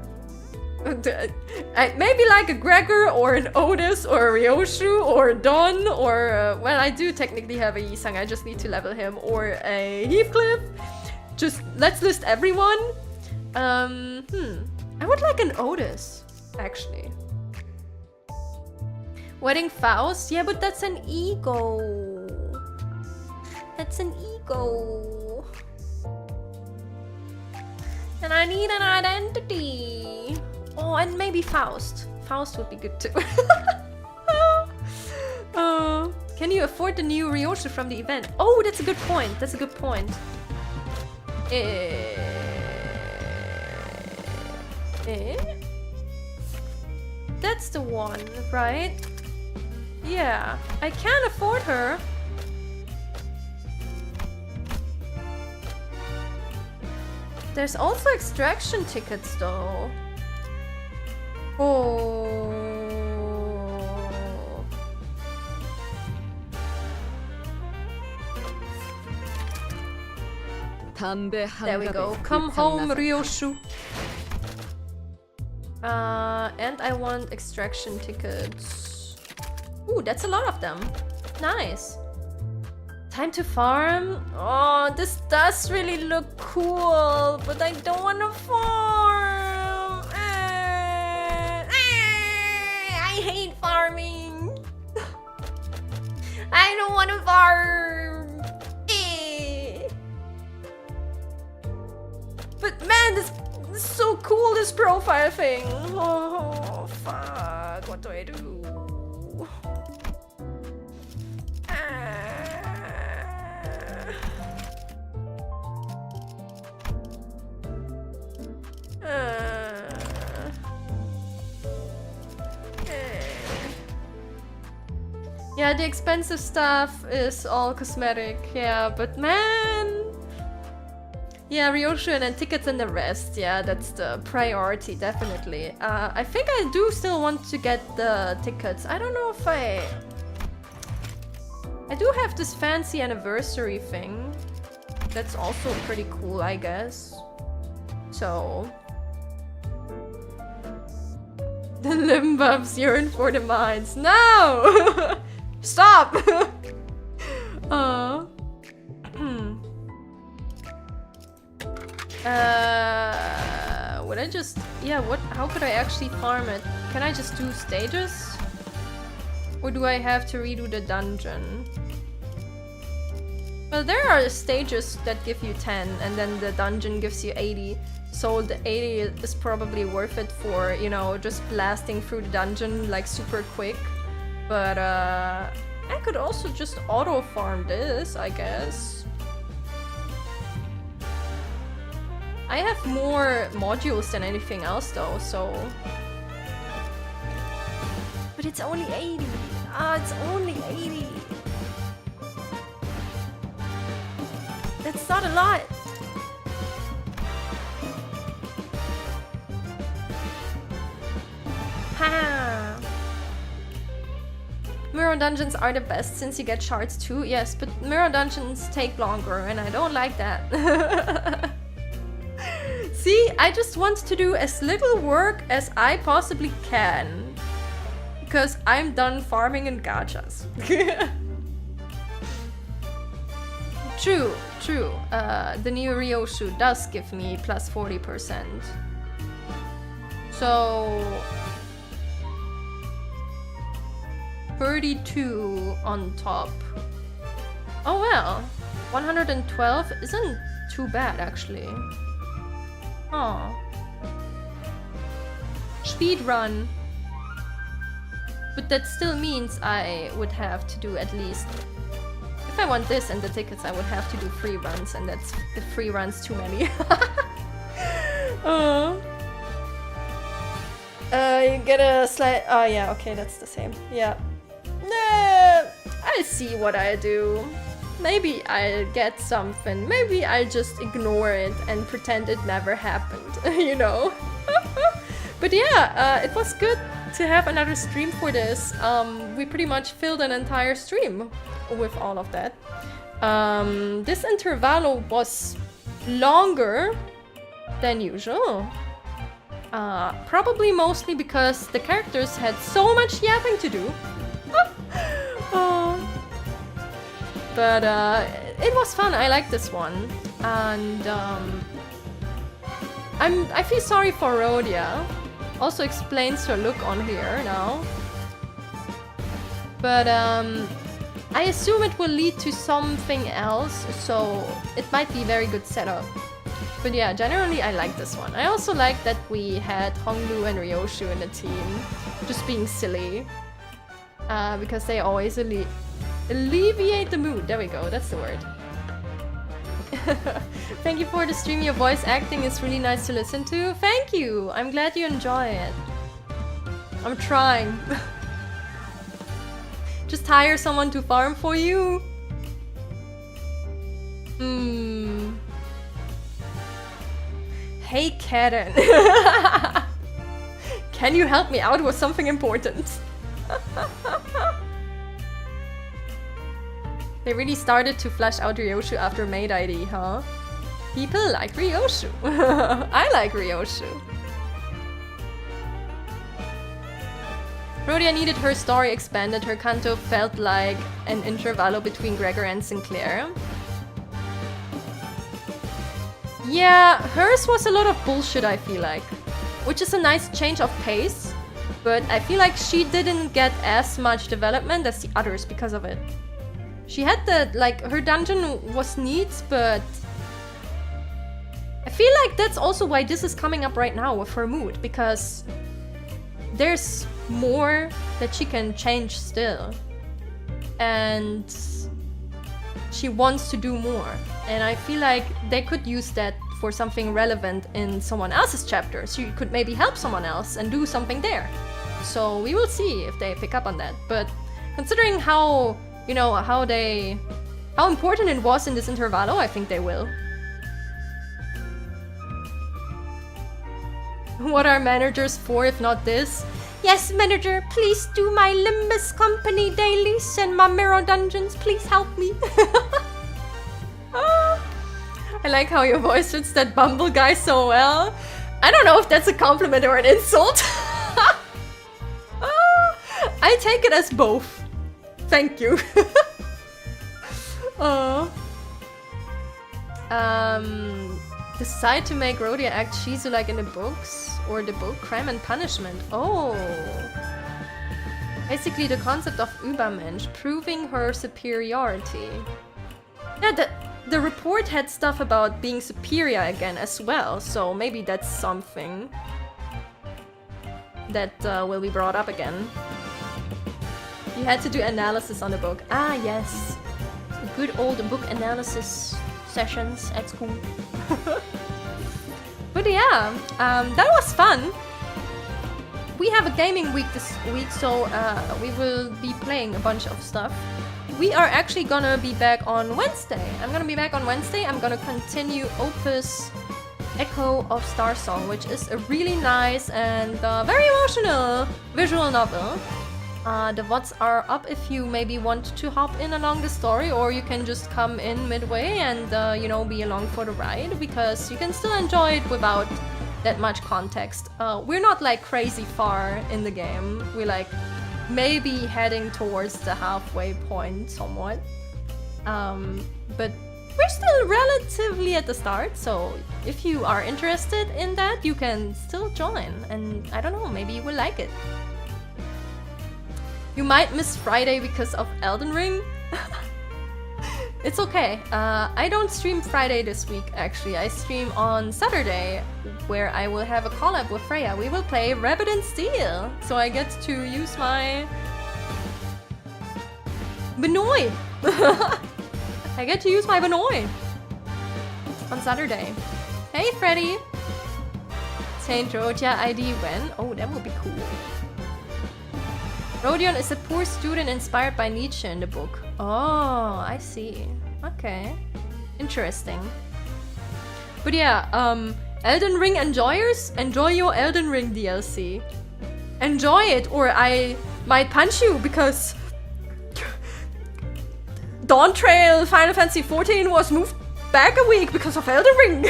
maybe like a Gregor or an Otis or a Ryoshu or a Don or... well, I do technically have a Yisang, I just need to level him. Or a Heathcliff. Just, let's list everyone. I would like an Otis, actually. Wedding Faust? Yeah, but that's an ego. That's an ego. And I need an identity. Oh, and maybe Faust. Faust would be good too. Can you afford the new Ryoshu from the event? Oh, that's a good point. That's a good point. That's the one, right? Yeah, I can't afford her. There's also extraction tickets though. Oh. There we go. Come home, Ryoshu. And I want extraction tickets. Ooh, that's a lot of them. Nice. Time to farm. Oh, this does really look cool, but I don't want to farm. I hate farming. I don't want to farm. But man, this is so cool, this profile thing. Oh, fuck. What do I do? Yeah, the expensive stuff is all cosmetic, yeah, but man... Yeah, Ryoshu and then tickets and the rest, yeah, that's the priority, definitely. I think I do still want to get the tickets. I don't know if I do have this fancy anniversary thing. That's also pretty cool, I guess. So... The LIMBUS yearn for the mines. No! Stop! Would I just... Yeah, what? How could I actually farm it? Can I just do stages? Or do I have to redo the dungeon? Well, there are stages that give you 10 and then the dungeon gives you 80. So the 80 is probably worth it for, you know, just blasting through the dungeon like super quick. But I could also just auto farm this, I guess. I have more modules than anything else though, so... But it's only 80! Ah, it's only 80! That's not a lot! Ha! Mirror dungeons are the best since you get shards too. Yes, but mirror dungeons take longer and I don't like that. See, I just want to do as little work as I possibly can. Because I'm done farming and gachas. True, true. The new Ryoshu does give me plus 40%. So... 32 on top. Oh well, 112 isn't too bad actually. Oh. Speed run. But that still means I would have to do at least... If I want this and the tickets, I would have to do 3 runs, and that's the 3 runs too many. You get a slide... Oh yeah, okay, that's the same. Yeah. Nah, I'll see what I do. Maybe I'll get something. Maybe I'll just ignore it and pretend it never happened, you know? But yeah, it was good to have another stream for this. We pretty much filled an entire stream with all of that. This intervallo was longer than usual. Probably mostly because the characters had so much yapping to do. But it was fun. I like this one, and I feel sorry for Rhodia. Also explains her look on here now. But I assume it will lead to something else, so it might be a very good setup. But yeah, generally I like this one. I also like that we had Honglu and Ryoshu in the team, just being silly. Because they always alleviate the mood. There we go, that's the word. Thank you for the stream. Your voice acting is really nice to listen to. Thank you! I'm glad you enjoy it. I'm trying. Just hire someone to farm for you. Hey Karen. Can you help me out with something important? They really started to flesh out Ryoshu after Maid ID, huh? People like Ryoshu. I like Ryoshu. Rhodia needed her story expanded. Her canto felt like an intervallo between Gregor and Sinclair. Yeah, hers was a lot of bullshit, I feel like. Which is a nice change of pace. But I feel like she didn't get as much development as the others because of it. She had the, like, her dungeon was neat, but I feel like that's also why this is coming up right now with her mood, because there's more that she can change still. And she wants to do more. And I feel like they could use that for something relevant in someone else's chapter. So you could maybe help someone else and do something there. So we will see if they pick up on that. But considering how, you know, how important it was in this intervallo, I think they will. What are managers for if not this? Yes, manager, please do my Limbus company dailies and my mirror dungeons. Please help me. I like how your voice fits that Bumble guy so well. I don't know if that's a compliment or an insult. I take it as both. Thank you. Decide to make Rhodia act Shizu like in the books or the book Crime and Punishment. Oh. Basically the concept of Übermensch, proving her superiority. Yeah, the report had stuff about being superior again as well, so maybe that's something that will be brought up again. You had to do analysis on the book. Ah, yes. Good old book analysis sessions at school. But yeah, that was fun. We have a gaming week this week, so we will be playing a bunch of stuff. We are actually gonna be back on Wednesday. I'm gonna be back on Wednesday. I'm gonna continue Opus Echo of Star Song, which is a really nice and very emotional visual novel. The VODs are up if you maybe want to hop in along the story, or you can just come in midway and, you know, be along for the ride, because you can still enjoy it without that much context. We're not like crazy far in the game. We're like maybe heading towards the halfway point somewhat. But we're still relatively at the start, so if you are interested in that, you can still join, and I don't know, maybe you will like it. You might miss Friday because of Elden Ring. It's okay. I don't stream Friday this week, actually. I stream on Saturday, where I will have a collab with Freya. We will play Rabbit and Steel. So I get to use my Benoy. I get to use my Benoy on Saturday. Hey, Freddy. Saint Rhodia ID when? Oh, that would be cool. Rodion is a poor student inspired by Nietzsche in the book. Oh, I see. Okay. Interesting. But yeah, Elden Ring enjoyers, enjoy your Elden Ring DLC. Enjoy it, or I might punch you, because Dawn Trail Final Fantasy XIV was moved back a week because of Elden Ring.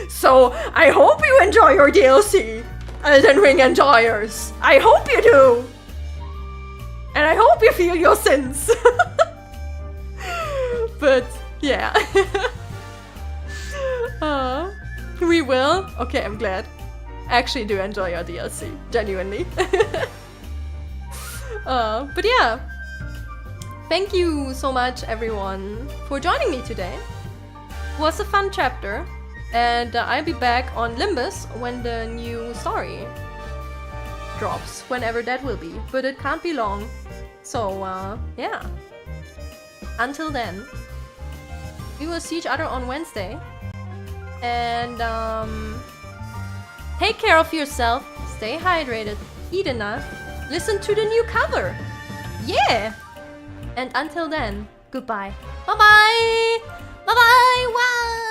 So I hope you enjoy your DLC, Elden Ring enjoyers. I hope you do. And I hope you feel your sins. But yeah. We will. Okay, I'm glad. I actually do enjoy your DLC, genuinely. But yeah. Thank you so much, everyone, for joining me today. It was a fun chapter. And I'll be back on Limbus when the new story drops, whenever that will be. But it can't be long. So, yeah. Until then, we will see each other on Wednesday. And, take care of yourself, stay hydrated, eat enough, listen to the new cover. Yeah! And until then, goodbye. Bye-bye! Bye-bye! Wow!